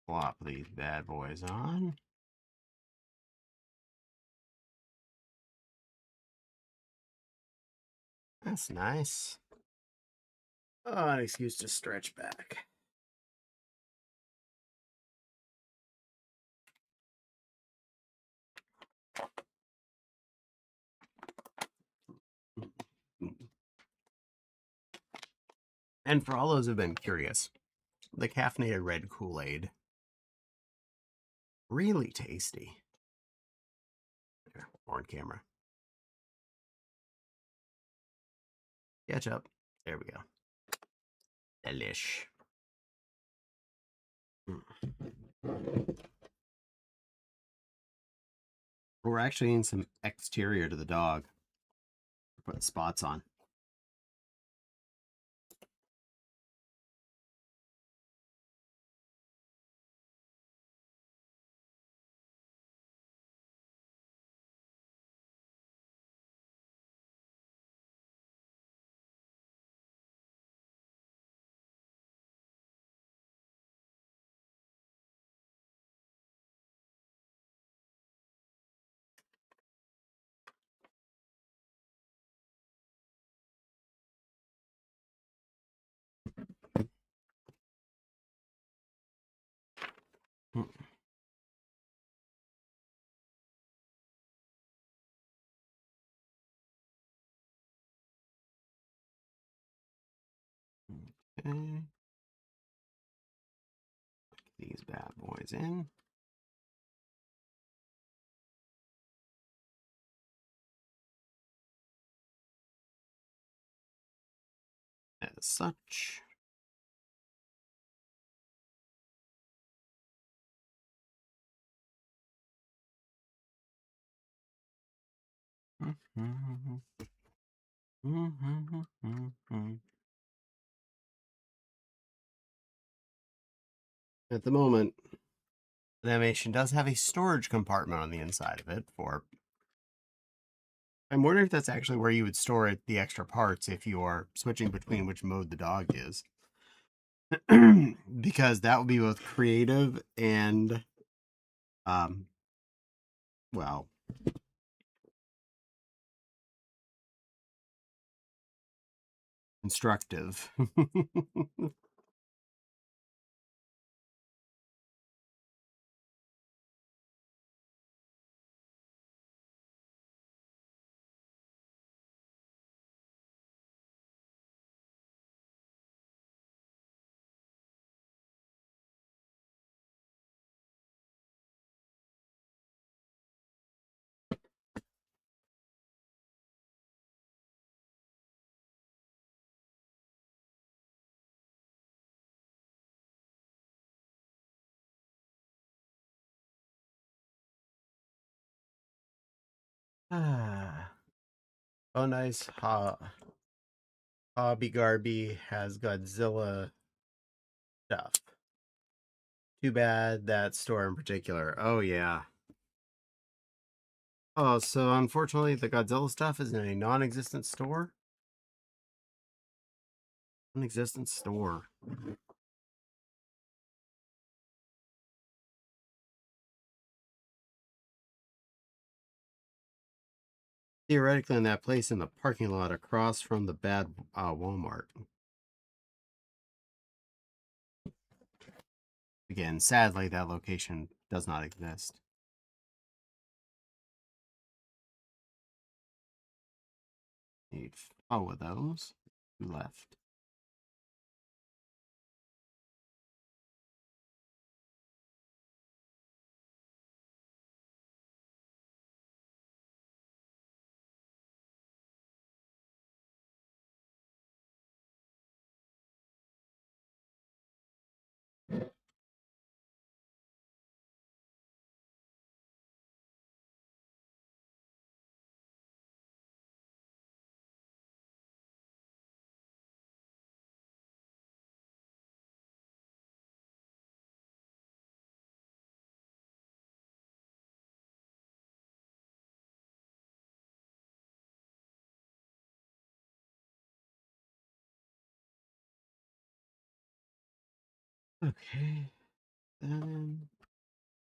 Speaker 1: Plop these bad boys on. That's nice. Oh, an excuse to stretch back. And for all those who've been curious, the caffeinated red Kool-Aid, really tasty. There, more on camera. Ketchup. There we go. Delish. We're actually in some exterior to the dog. Put spots on. Okay. Put these bad boys in. as such. At the moment, the animation does have a storage compartment on the inside of it for. I'm wondering if that's actually where you would store it, the extra parts, if you are switching between which mode the dog is. Because that would be both creative and, well, instructive. Oh, nice. Hobby Garby has Godzilla stuff. Too bad that store in particular. Oh, yeah. Oh, so unfortunately, the Godzilla stuff is in a non existent store. Non existent store. Theoretically, in that place in the parking lot across from the bad Walmart. Again, sadly, that location does not exist. Need 4 of those. 2 left. Okay. Then.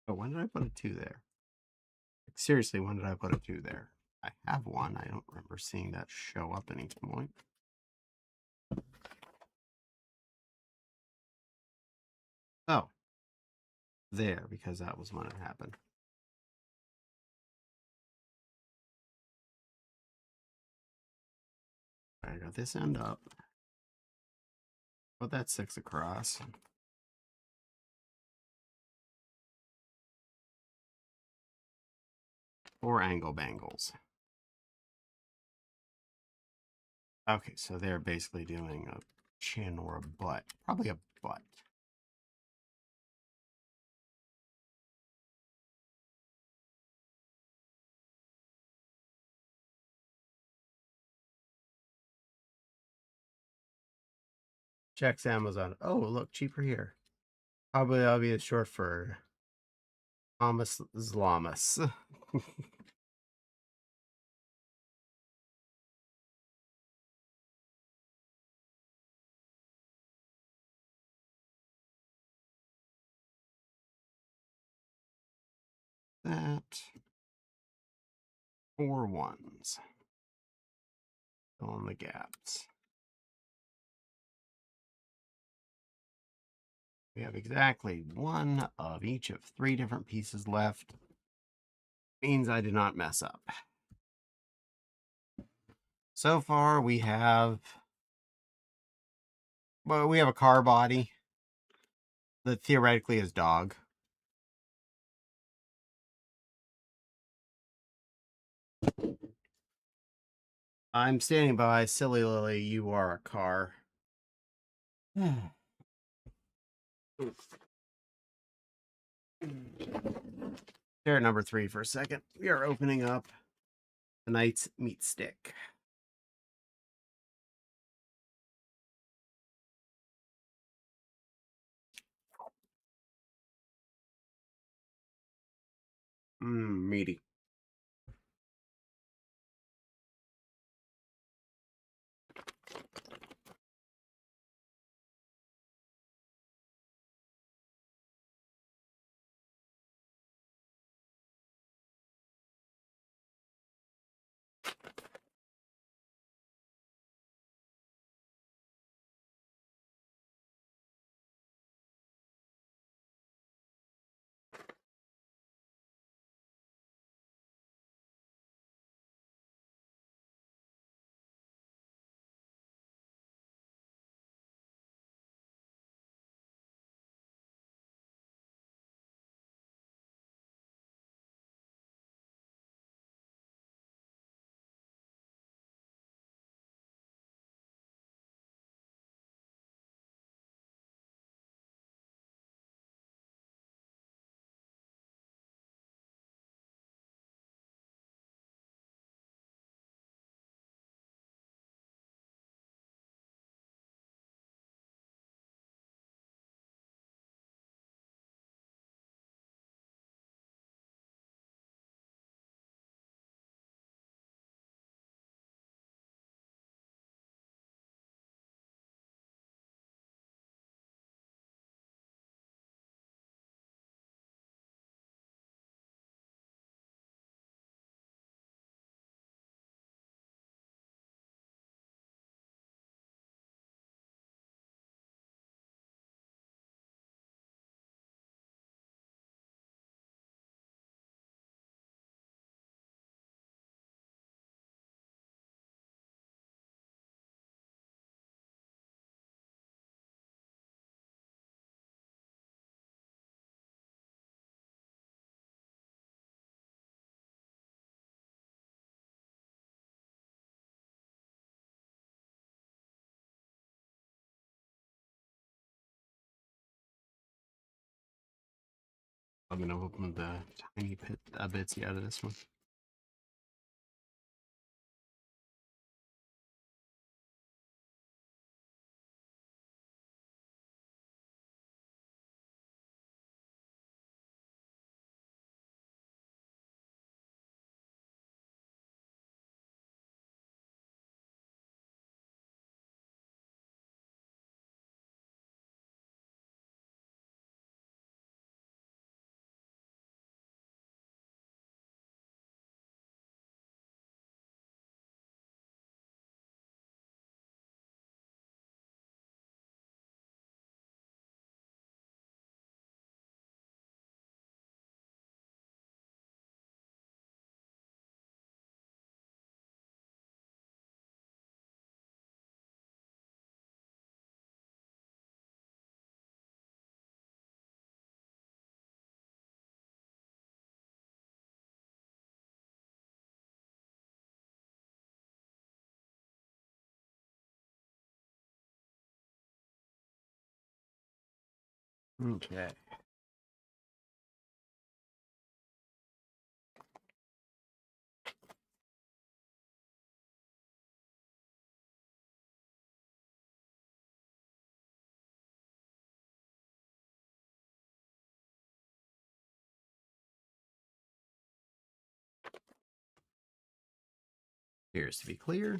Speaker 1: Oh, when did I put a 2 there? Seriously, when did I put a 2 there? I have one. I don't remember seeing that show up any point. Oh. There, because that was when it happened. I got this end up. Put that 6 across. 4 angle bangles. Okay, so they're basically doing a chin or a butt. Probably a butt. Checks Amazon. Oh, look, cheaper here. Probably that'll be short for Thomas Zlamus. That. 4 ones. Fill in the gaps. We have exactly 1 of each of 3 different pieces left. Means I did not mess up. So far, we have a car body that theoretically is dog. I'm standing by. Silly Lily, you are a car. Share number 3 for a second. We are opening up tonight's meat stick. Meaty. I'm gonna open the tiny bitsy out of this one. Okay. Appears to be clear.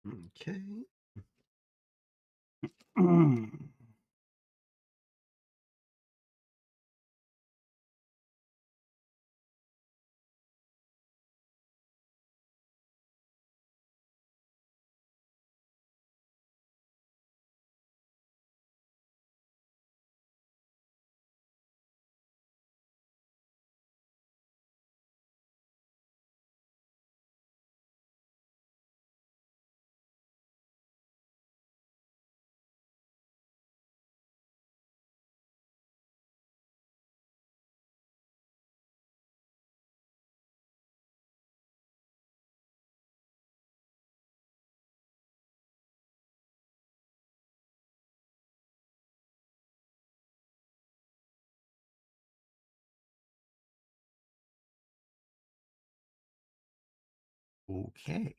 Speaker 2: Okay.
Speaker 1: Okay.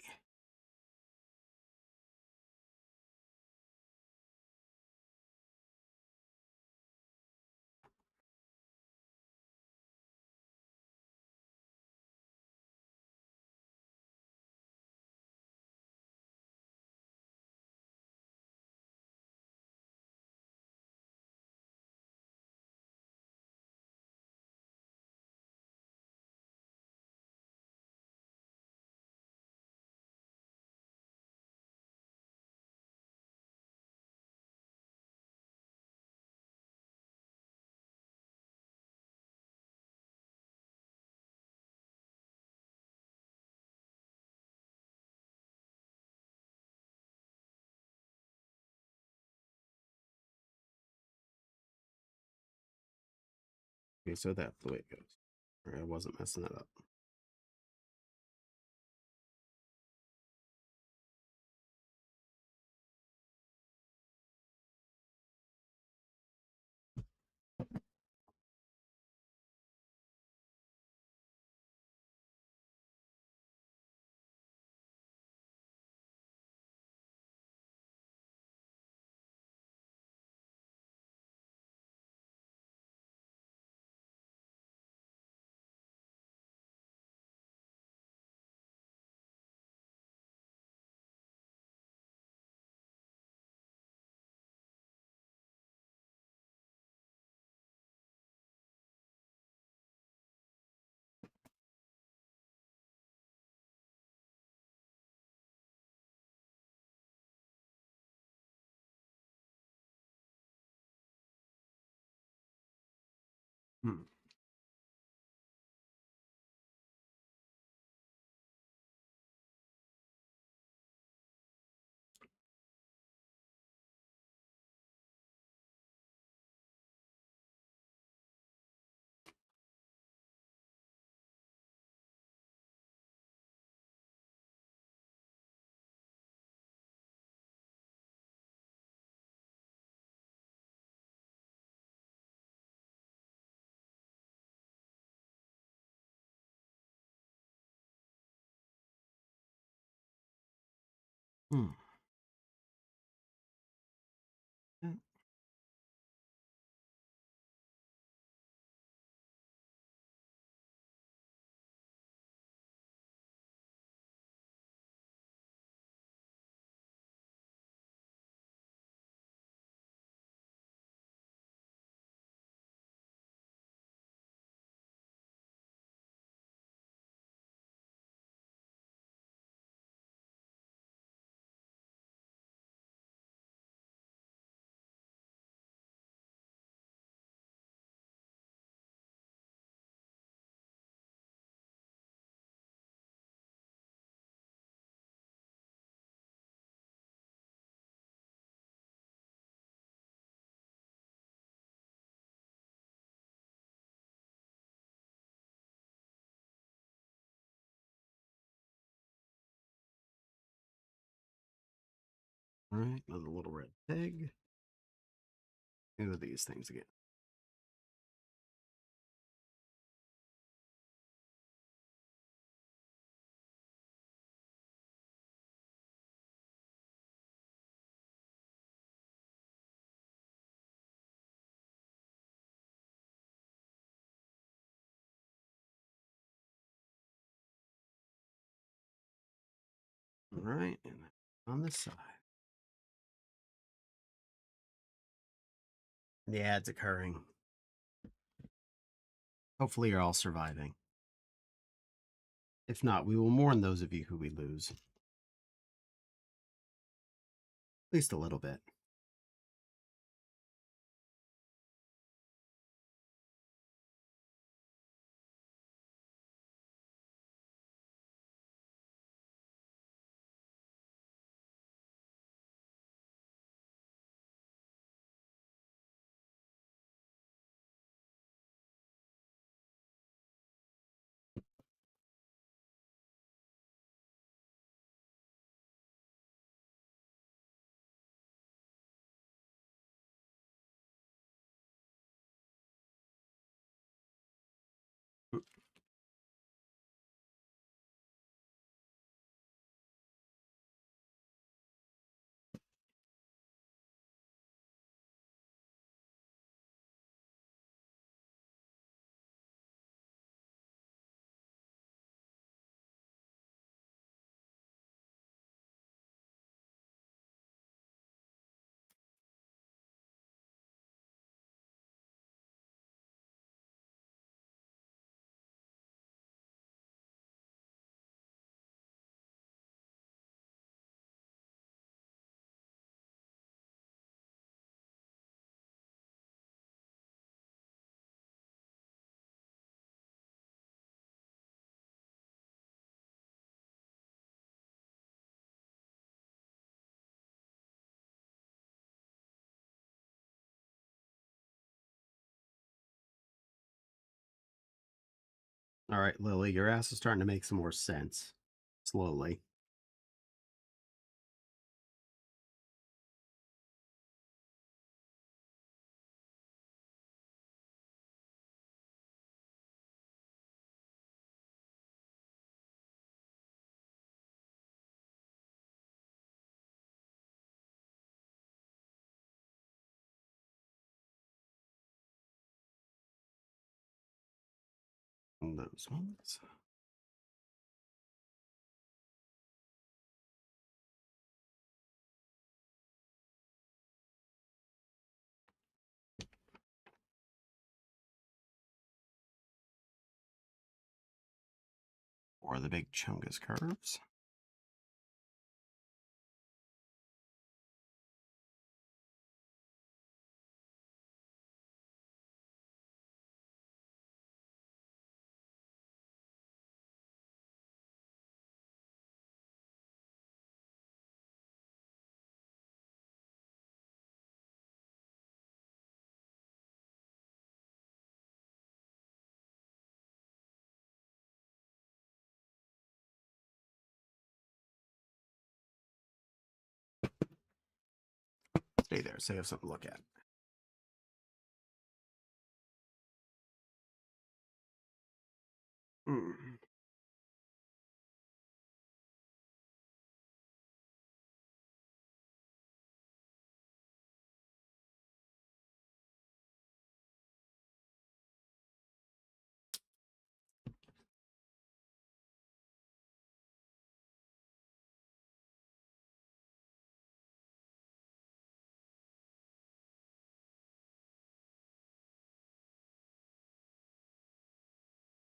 Speaker 2: Okay, so that's the way it goes. Or I wasn't messing that up. Hmm. Hmm. Yeah. All right, another little red peg. Do these things again. All right, and on this side.
Speaker 1: Yeah, it's occurring.
Speaker 2: Hopefully, you're all surviving. If not, we will mourn those of you who we lose. At least a little bit. All right, Lily, your ass is starting to make some more sense. Slowly. And those ones. Or the big Chungus curves. Stay there so you have something to look at. Mm.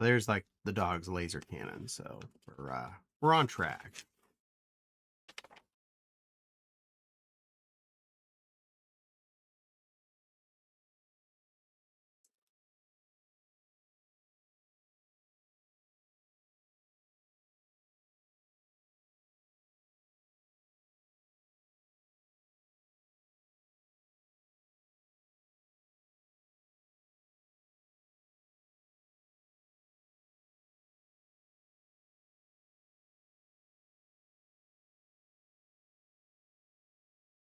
Speaker 2: There's like the dog's laser cannon, so we're on track.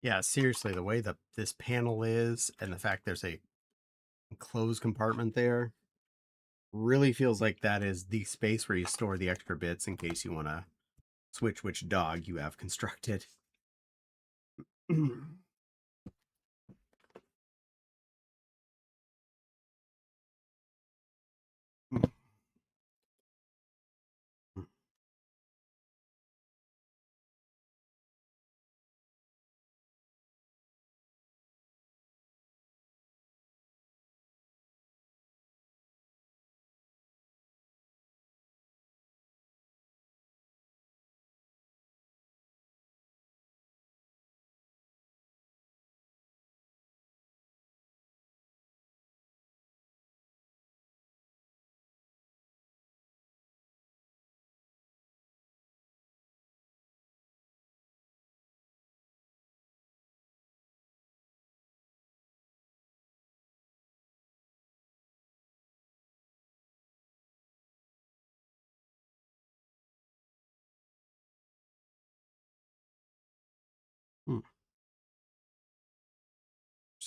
Speaker 2: Yeah, seriously, the way that this panel is and the fact there's a enclosed compartment there really feels like that is the space where you store the extra bits in case you want to switch which dog you have constructed.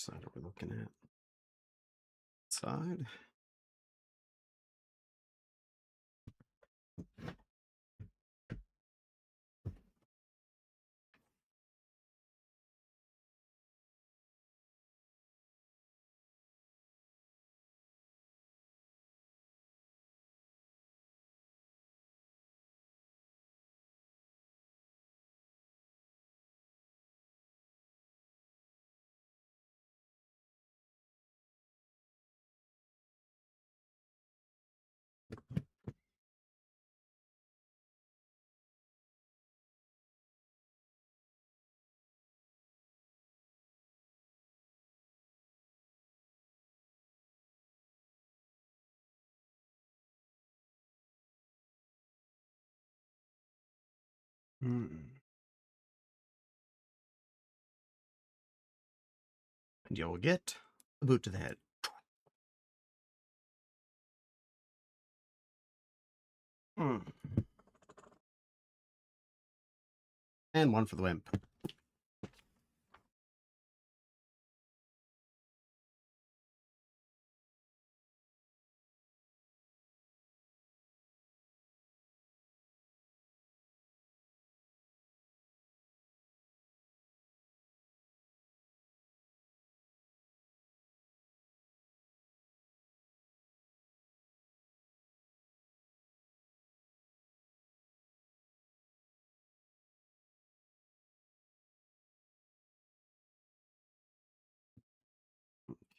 Speaker 2: side are we looking at? Side. And you'll get a boot to the head. And one for the wimp.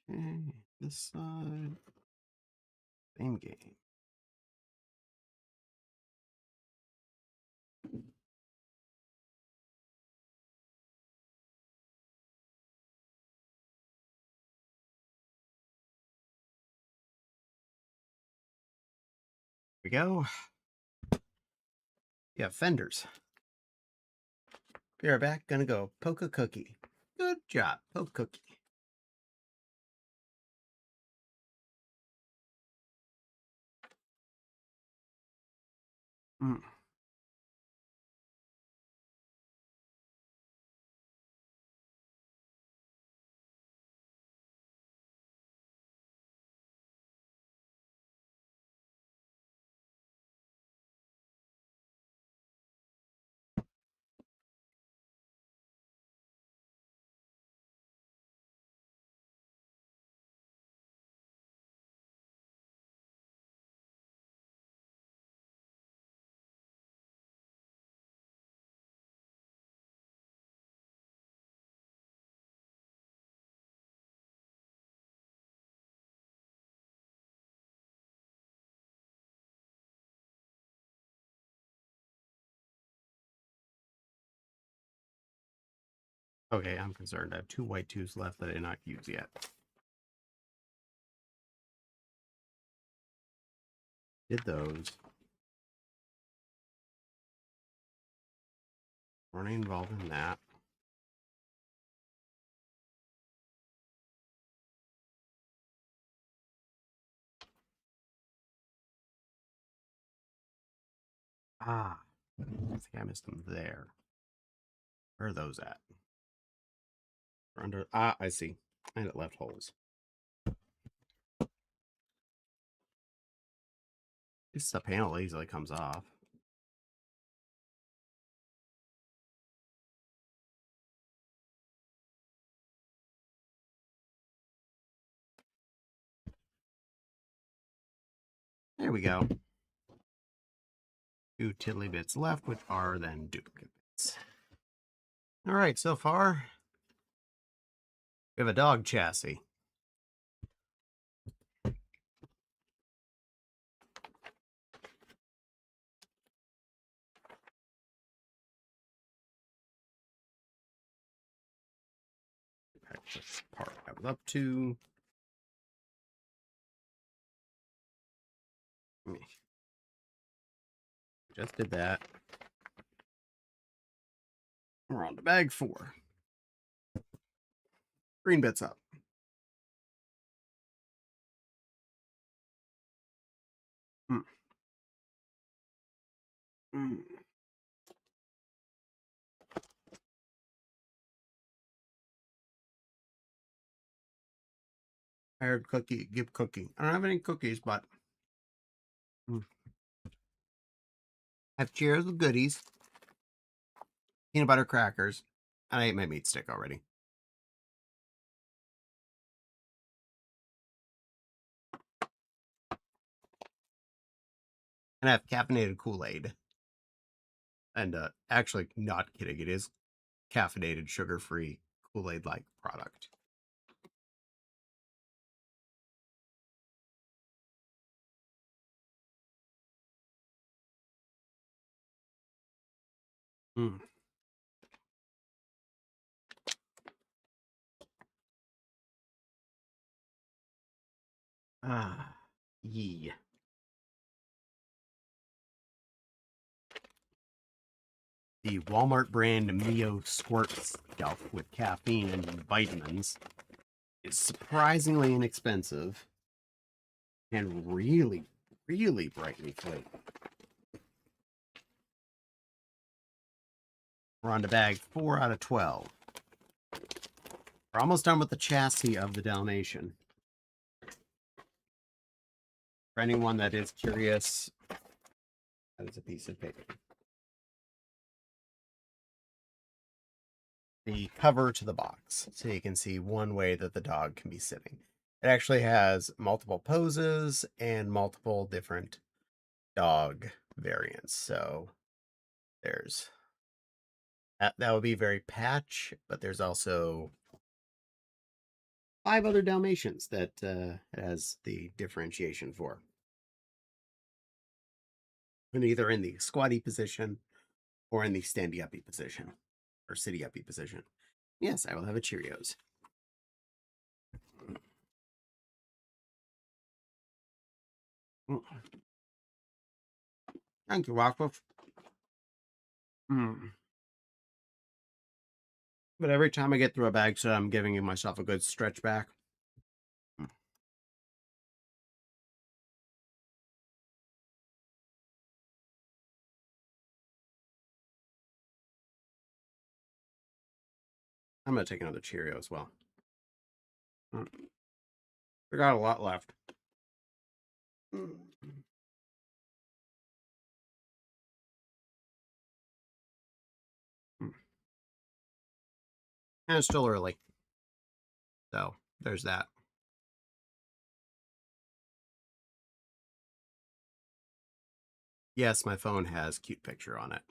Speaker 2: Okay, this side. Same game. Here we go. Yeah, fenders. Be right back. Gonna go poke a cookie. Good job. Poke cookie. Okay, I'm concerned. I have 2 white 2s left that I did not use yet. Did those. Weren't involved in that. Ah, I think I missed them there. Where are those at? They're under. Ah, I see. And it left holes. At least the panel easily comes off. There we go. 2 tiddly bits left, which are then duplicate bits. All right, so far we have a dog chassis. This part I was up to. Just did that. We're on to bag 4. Green bits up. Mm. Mm. I heard cookie, give cookie. I don't have any cookies, but I have Cheerios with goodies, peanut butter crackers, and I ate my meat stick already. And I have caffeinated Kool-Aid. And actually, not kidding, it is caffeinated, sugar-free Kool-Aid-like product. Mm. Ah, yee. The Walmart brand Mio Squirt stuff with caffeine and vitamins is surprisingly inexpensive and really, really brightly flavored. We're on to bag 4 out of 12. We're almost done with the chassis of the Dalmatian. For anyone that is curious, that is a piece of paper. The cover to the box, so you can see one way that the dog can be sitting. It actually has multiple poses and multiple different dog variants. So there's that would be very Patch, but there's also 5 other Dalmatians that it has the differentiation for. And either in the squatty position or in the standy uppy position or sitty uppy position. Yes, I will have a Cheerios. Thank you, Wackwoof. But every time I get through a bag, so I'm giving myself a good stretch back. I'm going to take another Cheerio as well. We got a lot left. And it's still early. So there's that. Yes, my phone has cute picture on it.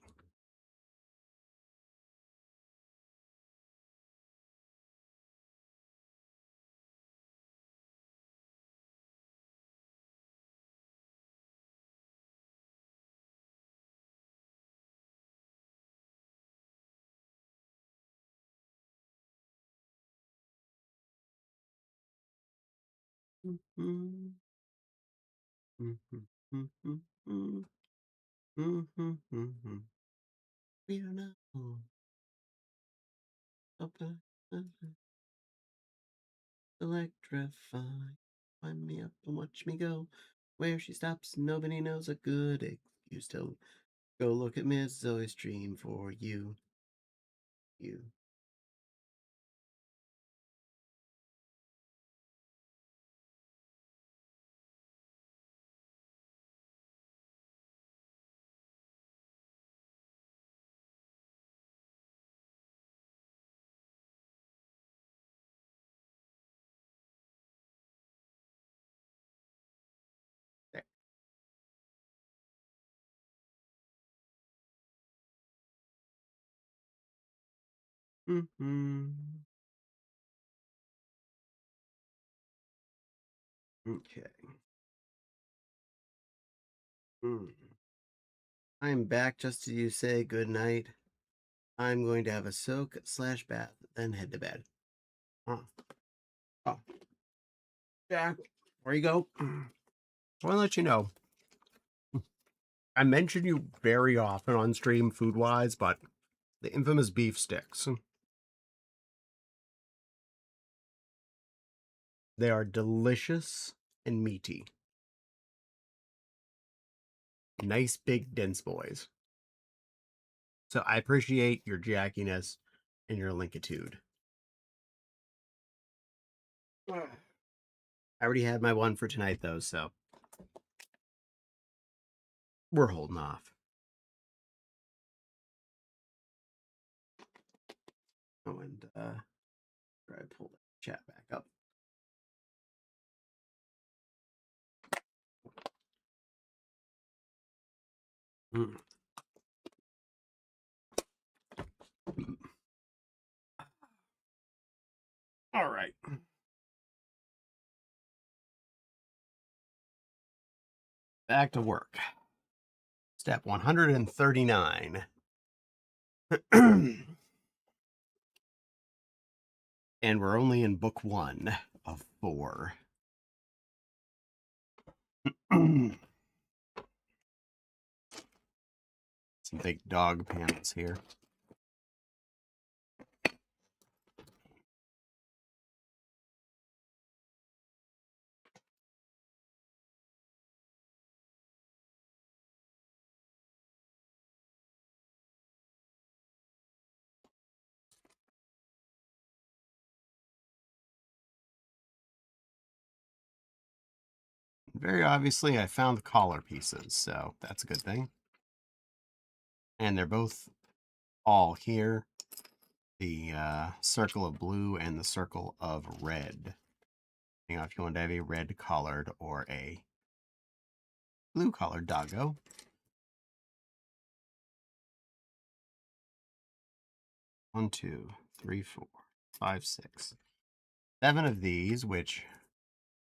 Speaker 2: We don't know. Electrify. Wind me up and watch me go. Where she stops, nobody knows. A good excuse to go look at Miss Zoe's dream for you. You. There. Okay. I'm back just as you say good night. I'm going to have a soak / bath, then head to bed. Oh. Jack, where you go? I want to let you know. I mention you very often on stream food-wise, but the infamous beef sticks. They are delicious and meaty. Nice, big, dense boys. So I appreciate your jackiness and your linkitude. I already had my one for tonight, though, so we're holding off. Oh, and try to pull the chat back up. All right. Back to work. Step 139. And we're only in book 1 of 4. Some big dog panels here. Very obviously, I found the collar pieces, so that's a good thing. And they're both all here. The circle of blue and the circle of red. You know, if you want to have a red collared or a blue collared doggo. One, 2, 3, 4, 5, 6, 7 of these, which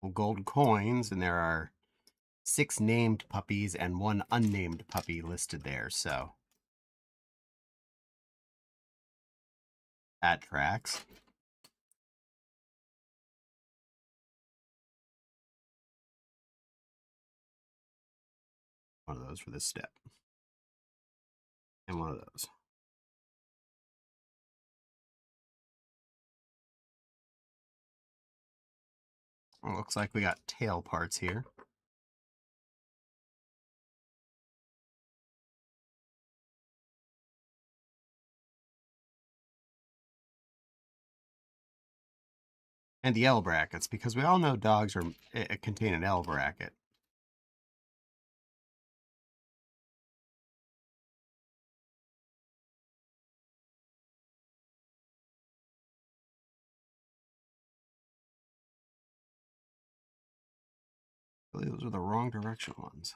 Speaker 2: will gold coins, and there are 6 named puppies and 1 unnamed puppy listed there, so that tracks. One of those for this step. And one of those. Well, looks like we got tail parts here. And the L brackets, because we all know dogs are contain an L bracket. Those are the wrong direction ones.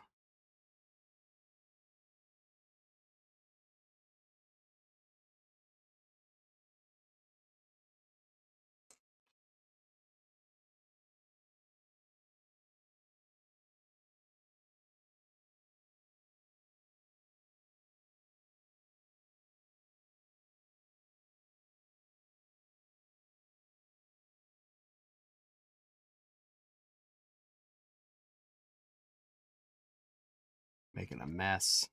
Speaker 2: Making a mess.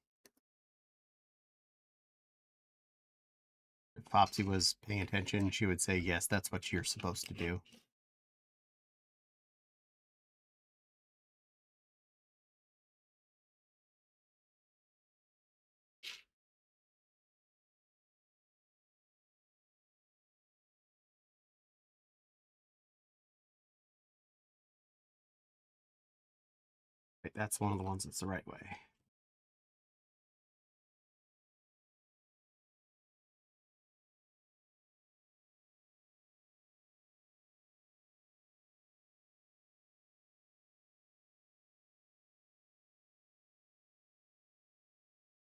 Speaker 2: If Fopsy was paying attention, she would say, yes, that's what you're supposed to do. Right, that's one of the ones that's the right way.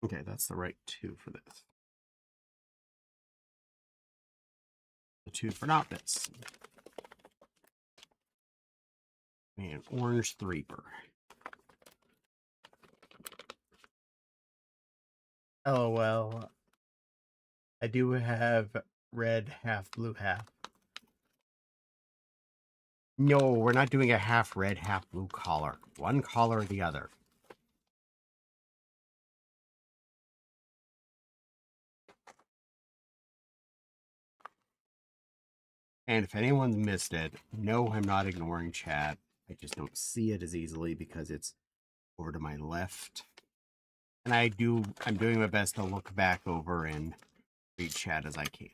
Speaker 2: Okay, that's the right 2 for this. The 2 for not this. And orange threeper. Oh, well, I do have red half, blue half. No, we're not doing a half red, half blue collar. One collar or the other. And if anyone's missed it, no, I'm not ignoring chat. I just don't see it as easily because it's over to my left. And I'm doing my best to look back over and read chat as I can.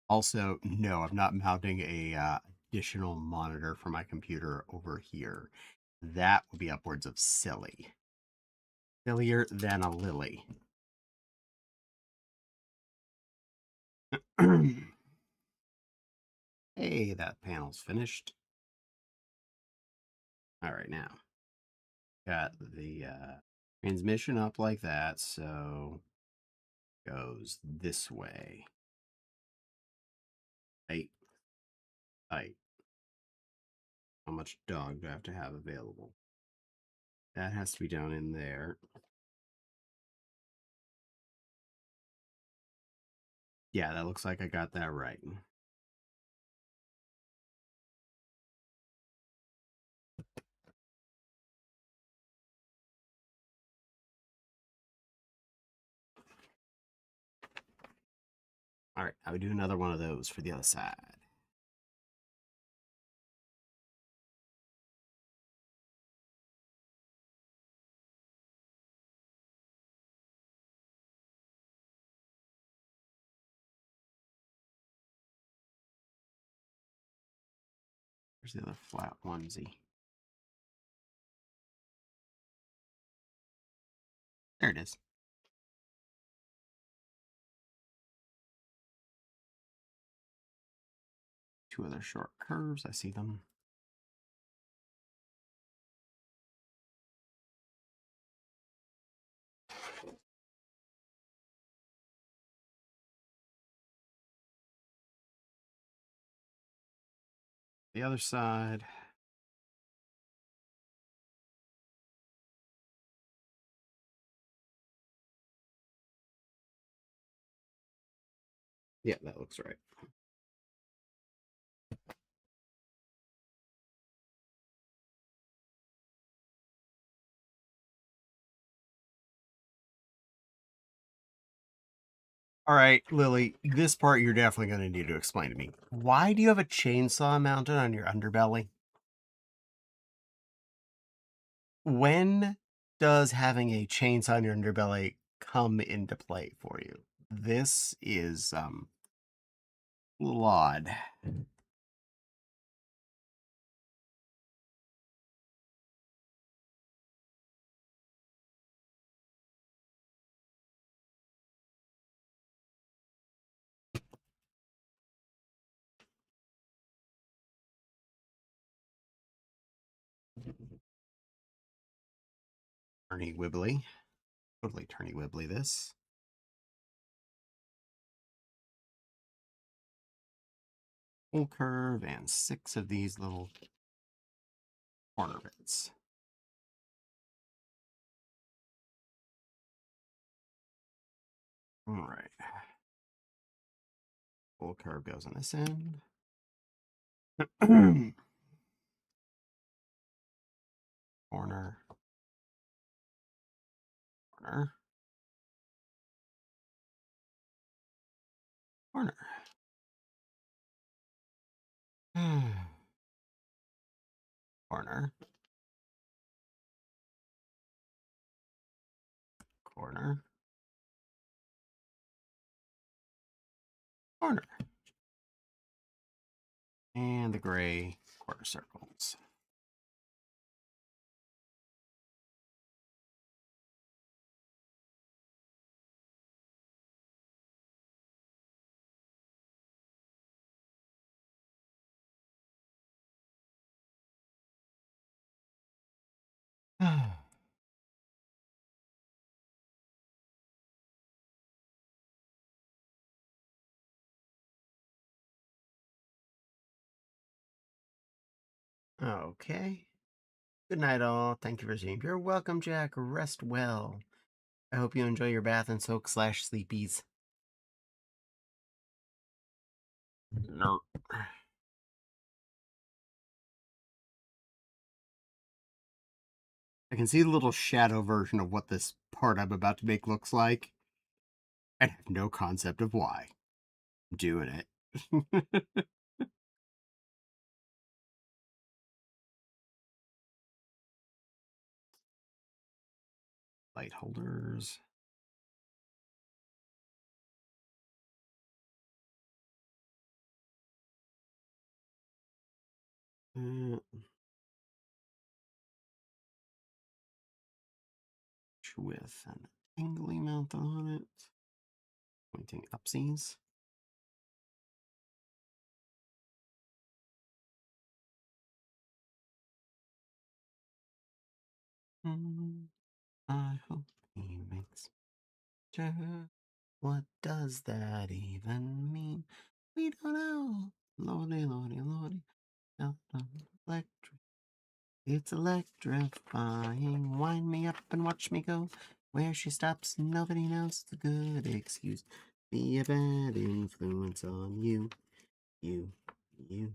Speaker 2: Also, no, I'm not mounting a additional monitor for my computer over here. That would be upwards of silly. Sillier than a lily. Hey, that panel's finished. All right, now got the transmission up like that, so goes this way. Tight, tight. How much dog do I have to have available? That has to be down in there. Yeah, that looks like I got that right. All right, I would do another one of those for the other side. Where's the other flat onesie? There it is. Two other short curves. I see them. The other side. Yeah, that looks right. All right, Lily, this part you're definitely going to need to explain to me. Why do you have a chainsaw mounted on your underbelly? When does having a chainsaw on your underbelly come into play for you? This is a little odd. Turny wibbly. Totally turny wibbly this. Full curve and 6 of these little corner bits. All right. Full curve goes on this end. Corner. Corner. Corner. Corner. Corner. Corner. And the gray quarter circles. Okay. Good night, all. Thank you for seeing. You're welcome, Jack. Rest well. I hope you enjoy your bath and soak / sleepies. No. I can see the little shadow version of what this part I'm about to make looks like. I have no concept of why. I'm doing it. Light holders. Uh, with an angly mount on it. Pointing upsies. I hope he makes sure. What does that even mean? We don't know. Lordy, lordy, lordy. Electric. It's electrifying. Wind me up and watch me go. Where she stops, nobody knows. It's a good excuse. Be a bad influence on you. You. You.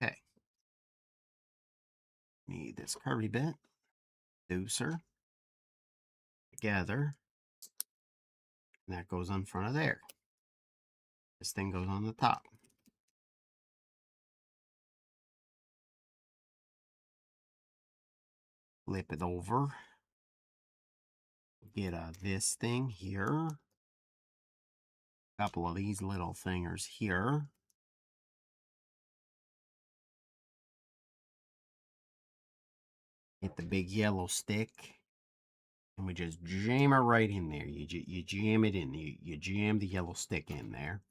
Speaker 2: Okay. Need this curvy bit. Deucer. Together. And that goes on front of there. This thing goes on the top. Flip it over. Get this thing here. A couple of these little thingers here. Get the big yellow stick. And we just jam it right in there. You jam it in. You jam the yellow stick in there.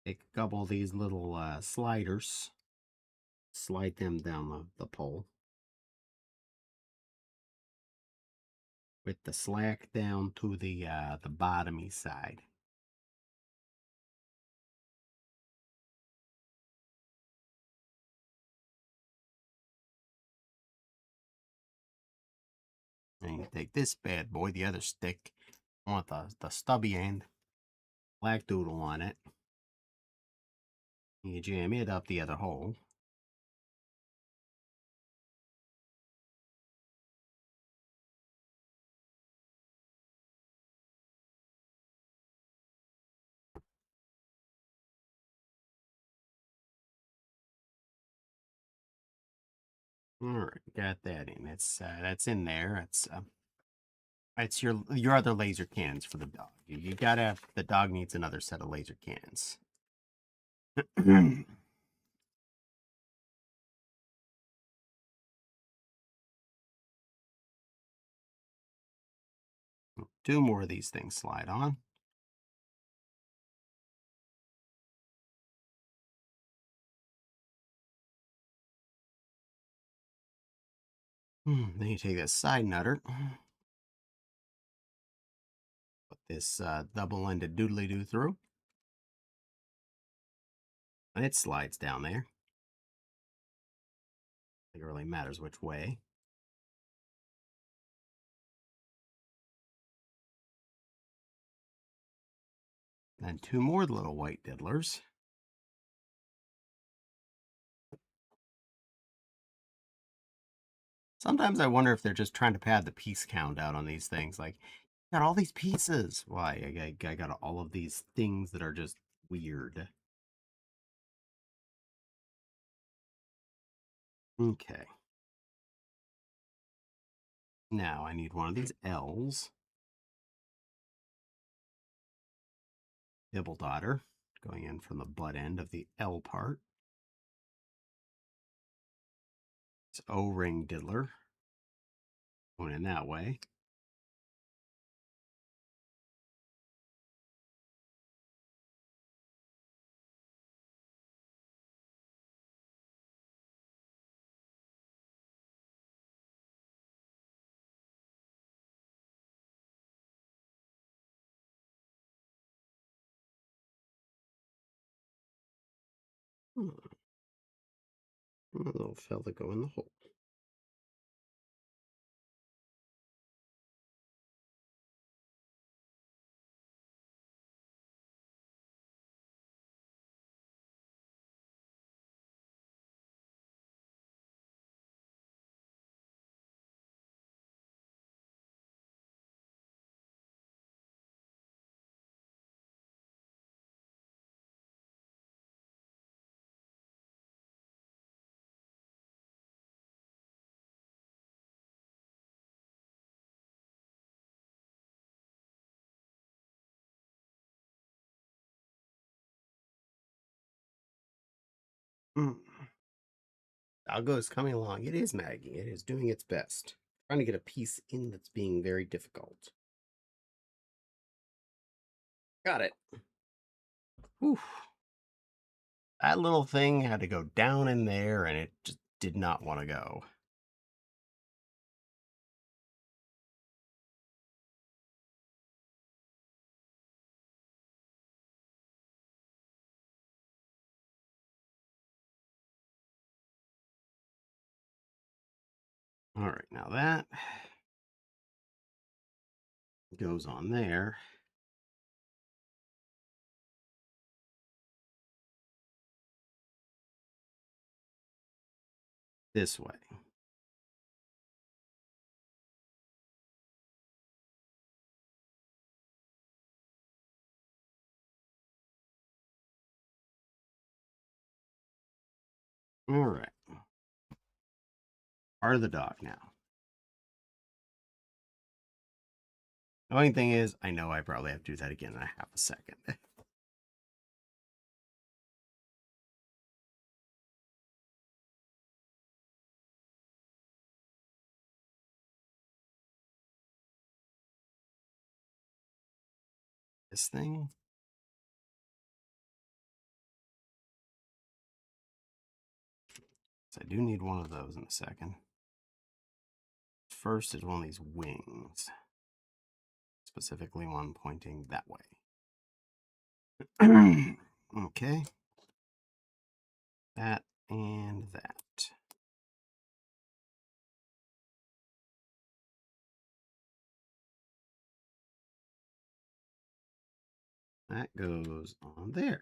Speaker 2: Take a couple of these little sliders. Slide them down the pole. With the slack down to the bottomy side. And you take this bad boy, the other stick. I want the stubby end. Black doodle on it. You jam it up the other hole. All right, got that in. That's in there. It's your other laser cannons for the dog. You gotta have the dog needs another set of laser cannons. Two more of these things slide on. Then you take this side nutter. Put this double-ended doodly-doo through. And it slides down there. It really matters which way. And two more little white diddlers. Sometimes I wonder if they're just trying to pad the piece count out on these things. Like, got all these pieces. Why? I got all of these things that are just weird. Okay. Now I need one of these L's. Dibble daughter going in from the butt end of the L part. It's O-ring diddler going in that way. A little fella go in the hole. Doggo is coming along. It is, Maggie. It is doing its best. Trying to get a piece in that's being very difficult. Got it. Whew. That little thing had to go down in there, and it just did not want to go. All right, now that goes on there. This way. All right. Part of the dog now. The only thing is, I know I probably have to do that again in a half a second. This thing. So I do need one of those in a second. First is one of these wings. Specifically one pointing that way. Okay. That and that. That goes on there.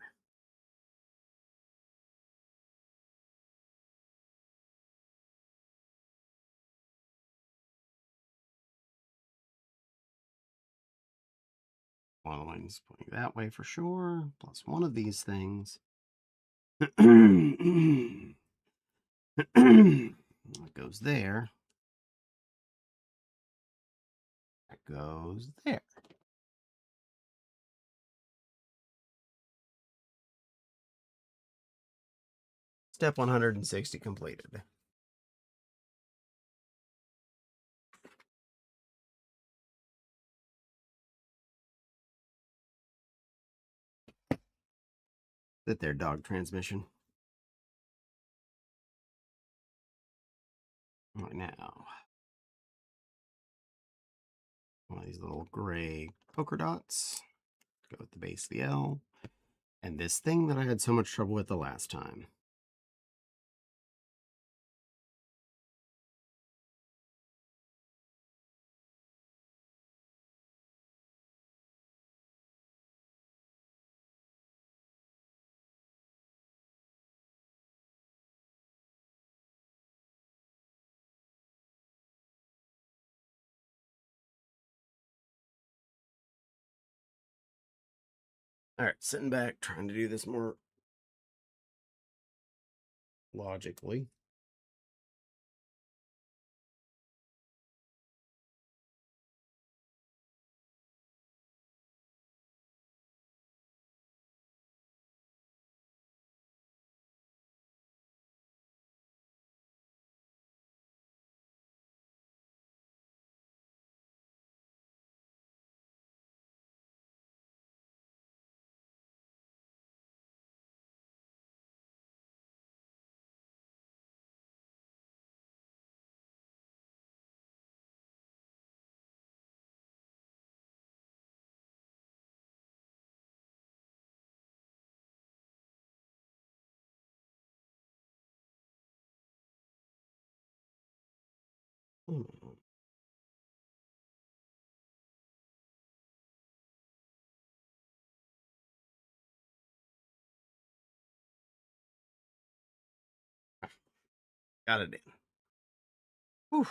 Speaker 2: One of the wings pointing that way for sure, plus one of these things. It goes there. That goes there. Step 160 completed. Sit there, dog transmission. Right now, one of these little gray polka dots. Go with the base of the L. And this thing that I had so much trouble with the last time. All right, sitting back, trying to do this more logically. Got it in. Whew.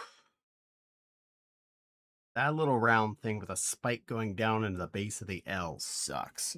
Speaker 2: That little round thing with a spike going down into the base of the L sucks.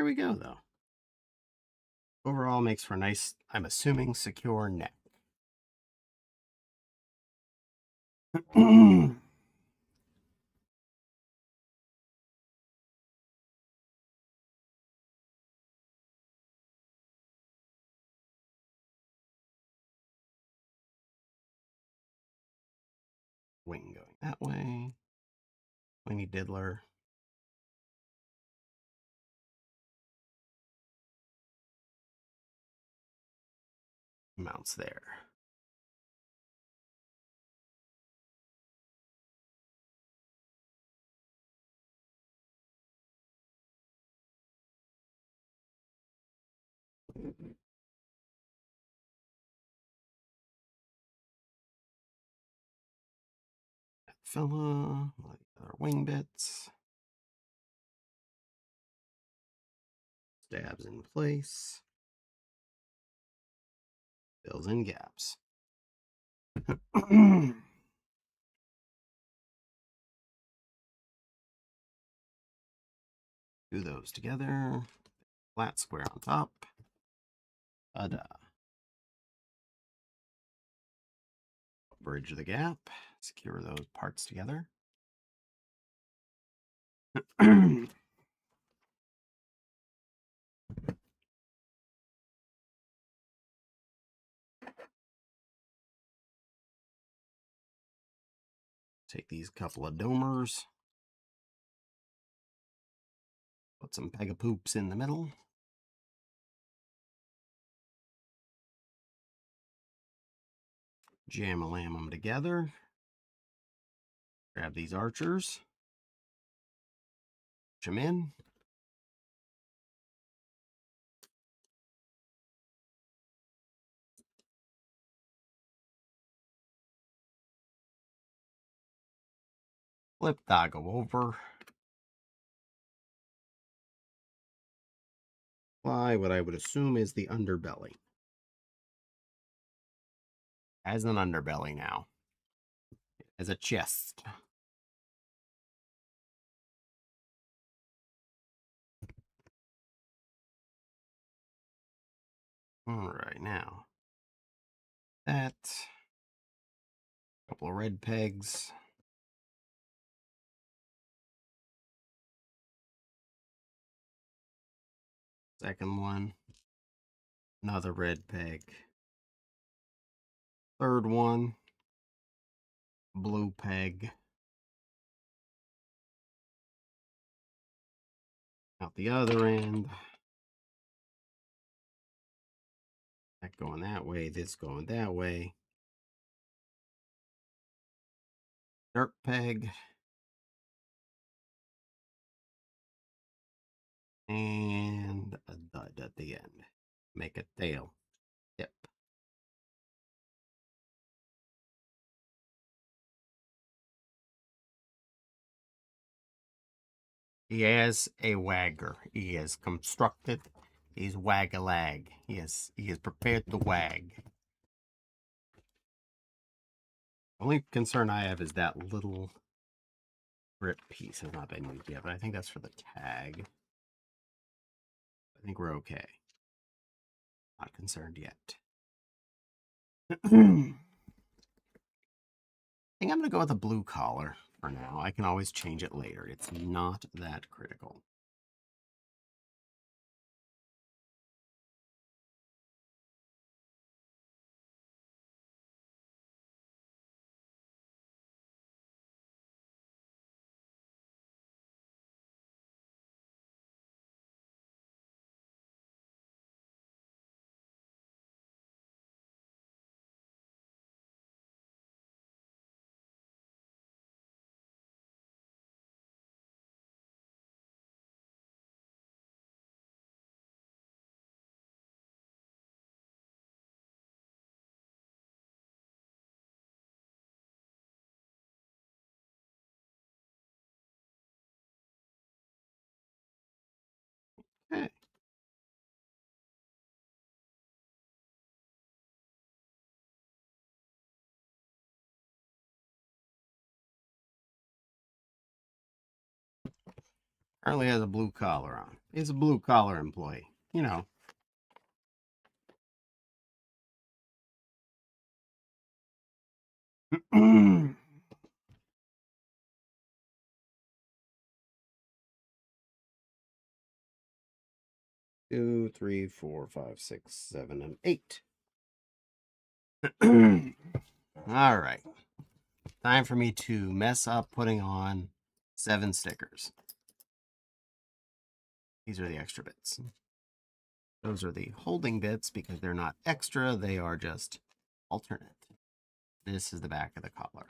Speaker 2: There we go, though. Overall, makes for a nice, I'm assuming, secure neck. Wing going that way. Wingy diddler. Mounts there. That fella, other wing bits. Stabs in place. Fills in gaps. Do those together. Flat square on top. Ta-da. Bridge the gap. Secure those parts together. Take these couple of domers. Put some pegapoops in the middle. Jam-a-lam them together. Grab these archers. Push them in. Flip Doggo over. Fly what I would assume is the underbelly. As an underbelly now. As a chest. Alright, now. That. Couple of red pegs. Second one. Another red peg. Third one. Blue peg. Out the other end. That going that way, this going that way. Dirt peg. And a dud at the end. Make a tail. Tip. He has a wagger. He has constructed his wag-a-lag. He is prepared to wag. Only concern I have is that little grip piece has not been used yet, but I think that's for the tag. I think we're okay. Not concerned yet. I think I'm going to go with a blue collar for now. I can always change it later. It's not that critical. Okay. Currently has a blue collar on. He's a blue collar employee. You know. Two, three, four, five, six, 7, and 8. All right. Time for me to mess up putting on 7 stickers. These are the extra bits. Those are the holding bits because they're not extra, they are just alternate. This is the back of the collar.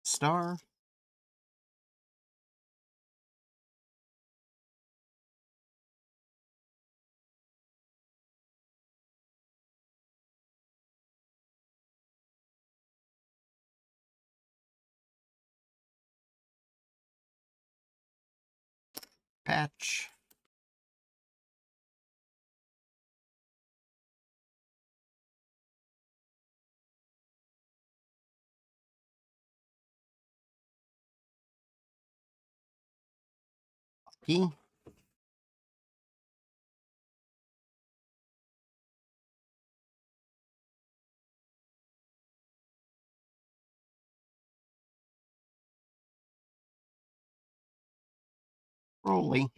Speaker 2: Star. Patch. Key. Rolly.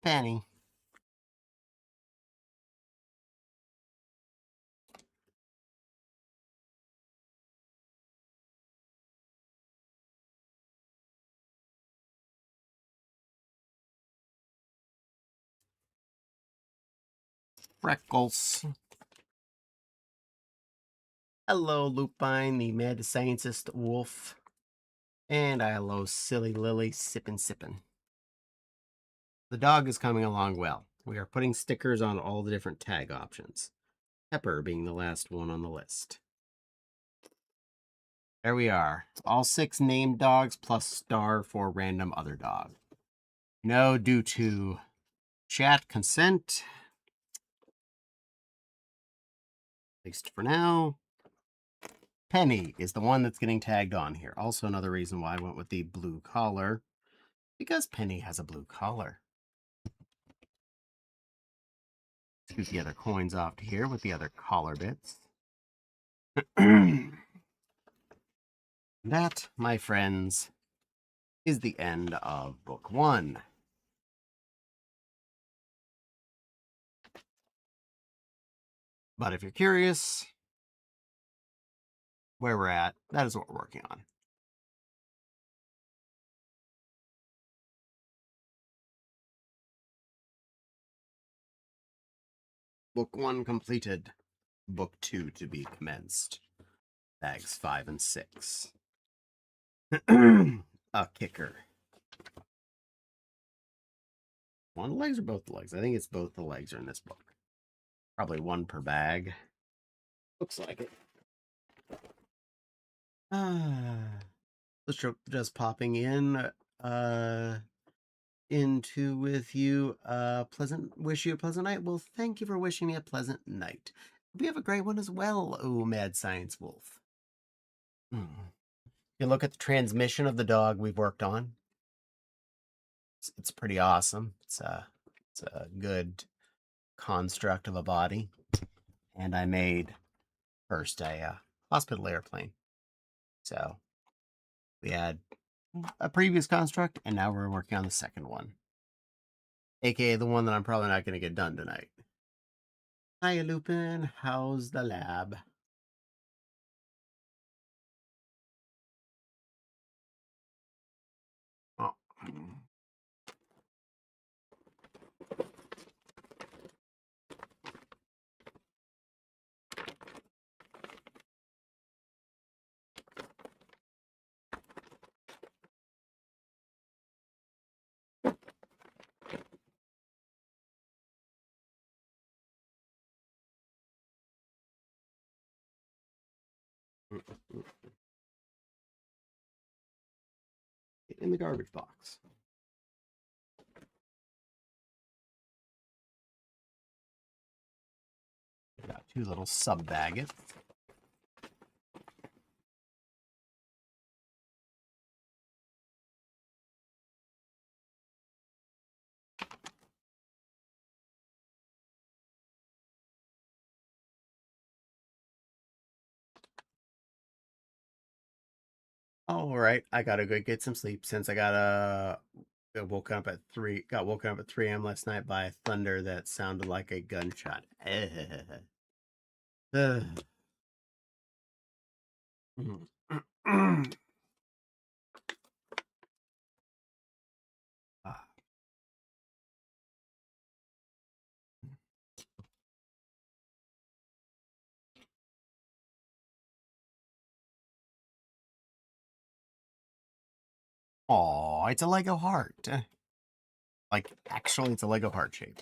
Speaker 2: Penny. Freckles. Hello, Lupine, the mad scientist wolf. And hello, silly Lily, sippin'. The dog is coming along well. We are putting stickers on all the different tag options. Pepper being the last one on the list. There we are. All 6 named dogs plus star for random other dog. No, due to chat consent, at least for now, Penny is the one that's getting tagged on here. Also another reason why I went with the blue collar, because Penny has a blue collar. Scoot the other coins off to here with the other collar bits. That, my friends, is the end of book 1. But if you're curious where we're at, that is what we're working on. Book 1 completed. Book 2 to be commenced. Bags 5 and 6. A kicker. One of the legs or both the legs? I think it's both the legs are in this book. Probably one per bag. Looks like it. Just popping in into with you wish you a pleasant night. Well, thank you for wishing me a pleasant night. We have a great one as well, oh mad science wolf. You look at the transmission of the dog we've worked on. It's pretty awesome. It's a good construct of a body. And I made first a hospital airplane. So we had a previous construct, and now we're working on the second one, aka the one that I'm probably not going to get done tonight. Hiya, Lupin. How's the lab? Oh. In the garbage box. Got two little sub baggets. All right, I gotta go get some sleep since I got woken up at 3 a.m. last night by thunder that sounded like a gunshot. Oh, it's a Lego heart. Like, actually, it's a Lego heart shape.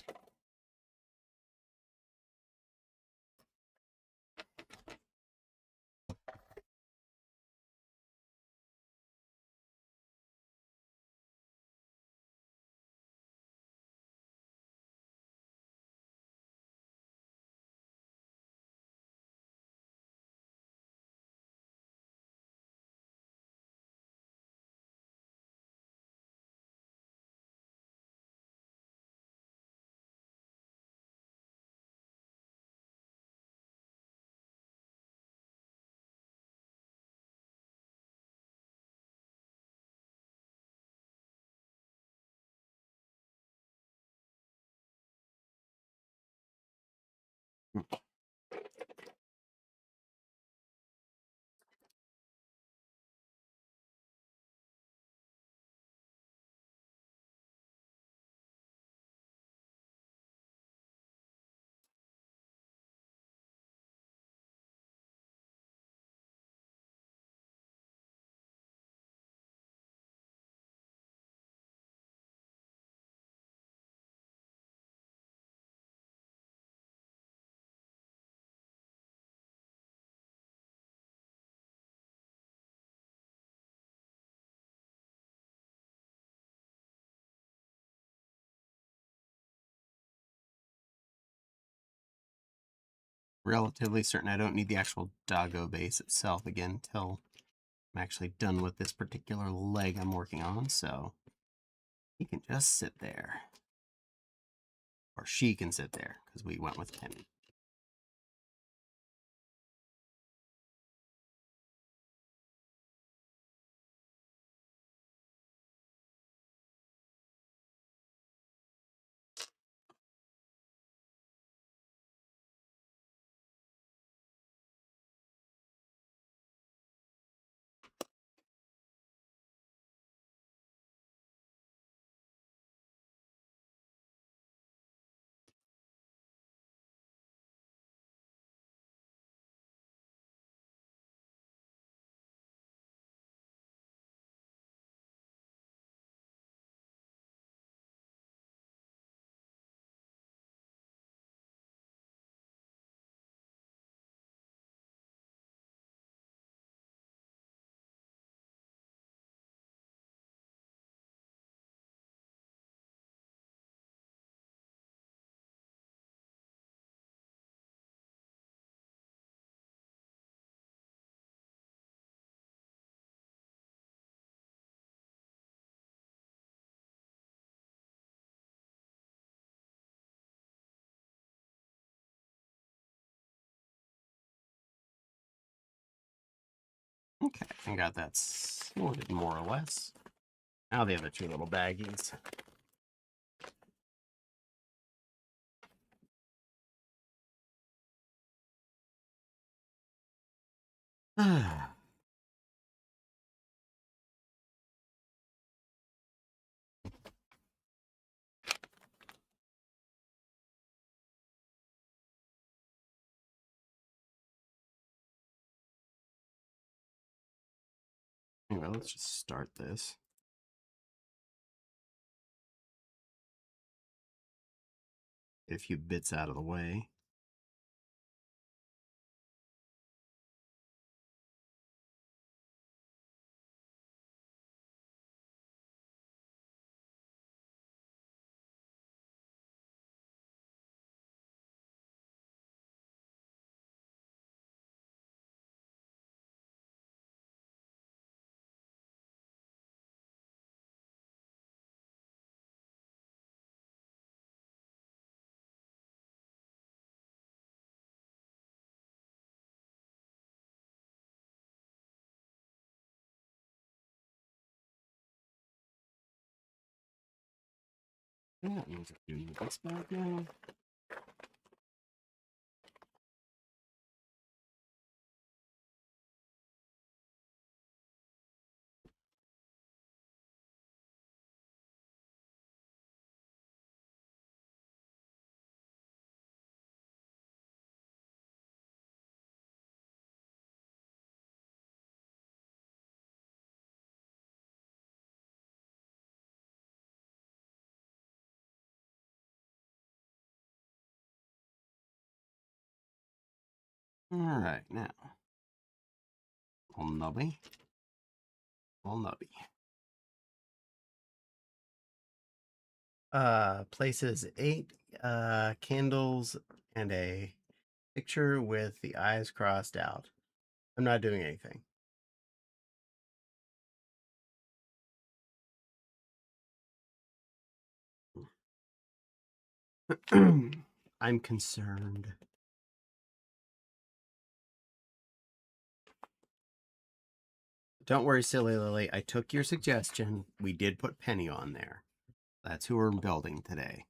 Speaker 2: Relatively certain I don't need the actual doggo base itself again until I'm actually done with this particular leg I'm working on, so he can just sit there. Or she can sit there, because we went with Penny. Okay, I got that sorted more or less. Now the other two little baggies. Anyway, let's just start this. Get a few bits out of the way.
Speaker 1: Yeah, it means I need this back now. All right, now. Old nubby. Old nubby. Places 8 candles and a picture with the eyes crossed out. I'm not doing anything. I'm concerned. Don't worry, silly Lily. I took your suggestion. We did put Penny on there. That's who we're building today.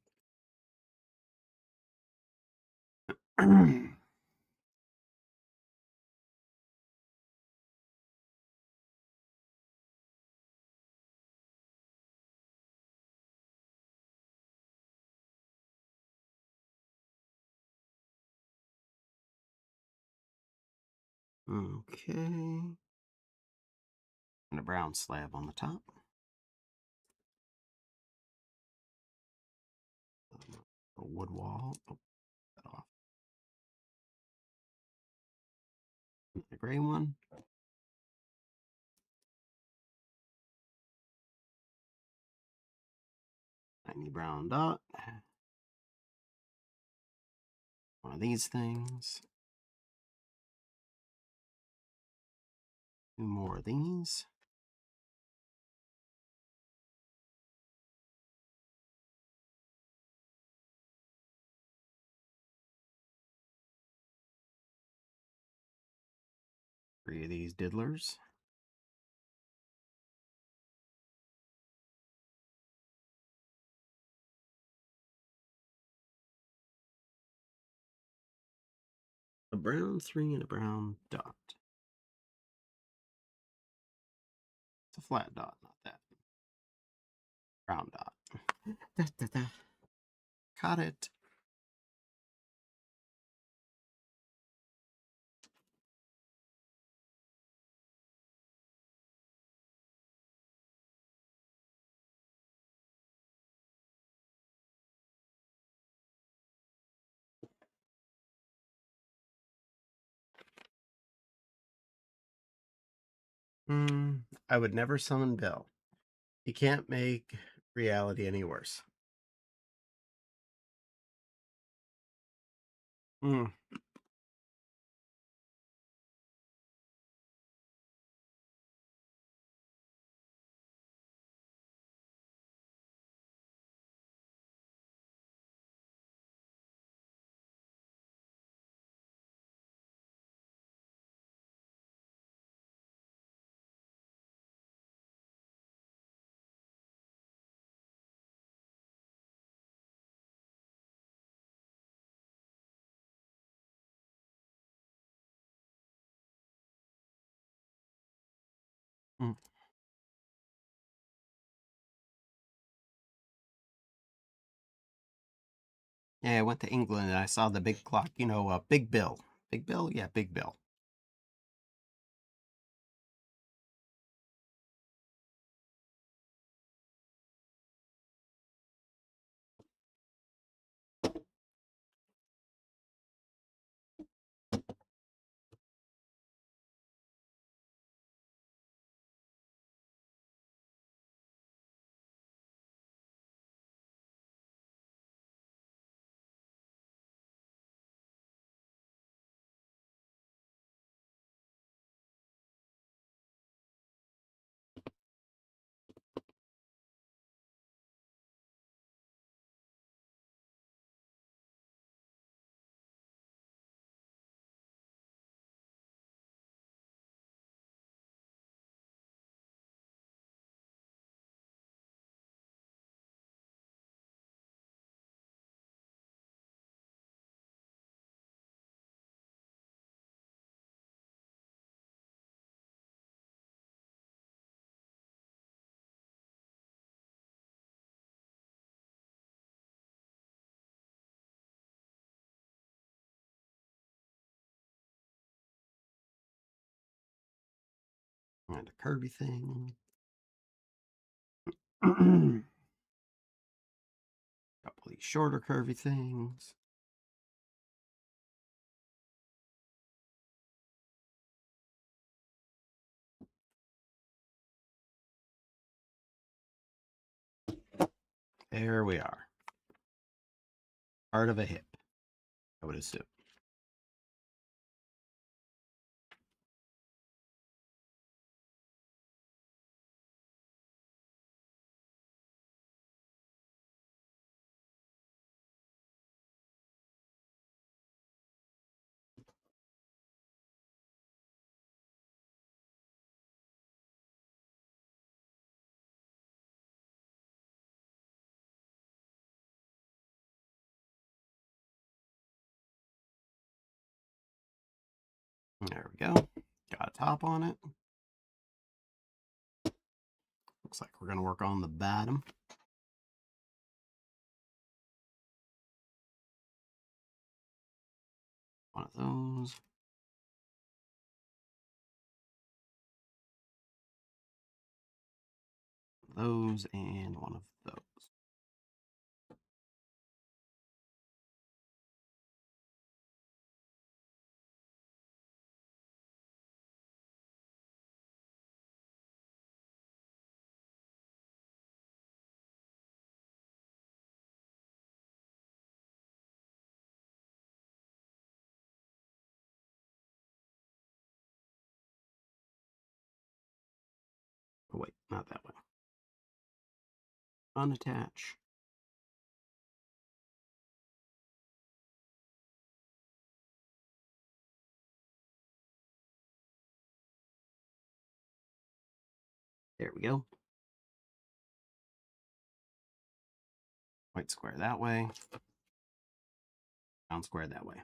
Speaker 1: Okay. And a brown slab on the top. A wood wall. Oh, that off. The gray one. Tiny brown dot. One of these things. 2 more of these. Three of these diddlers. A brown 3 and a brown dot. It's a flat dot, not that. Brown dot. Da, da, da. Caught it. I would never summon Bill. He can't make reality any worse. Hmm. Hmm. Yeah, I went to England and I saw the big clock. You know, Big Bill. Big Bill? Yeah, Big Bill.
Speaker 2: And a curvy thing. Couple of these shorter curvy things. There we are. Part of a hip, I would assume. There we go. Got a top on it. Looks like we're going to work on the bottom. One of those. Those and one of those. Oh, wait, not that way. Unattach. There we go. White square that way. Round square that way.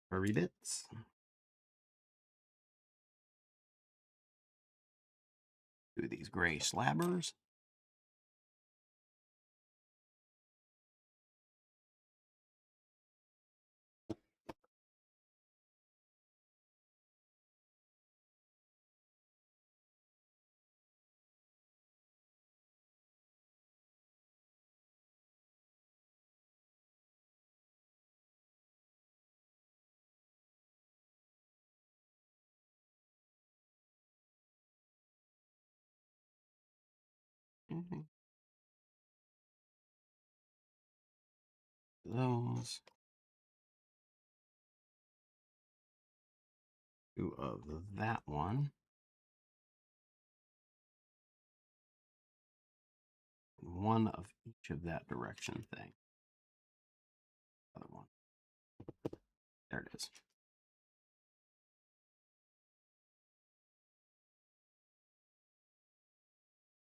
Speaker 2: Furry bits. Do these gray slabbers. Those. Two of that one. One of each of that direction thing. Other one. There it is.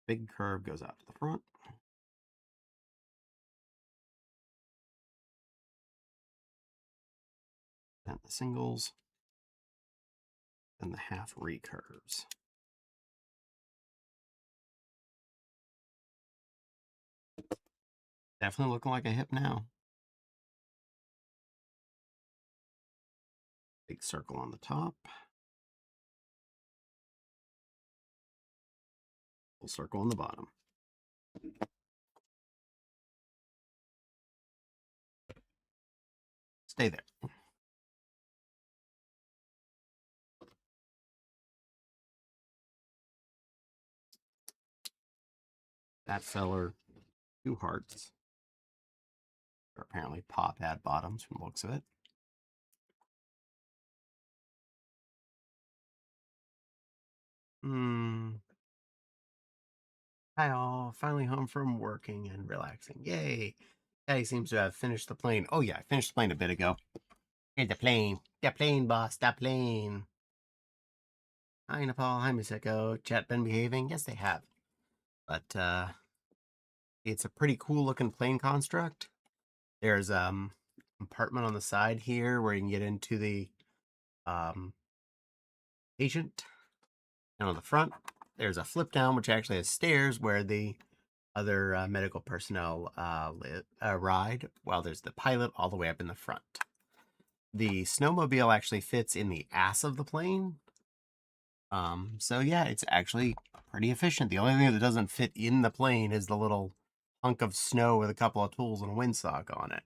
Speaker 2: Big curve goes out to the front. Then the singles. Then the half recurves. Definitely looking like a hip now. Big circle on the top. Full circle on the bottom. Stay there. That feller, 2 hearts. They're apparently pop ad bottoms from the looks of it. Hi all, finally home from working and relaxing. Yay. Daddy seems to have finished the plane. Oh yeah, I finished the plane a bit ago. Here's the plane. The plane, boss, the plane. Hi Nepal, hi Miseko. Chat been behaving? Yes, they have. But it's a pretty cool looking plane construct. There's compartment on the side here where you can get into the patient. And on the front, there's a flip down, which actually has stairs where the
Speaker 1: other medical personnel ride, while there's the pilot all the way up in the front. The snowmobile actually fits in the ass of the plane. So yeah, it's actually pretty efficient. The only thing that doesn't fit in the plane is the little hunk of snow with a couple of tools and a windsock on it,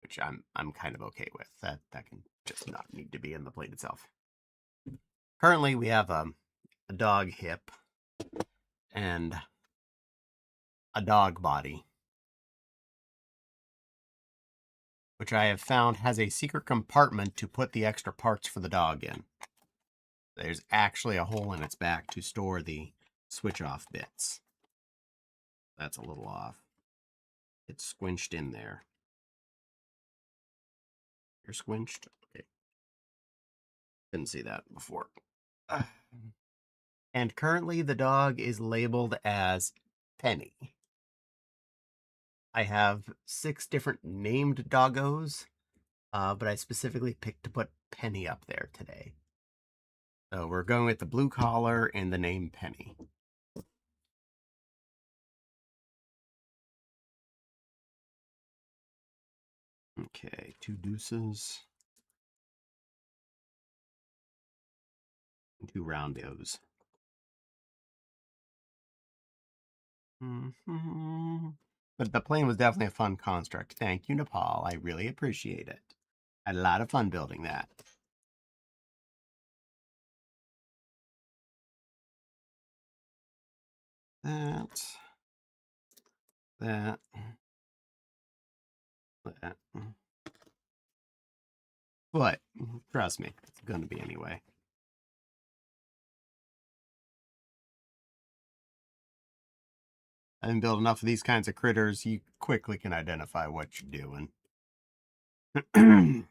Speaker 1: which I'm kind of okay with. That can just not need to be in the plane itself. Currently, we have a dog hip and a dog body, which I have found has a secret compartment to put the extra parts for the dog in. There's actually a hole in its back to store the switch off bits. That's a little off. It's squinched in there. You're squinched? Okay. Didn't see that before. And currently the dog is labeled as Penny. I have 6 different named doggos, but I specifically picked to put Penny up there today. So we're going with the blue collar and the name Penny. Okay, 2 deuces. And 2 roundos. But the plane was definitely a fun construct. Thank you, Nepal. I really appreciate it. I had a lot of fun building that. That. But, trust me, it's going to be anyway. Having built enough of these kinds of critters, you quickly can identify what you're doing. Brown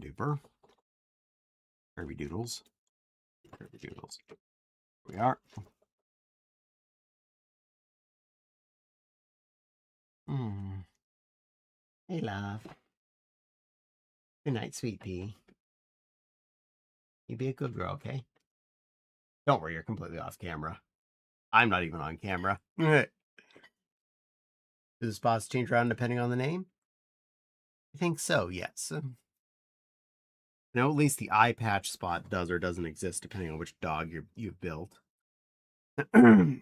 Speaker 1: duper. Kirby Doodles. Kirby Doodles. Here we are. Hey, love. Good night, sweet pea. You be a good girl, okay? Don't worry, you're completely off camera. I'm not even on camera. Do the spots change around depending on the name? I think so, yes. At least the eye patch spot does or doesn't exist depending on which dog you've built. And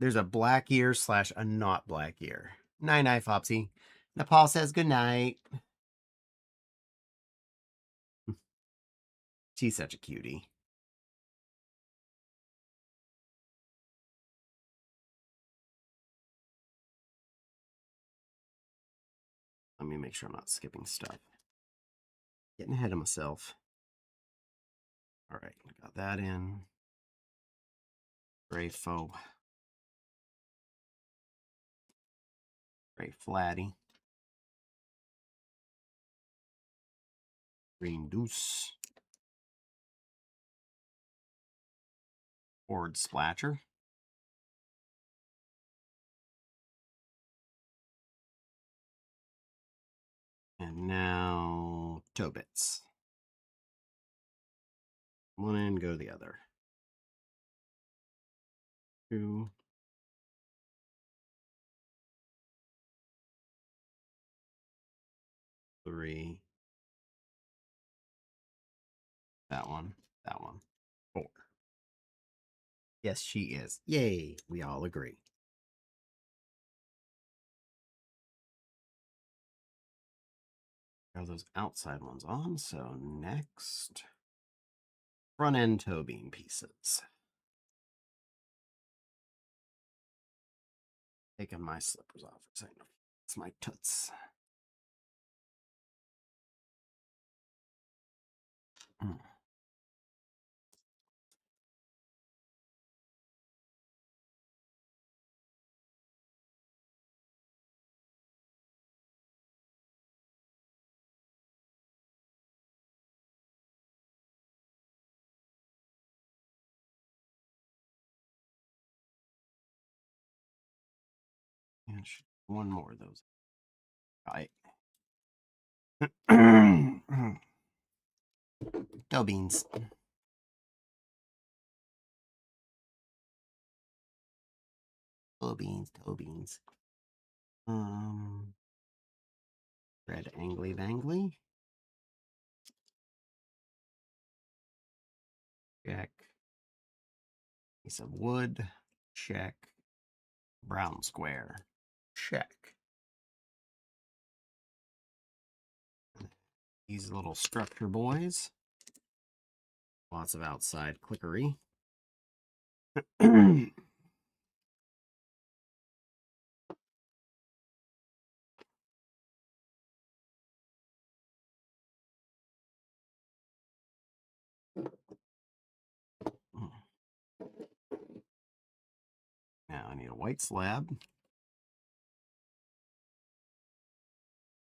Speaker 1: there's a black ear / a not black ear. Night, Fopsy. Nepal says good night. She's such a cutie. Let me make sure I'm not skipping stuff. Getting ahead of myself. All right, got that in. Gray faux. Gray flatty. Green deuce. Forward splatcher. And now toe bits. One end, go to the other. 2. 3. That one. 4. Yes, she is. Yay, we all agree. Got those outside ones on, so next, front end toe beam pieces. Taking my slippers off for a second. It's my toots. And one more of those. Right. Toe beans. Toe beans, toe beans. Red angly vangly. Check. Piece of wood. Check. Brown square. Check. These little structure boys. Lots of outside clickery. Now I need a white slab.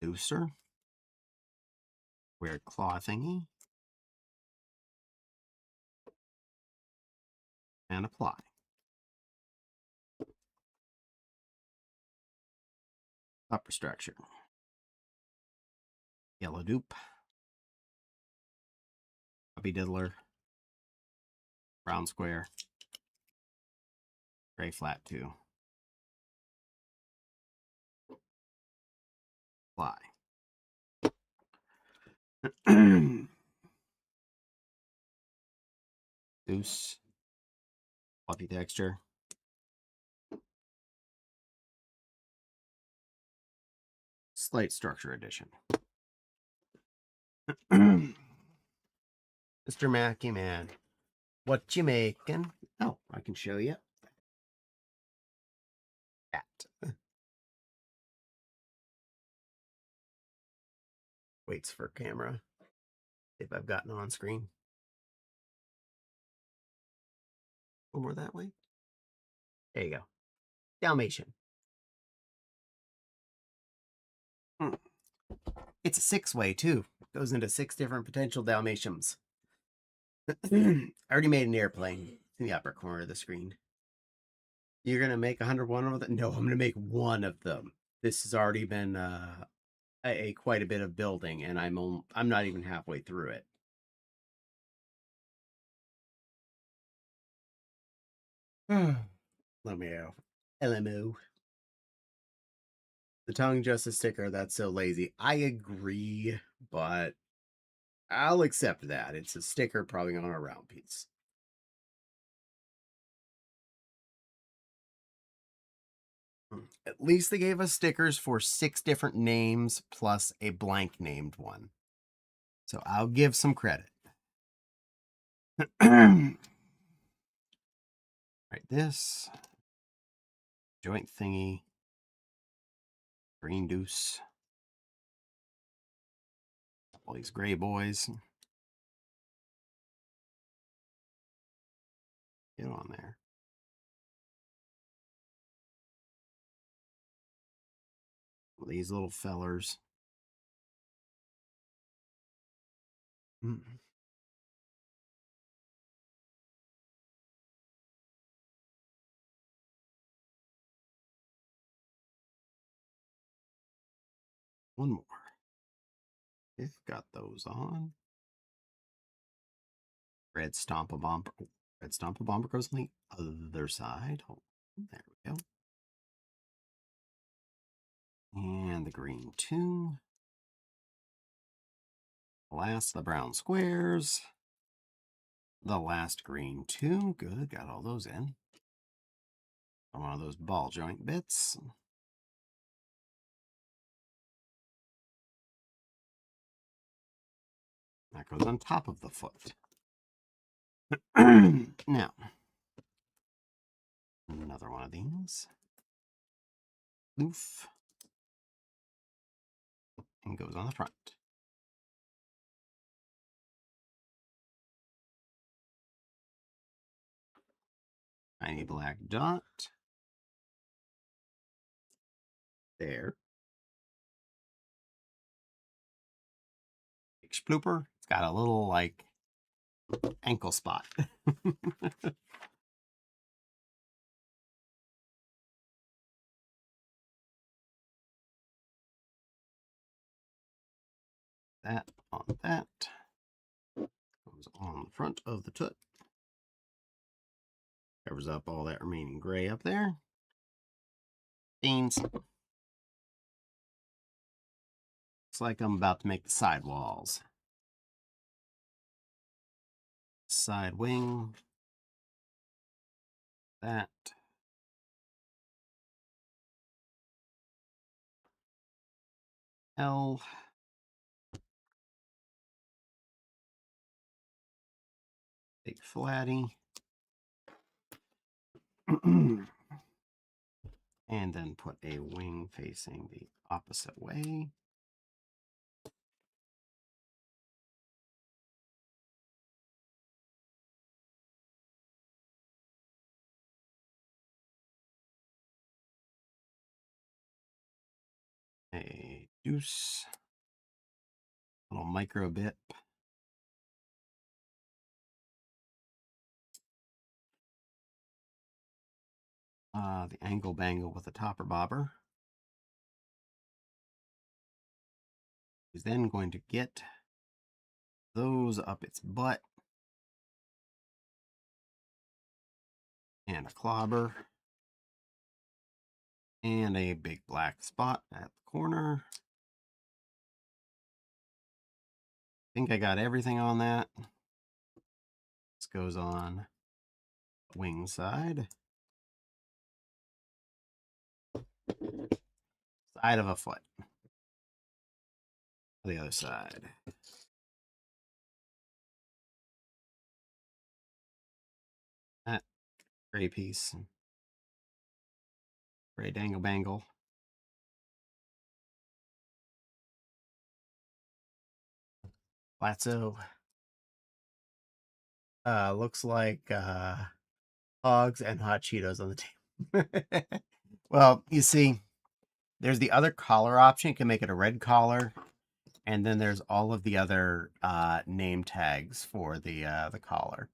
Speaker 1: Deucer. Weird claw thingy. And apply. Upper structure. Yellow dupe. Puppy diddler. Brown square. Gray flat 2. Apply. Deuce. Fluffy texture. Slight structure addition. Mr. Mackey Man, what you making? Oh, I can show you. Cat. Waits for camera. If I've gotten on screen. Over that way. There you go. Dalmatian. It's a 6-way too. Goes into 6 different potential Dalmatians. I already made an airplane in the upper corner of the screen. You're gonna make 101 of them? No, I'm gonna make one of them. This has already been quite a bit of building, and I'm not even halfway through it. LMAO. LMO. The tongue just a sticker. That's so lazy. I agree, but I'll accept that. It's a sticker, probably on a round piece. At least they gave us stickers for 6 different names plus a blank named one. So I'll give some credit. Right, this joint thingy, green deuce, all these gray boys. Get on there. These little fellers. One more. If got those on. Red Stomp a Bomber. Red Stomp a Bomber goes on the other side. Oh, there we go. And the green 2. Last, the brown squares. The last green 2. Good, got all those in. One of those ball joint bits. That goes on top of the foot. Now, another one of these. Oof. And goes on the front. Tiny black dot. There. Splooper. It's got a little, like, ankle spot.
Speaker 2: that on that. Goes on the front of the toot. Covers up all that remaining gray up there. Beans. Looks like I'm about to make the sidewalls. Side wing. That. L. Big flatty. And then put a wing facing the opposite way. A deuce. Little micro bit. The angle bangle with a topper bobber. Is then going to get those up its butt. And a clobber. And a big black spot at the corner. I think I got everything on that. This goes on wing side. Side of a foot. The other side. That gray piece. Gray dangle bangle. Platzo. Looks like hogs and hot Cheetos on the table. Well, you see, there's the other collar option. You can make it a red collar. And then there's all of the other name tags for the collar.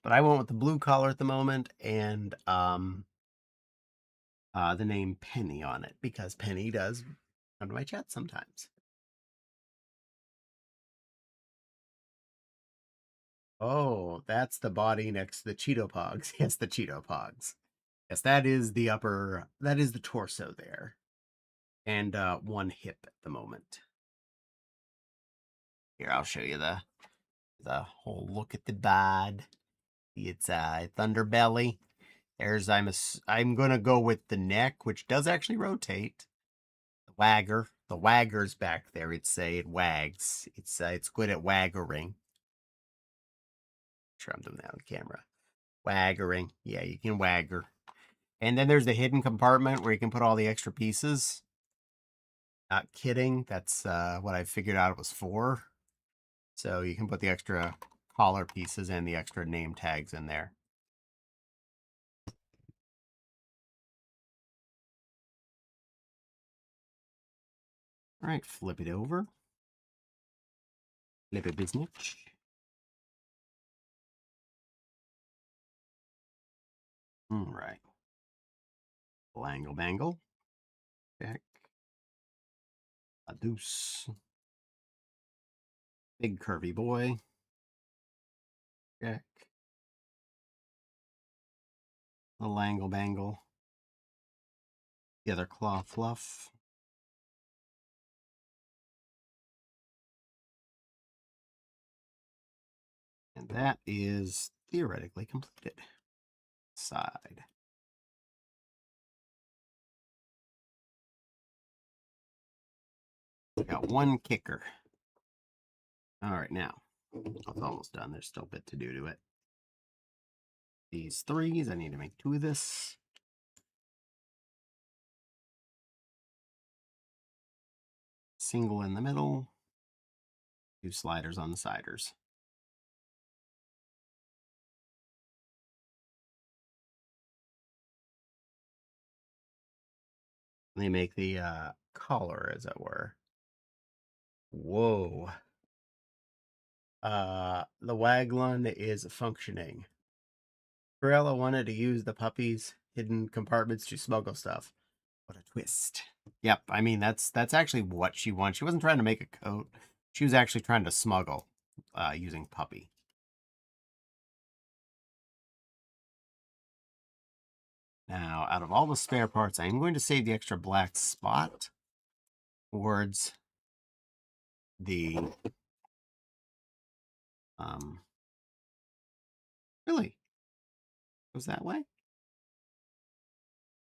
Speaker 2: But I went with the blue collar at the moment and the name Penny on it because Penny does come to my chat sometimes. Oh, that's the body next to the Cheeto Pogs. Yes, the Cheeto Pogs. Yes, that is the torso there. And one hip at the moment. Here, I'll show you the whole look at the bod. It's Thunderbelly. There's I'm gonna go with the neck, which does actually rotate. The wagger. The wagger's back there. It wags. It's good at waggering. Sure, I'm doing that on camera. Waggering. Yeah, you can wagger. And then there's the hidden compartment where you can put all the extra pieces. Not kidding. That's what I figured out it was for. So you can put the extra collar pieces and the extra name tags in there. All right, flip it over. Flip it business. All right. Langle bangle. Check. A deuce. Big curvy boy. Check. The langle bangle. The other claw fluff. And that is theoretically completed. Side. Got one kicker. All right, now it's almost done. There's still a bit to do to it. These threes, I need to make two of this. Single in the middle. Two sliders on the siders. They make the collar, as it were. Whoa. The Waglun is functioning. Cruella wanted to use the puppy's hidden compartments to smuggle stuff. What a twist. Yep, I mean that's actually what she wants. She wasn't trying to make a coat. She was actually trying to smuggle using puppy. Now, out of all the spare parts, I'm going to save the extra black spot towards the really goes that way.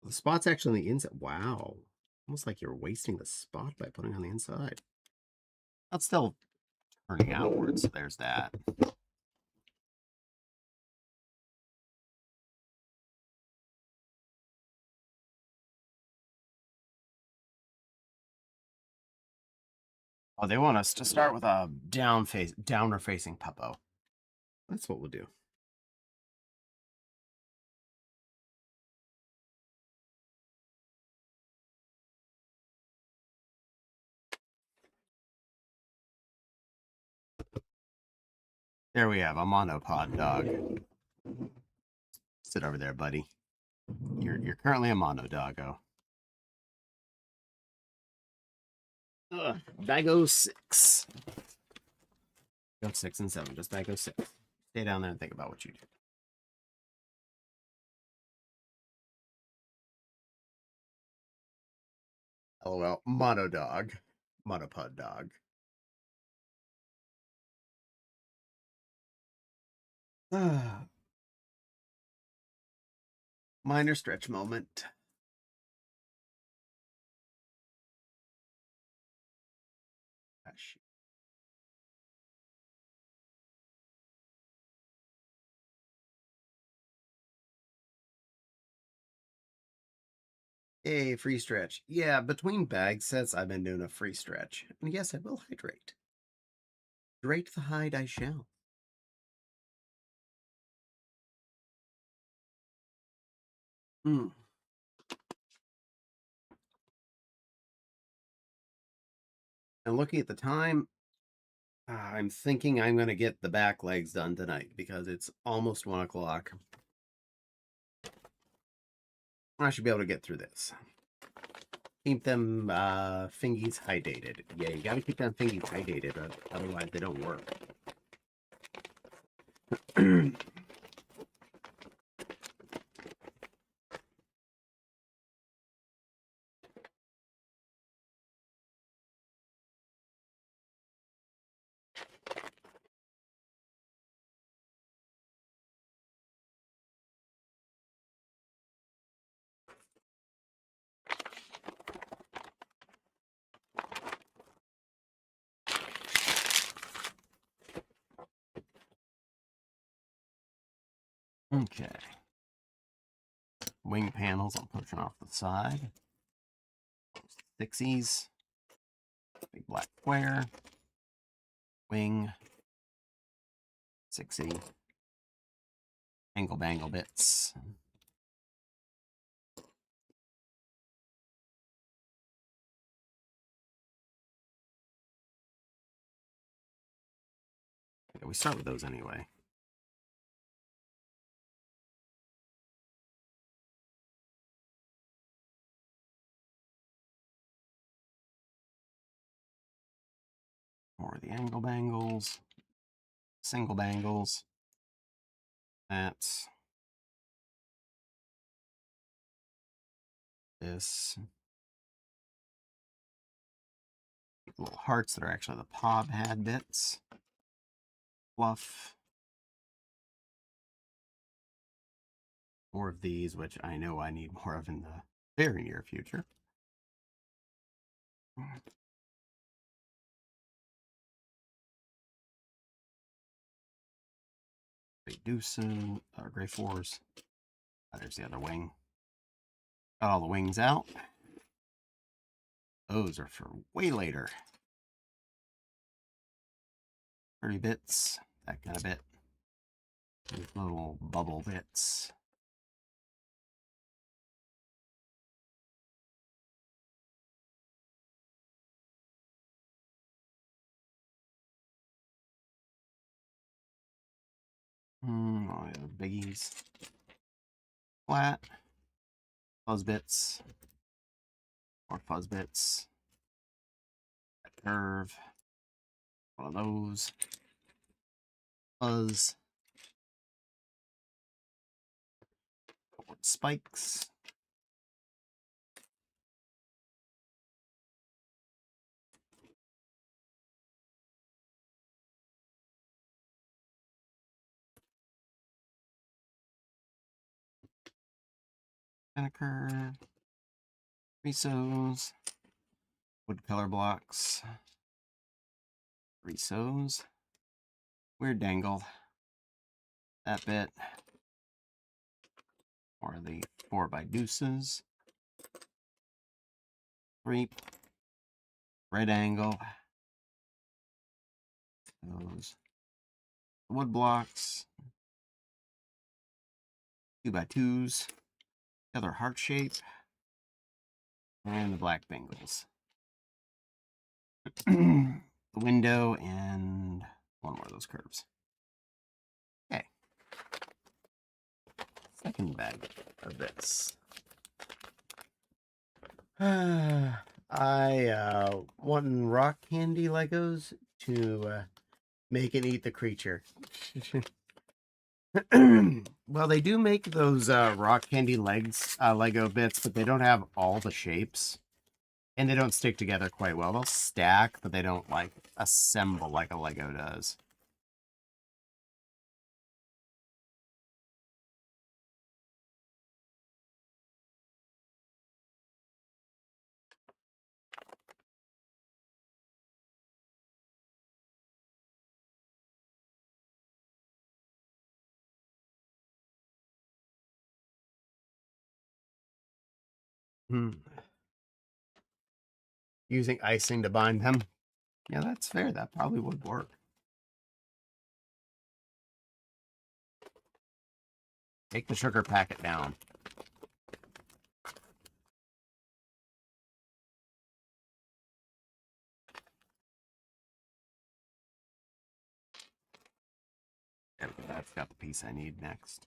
Speaker 2: The spot's actually on the inside. Wow, almost like you're wasting the spot by putting on the inside. That's still turning outwards. So there's that. Oh, they want us to start with a downward facing puppo. That's what we'll do. There we have a monopod dog. Sit over there, buddy. You're currently a mono doggo. Bago 6. Go 6 and 7. Just Bago 6. Stay down there and think about what you do. LOL. Mono dog. Monopod dog. Minor stretch moment. Hey, free stretch. Yeah, between bag sets, I've been doing a free stretch. And yes, I will hydrate. Hydrate the hide I shall. And looking at the time, I'm thinking I'm going to get the back legs done tonight because it's almost 1 o'clock. I should be able to get through this. Keep them fingies hydrated. Yeah, you gotta keep them fingies hydrated, otherwise they don't work. Okay. Wing panels, I'm pushing off the side. 6s. Big black square. Wing. 6e. Angle bangle bits. Yeah, we start with those anyway. More of the angle bangles. Single bangles. That's this. Little hearts that are actually the Pob had bits. Fluff. More of these, which I know I need more of in the very near future. Big Deucin, Gray Fours. There's the other wing. Got all the wings out. Those are for way later. 30 bits, that kind of bit. These little bubble bits. Oh, yeah, biggies. Flat. Those bits. More fuzz bits. That curve. One of those. Fuzz. Forward spikes. Curve. Resos. Wood color blocks. Resos. Weird dangle. That bit. More of the 4x deuces. Reap. Red angle. Those wood blocks. 2x2s. The other heart shape. And the black bangles. The window and one more of those curves. Okay. Second bag of this. I want rock candy Legos to make and eat the creature. Well, they do make those rock candy Lego bits, but they don't have all the shapes. And they don't stick together quite well. They'll stack, but they don't like assemble like a Lego does. Using icing to bind them. Yeah, that's fair. That probably would work. Take the sugar packet down. There we go. That's got the piece I need next.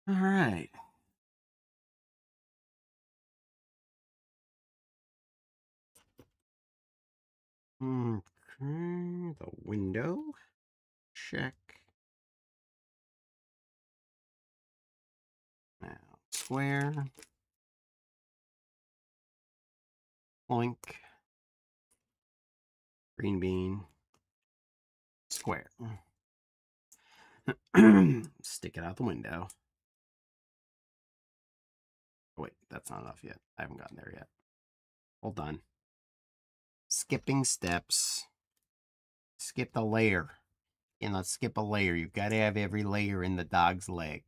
Speaker 2: All right. Okay, the window. Check. Now, square. Oink. Green bean. Square. Stick it out the window. Oh, wait, that's not enough yet. I haven't gotten there yet. Hold on. Skipping steps. Skip the layer. And let's skip a layer. You've got to have every layer in the dog's leg.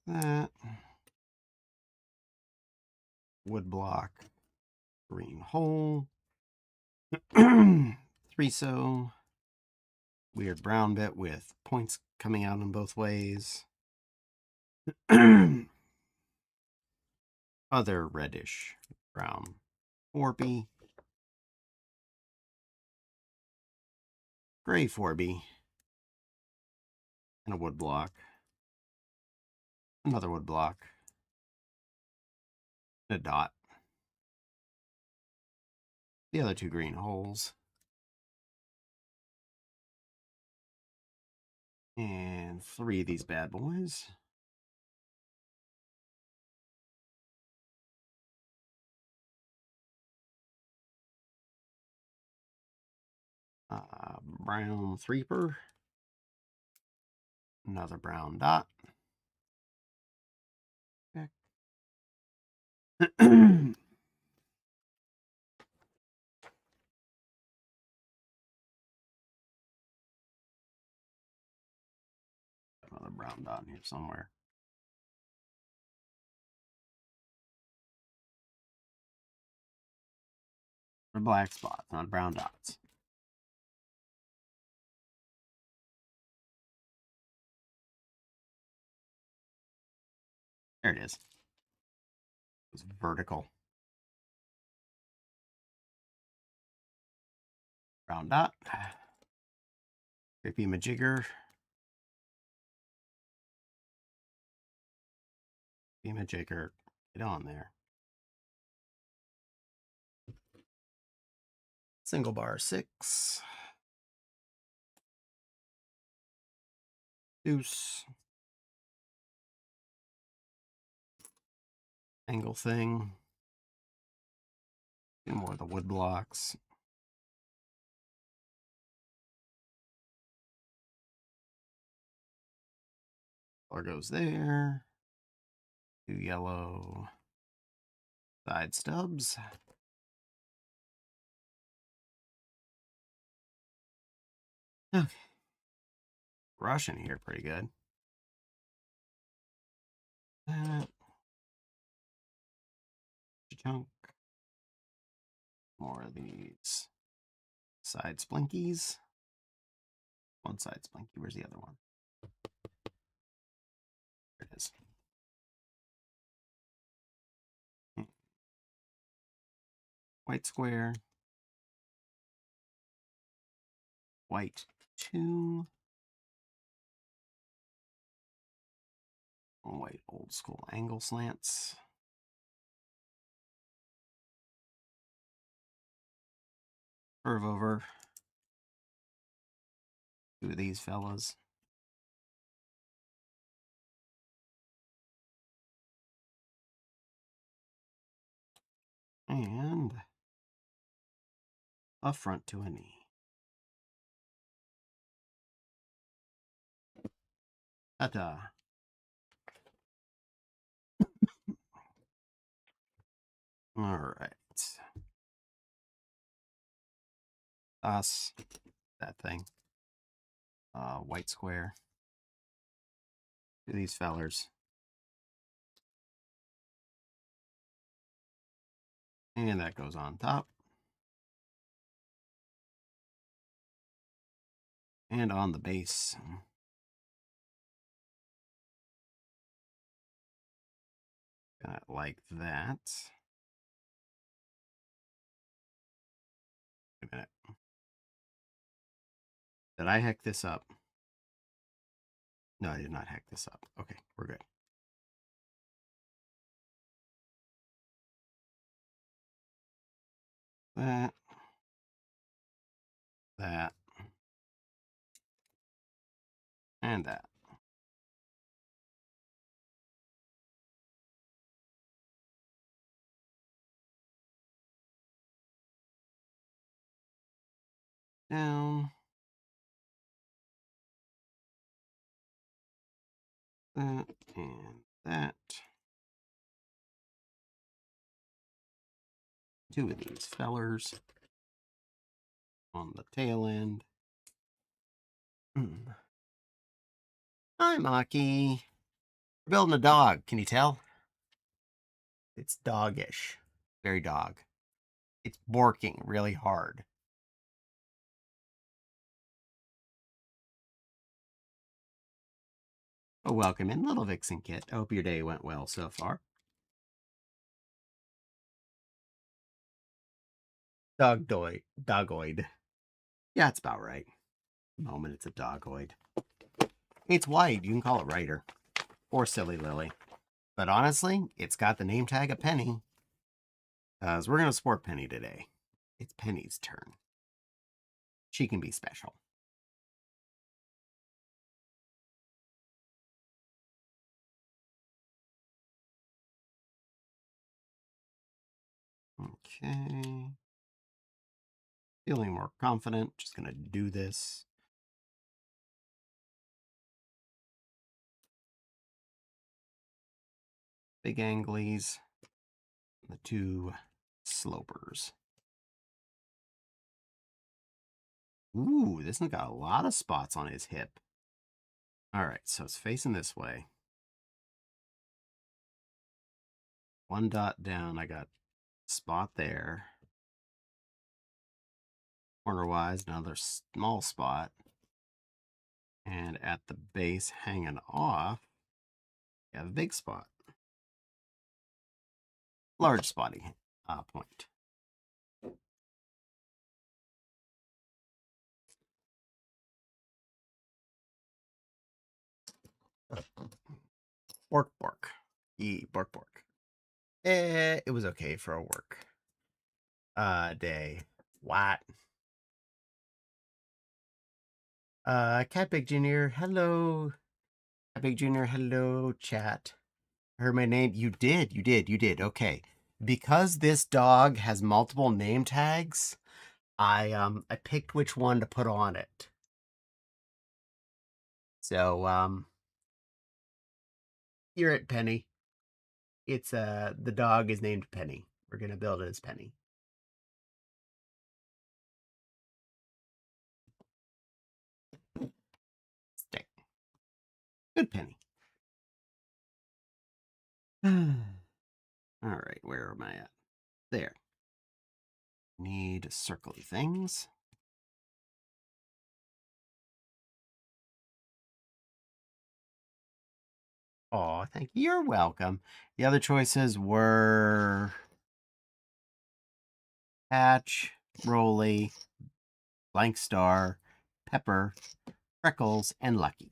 Speaker 2: That. Wood block. Green hole. 3-so. Weird brown bit with points coming out in both ways. Other reddish brown 4B. Gray 4B. And a wood block. Another wood block. And a dot. The other 2 green holes. And 3 of these bad boys. Brown 3-per. Another brown dot. Another brown dot in here somewhere. Or black spots, not brown dots. There it is. It's vertical. Round dot. Creepy majigger. Majigger. Get on there. Single bar 6. Deuce. Angle thing. Two more of the wood blocks. Color goes there. 2 yellow side stubs. Okay. Rushing here pretty good. Chunk. More of these side splinkies. One side splinky. Where's the other one? There it is. White square. White 2. White old school angle slants. Curve over. 2 of these fellas. And a front to a knee. Ta-da. All right. Us. That thing. White square. 2 of these fellers. And that goes on top. And on the base. Like that. Wait a minute. Did I hack this up? No, I did not hack this up. Okay, we're good. That. That. And that. Down. That and that. 2 of these fellers on the tail end. Hi, Maki. We're building a dog. Can you tell? It's doggish. Very dog. It's barking really hard. Oh, welcome in, little Vixen Kit. I hope your day went well so far. Dogoid. Yeah, it's about right. Moment, it's a dogoid. It's white. You can call it Ryder. Or Silly Lily. But honestly, it's got the name tag of Penny. Because we're going to support Penny today. It's Penny's turn. She can be special. Okay. Feeling more confident. Just going to do this. Big anglies. The 2 slopers. Ooh, this one's got a lot of spots on his hip. All right, so it's facing this way. 1 dot down, I got spot there. Corner-wise, another small spot. And at the base, hanging off, you have a big spot. large spotty point. Bork bork. Bork bork. It was okay for a work day. What? Cat Big Junior, hello. Cat Big Junior, hello, chat. Heard my name? You did. Okay. Because this dog has multiple name tags, I picked which one to put on it. So here at Penny, it's the dog is named Penny. We're gonna build it as Penny. Stay. Good Penny. All right, where am I at? There. Need circly things. Oh, thank you. You're welcome. The other choices were Patch, Rolly, Blank Star, Pepper, Freckles, and Lucky.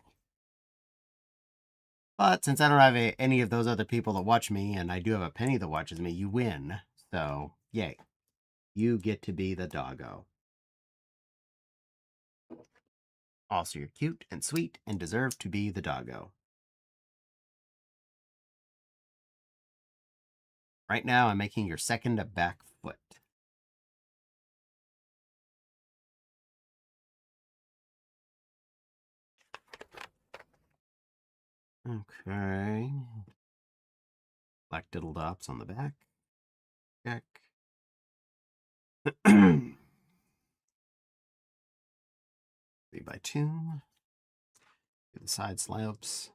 Speaker 2: But since I don't have any of those other people that watch me, and I do have a Penny that watches me, you win. So, yay. You get to be the doggo. Also, you're cute and sweet and deserve to be the doggo. Right now, I'm making your second back foot. Okay. Black diddle dops on the back. Check. 3x2. Do the side slopes.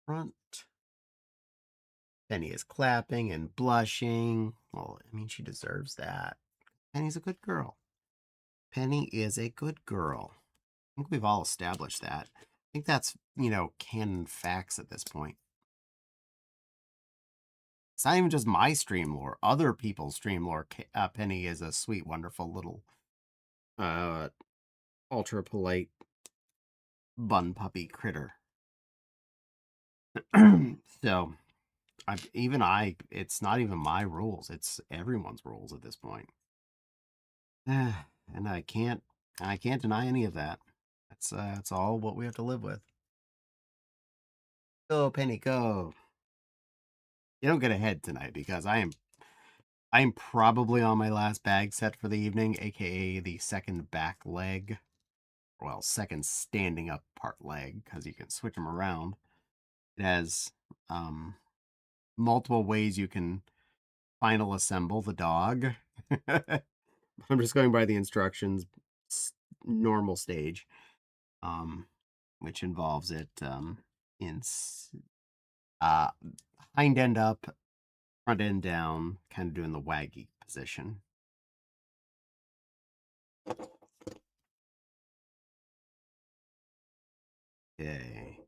Speaker 2: Front. Penny is clapping and blushing. Well, I mean, she deserves that. Penny's a good girl. Penny is a good girl. I think we've all established that. I think that's, canon facts at this point. It's not even just my stream lore. Other people's stream lore. Penny is a sweet, wonderful little ultra polite bun puppy critter. So, it's not even my rules. It's everyone's rules at this point. And I can't deny any of that. That's all what we have to live with. Go, Penny, go. You don't get ahead tonight because I am probably on my last bag set for the evening, aka the second back leg. Well, second standing up part leg, because you can switch them around. It has multiple ways you can final assemble the dog. I'm just going by the instructions, normal stage, which involves it in hind end up, front end down, kind of doing the waggy position. Okay.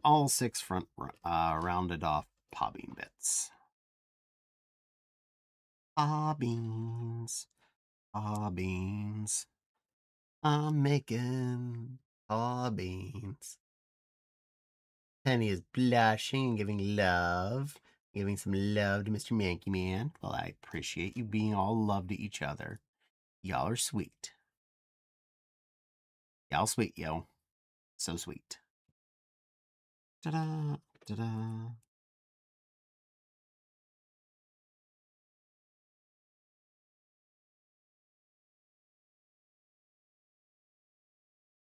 Speaker 2: All 6 front rounded off pobbing bits. Bobbins. Bobbins. I'm making bobbins. Penny is blushing and giving love. Giving some love to Mr. Manky Man. Well, I appreciate you being all love to each other. Y'all are sweet. Y'all sweet, yo. So sweet. Ta-da, ta-da.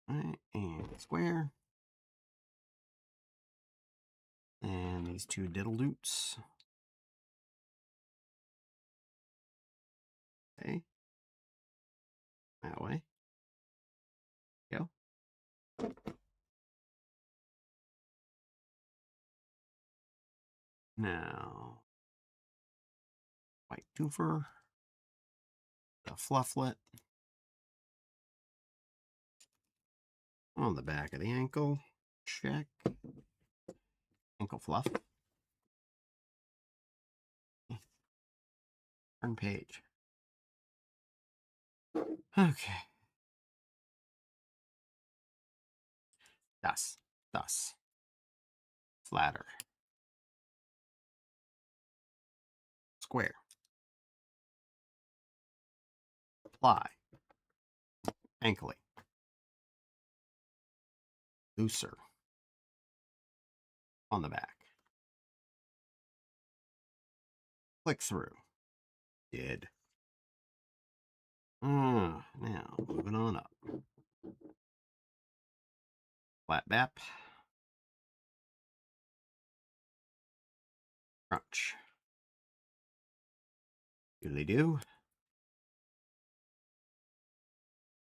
Speaker 2: Alright, and square. And these 2 diddle doots. Okay. That way. Go. Now, white twofer, the flufflet on the back of the ankle. Check. Ankle fluff. Turn page. Okay. Thus. Flatter. Square. Apply. Ankly. Looser. On the back. Click through. Did. Now, moving on up. Flat bap. Crunch. Doodly do.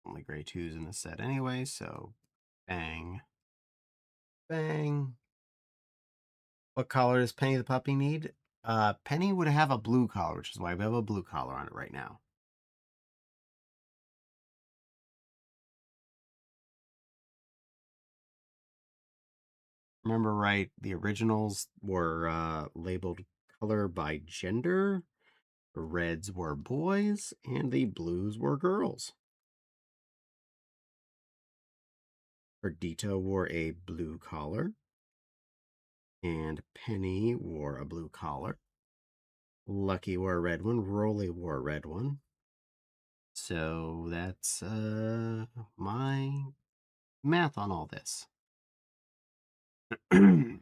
Speaker 2: Only gray 2s in the set anyway, so bang. Bang. What collar does Penny the puppy need? Penny would have a blue collar, which is why we have a blue collar on it right now. Remember right, the originals were labeled color by gender. The reds were boys, and the blues were girls. Perdita wore a blue collar, and Penny wore a blue collar. Lucky wore a red one. Rolly wore a red one. So that's my math on all this. Mr.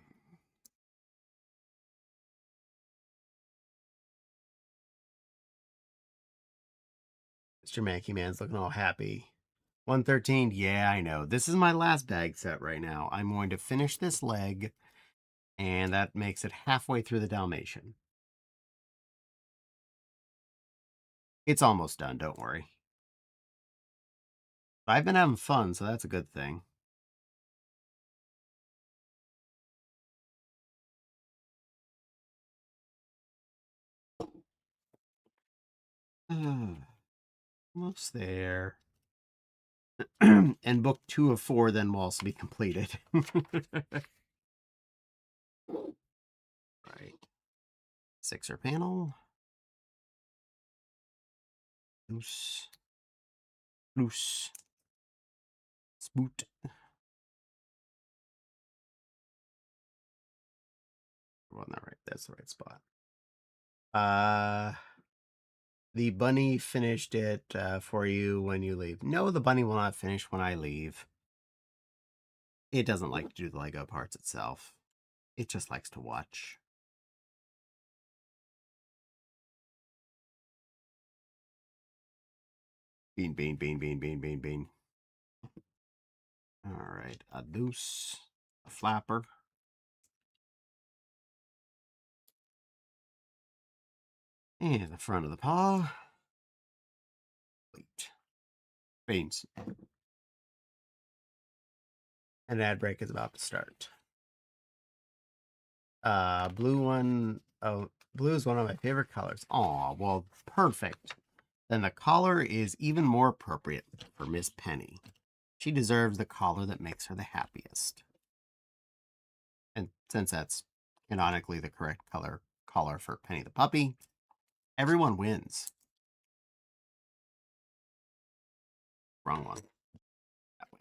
Speaker 2: Mankey Man's looking all happy. 113, yeah, I know. This is my last bag set right now. I'm going to finish this leg, and that makes it halfway through the Dalmatian. It's almost done, don't worry. But I've been having fun, so that's a good thing. Almost there. And book 2 of 4 then will also be completed. Right. 6er panel. Loose. Loose. Spoot. Well, not right. That's the right spot. The bunny finished it for you when you leave. No, the bunny will not finish when I leave. It doesn't like to do the Lego parts itself. It just likes to watch. Bean, bean, bean, bean, bean, bean, bean. All right, a deuce, a flapper. And the front of the paw. Wait. Beans. And ad break is about to start. Blue one. Oh, blue is one of my favorite colors. Aw, well, perfect. Then the collar is even more appropriate for Miss Penny. She deserves the collar that makes her the happiest. And since that's canonically the correct collar for Penny the puppy, everyone wins. Wrong one. That wing.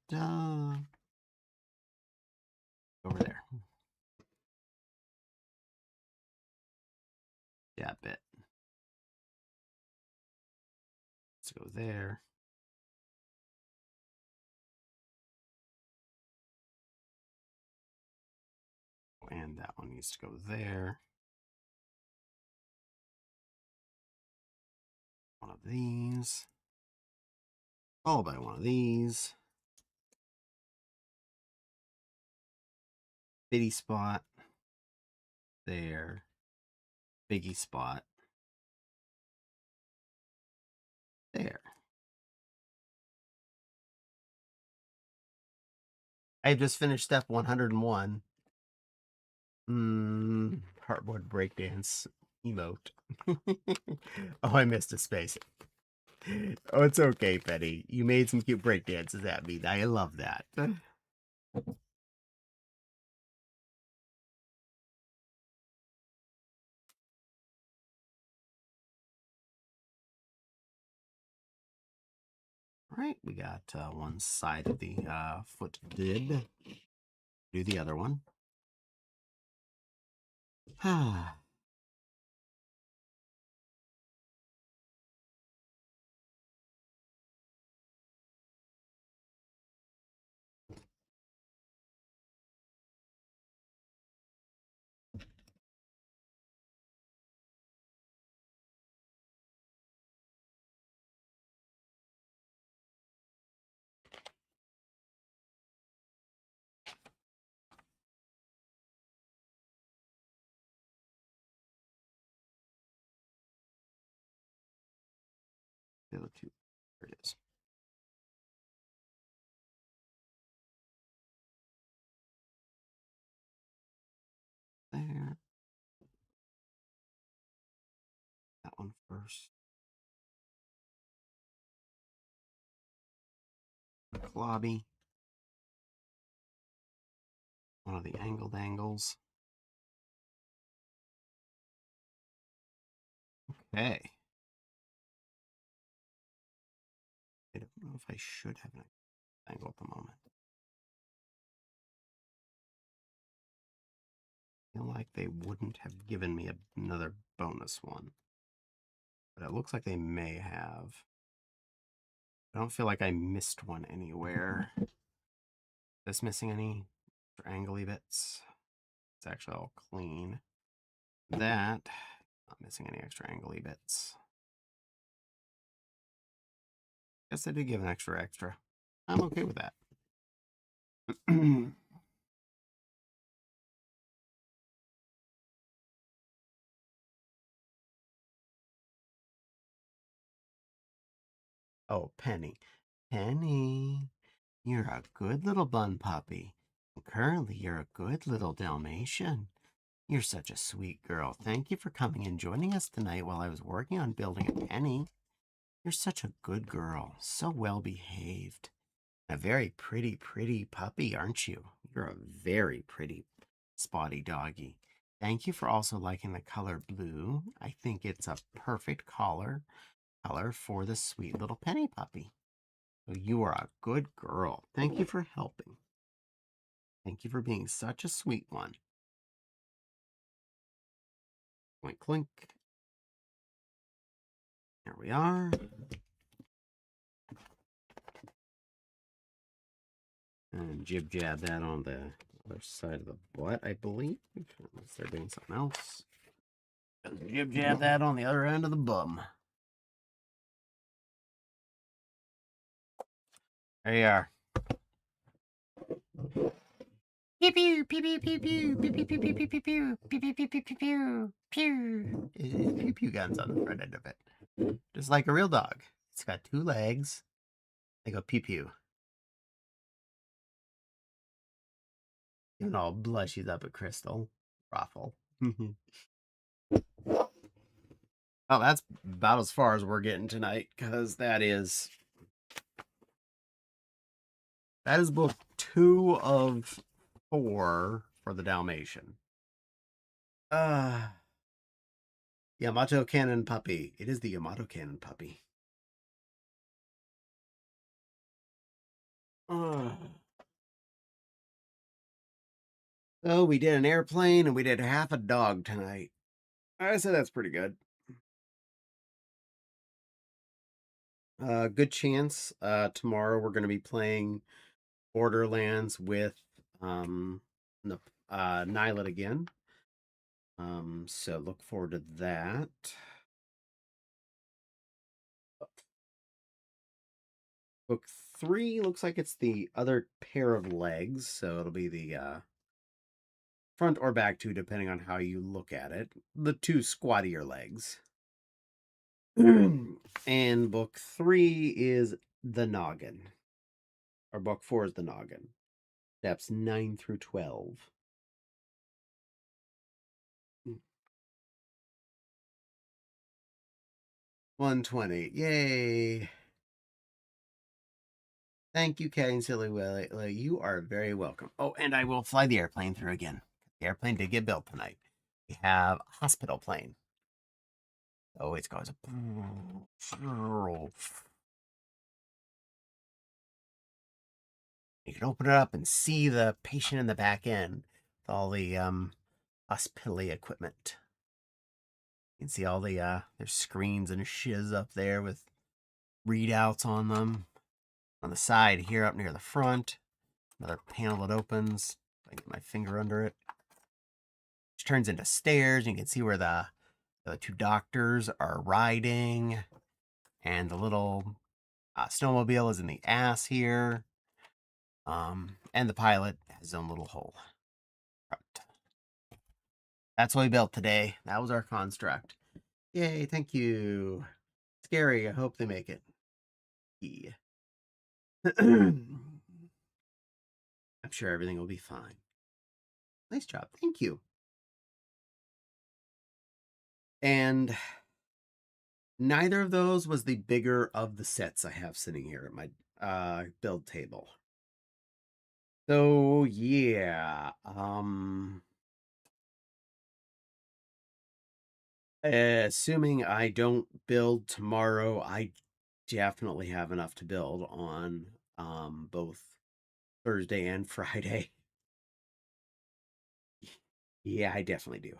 Speaker 2: Duh. Over there. Yeah, bit. Let's go there. And that one needs to go there. One of these. Followed by one of these. Bitty spot. There. Biggie spot. There. I just finished step 101. Heartboard breakdance emote. Oh, I missed a space. Oh, it's okay, Penny. You made some cute breakdances at me. I love that. All right, we got one side of the foot did. Do the other one. Ah. The other two. There it is. There. That one first. Clobby. One of the angled angles. Okay. I don't know if I should have an angle at the moment. I feel like they wouldn't have given me another bonus one. But it looks like they may have. I don't feel like I missed one anywhere. This missing any angly bits? It's actually all clean. That, not missing any extra angly bits. Guess they did give an extra. I'm okay with that. Oh, Penny. Penny, you're a good little bun puppy. Currently, you're a good little Dalmatian. You're such a sweet girl. Thank you for coming and joining us tonight while I was working on building a Penny. You're such a good girl, so well behaved. A very pretty puppy, aren't you? You're a very pretty spotty doggy. Thank you for also liking the color blue. I think it's a perfect color for the sweet little Penny puppy. So you are a good girl. Thank you for helping. Thank you for being such a sweet one. Clink, clink. There we are. And jib jab that on the other side of the butt, I believe. Unless they're doing something else. Jib jab that on the other end of the bum. There you are. Pew pew pew pew pew pew pew pew pew pew pew pew pew pew pew pew pew pew. It's pew pew guns on the front end of it, just like a real dog. It's got two legs. They go pew pew. And all blushes up at Crystal. Raffle. Well, that's about as far as we're getting tonight, because that is book 2 of 4 for the Dalmatian. Yamato Cannon Puppy. It is the Yamato Cannon Puppy. So we did an airplane and we did half a dog tonight. I said that's pretty good. Good chance. Tomorrow we're going to be playing Borderlands with Nylet again. So look forward to that. Book 3 looks like it's the other pair of legs, so it'll be the front or back two, depending on how you look at it. The two squattier legs. And book 3 is the noggin. Or book 4 is the noggin. Steps 9 through 12. 120. Yay. Thank you, Cat and Silly Willy. You are very welcome. Oh, and I will fly the airplane through again. The airplane did get built tonight. We have a hospital plane. Oh, it goes. You can open it up and see the patient in the back end with all the hospital equipment. You can see all the there's screens and shiz up there with readouts on them. On the side here, up near the front, another panel that opens. I can get my finger under it. Which turns into stairs. You can see where the two doctors are riding, and the little snowmobile is in the ass here. And the pilot has his own little hole. That's what we built today. That was our construct. Yay, thank you. Scary. I hope they make it. Yeah. I'm sure everything will be fine. Nice job. Thank you. And neither of those was the bigger of the sets I have sitting here at my build table. So yeah, assuming I don't build tomorrow, I definitely have enough to build on both Thursday and Friday. Yeah, I definitely do.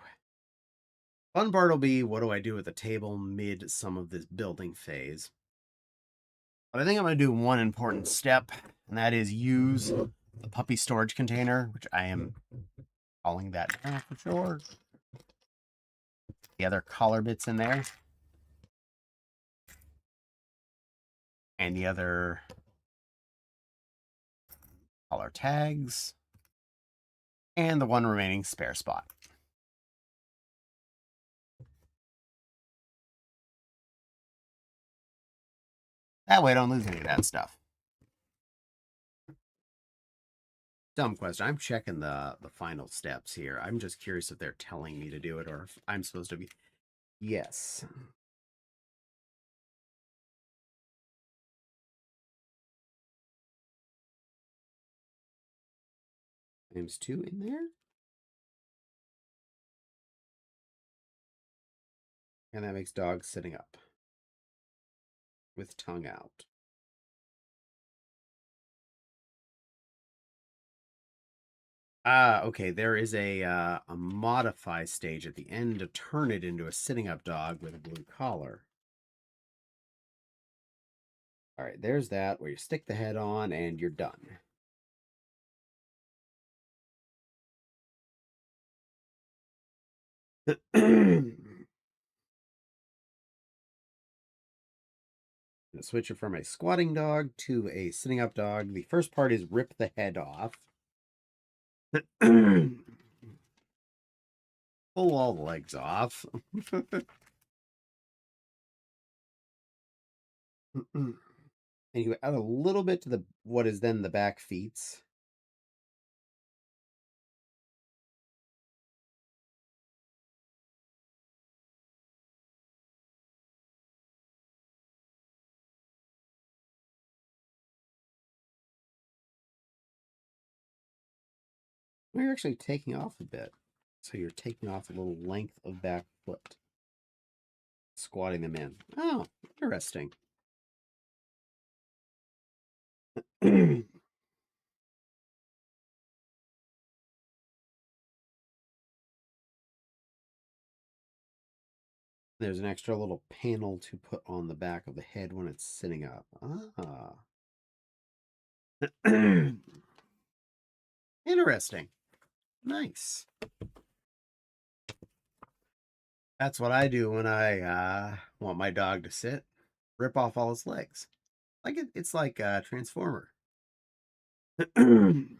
Speaker 2: Fun part will be, what do I do with the table mid some of this building phase? But I think I'm going to do one important step, and that is use the puppy storage container, which I am calling that now for sure. The other collar bits in there. And the other collar tags. And the one remaining spare spot. That way I don't lose any of that stuff. Dumb question. I'm checking the final steps here. I'm just curious if they're telling me to do it or if I'm supposed to be. Yes. Times 2 in there. And that makes dog sitting up with tongue out. Okay. There is a modify stage at the end to turn it into a sitting up dog with a blue collar. All right, there's that where you stick the head on and you're done. Switch it from a squatting dog to a sitting up dog. The first part is rip the head off. Pull all the legs off. And you add a little bit to the what is then the back feet. You're actually taking off a bit. So you're taking off a little length of back foot. Squatting them in. Oh, interesting. There's an extra little panel to put on the back of the head when it's sitting up. Ah. Interesting. Nice. That's what I do when I want my dog to sit. Rip off all his legs. It's like a Transformer. I'm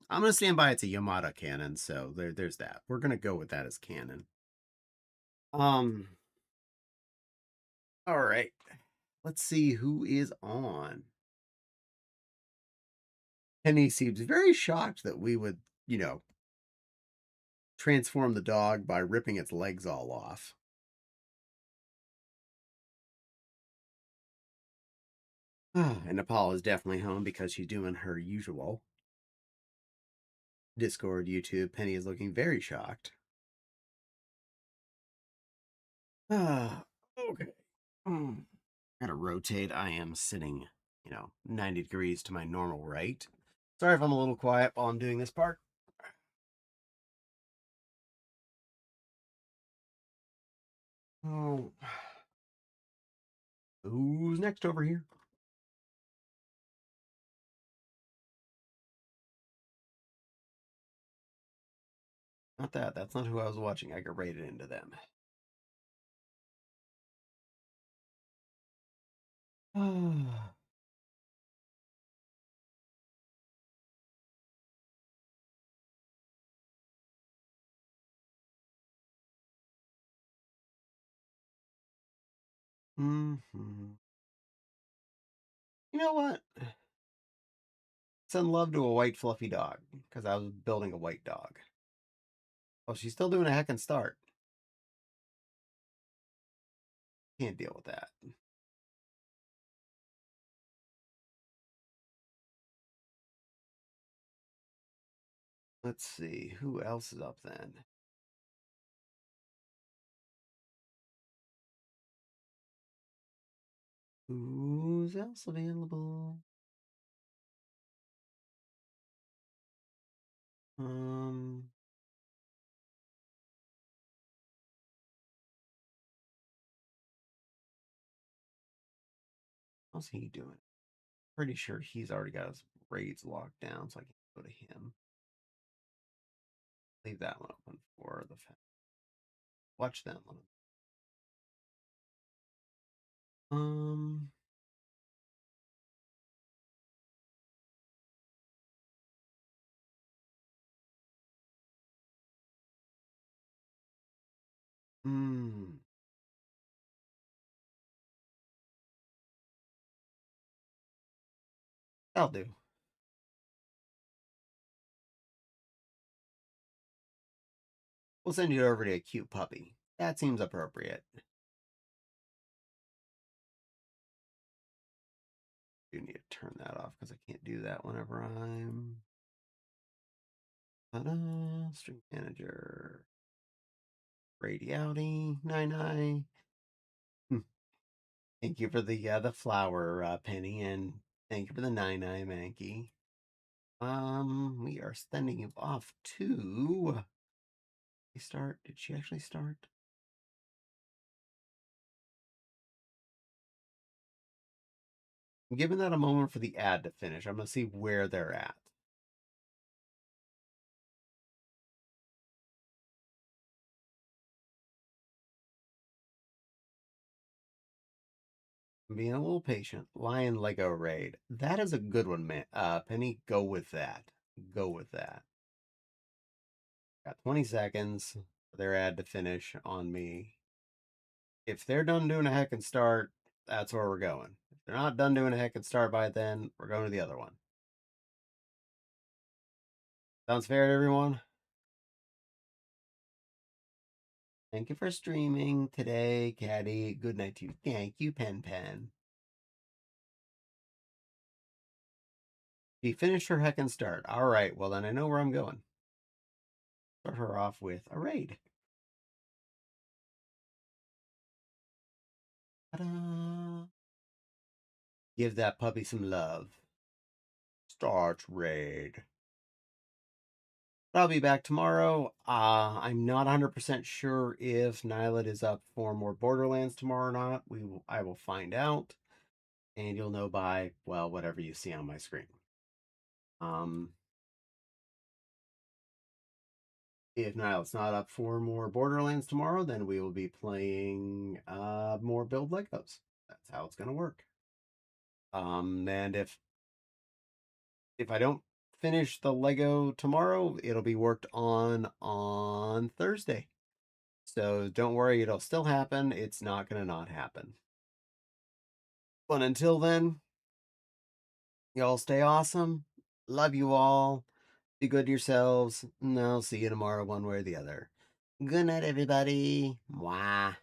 Speaker 2: gonna stand by it's a Yamada cannon, so there's that. We're gonna go with that as canon. All right. Let's see who is on. Penny seems very shocked that we would, transform the dog by ripping its legs all off. And Nepal is definitely home because she's doing her usual. Discord, YouTube, Penny is looking very shocked. Okay. Gotta rotate. I am sitting, 90 degrees to my normal right. Sorry if I'm a little quiet while I'm doing this part. Oh, who's next over here? Not that. That's not who I was watching. I got rated into them. Mm-hmm. You know what? Send love to a white fluffy dog because I was building a white dog. Oh, she's still doing a heck and start. Can't deal with that. Let's see. Who else is up then? Who's else available? Um, how's he doing? Pretty sure he's already got his raids locked down, so I can go to him. Leave that one open for the watch them. Um, hmm. That'll do. We'll send you over to a cute puppy. That seems appropriate. Do need to turn that off because I can't do that whenever I'm. Ta-da! Stream manager. Radiality. Nine. Thank you for the flower, Penny, and thank you for the 99, Mankey. We are sending you off to. Start? Did she actually start? I'm giving that a moment for the ad to finish. I'm gonna see where they're at. I'm being a little patient. Lion Lego Raid. That is a good one, man. Penny, go with that. Go with that. Got 20 seconds for their ad to finish on me. If they're done doing a heck and start, that's where we're going. If they're not done doing a heck and start by then, we're going to the other one. Sounds fair to everyone? Thank you for streaming today, Caddy. Good night to you. Thank you, Pen Pen. She finished her heck and start. All right, well then I know where I'm going. Start her off with a raid. Ta-da! Give that puppy some love. Start raid. I'll be back tomorrow. I'm not 100% sure if Nylet is up for more Borderlands tomorrow or not. I will find out, and you'll know by, well, whatever you see on my screen. If Nylet's not up for more Borderlands tomorrow, then we will be playing more Build Legos. That's how it's going to work. And if I don't finish the Lego tomorrow, it'll be worked on Thursday. So don't worry, it'll still happen. It's not going to not happen. But until then, y'all stay awesome. Love you all. Be good to yourselves. And I'll see you tomorrow, one way or the other. Good night, everybody. Mwah.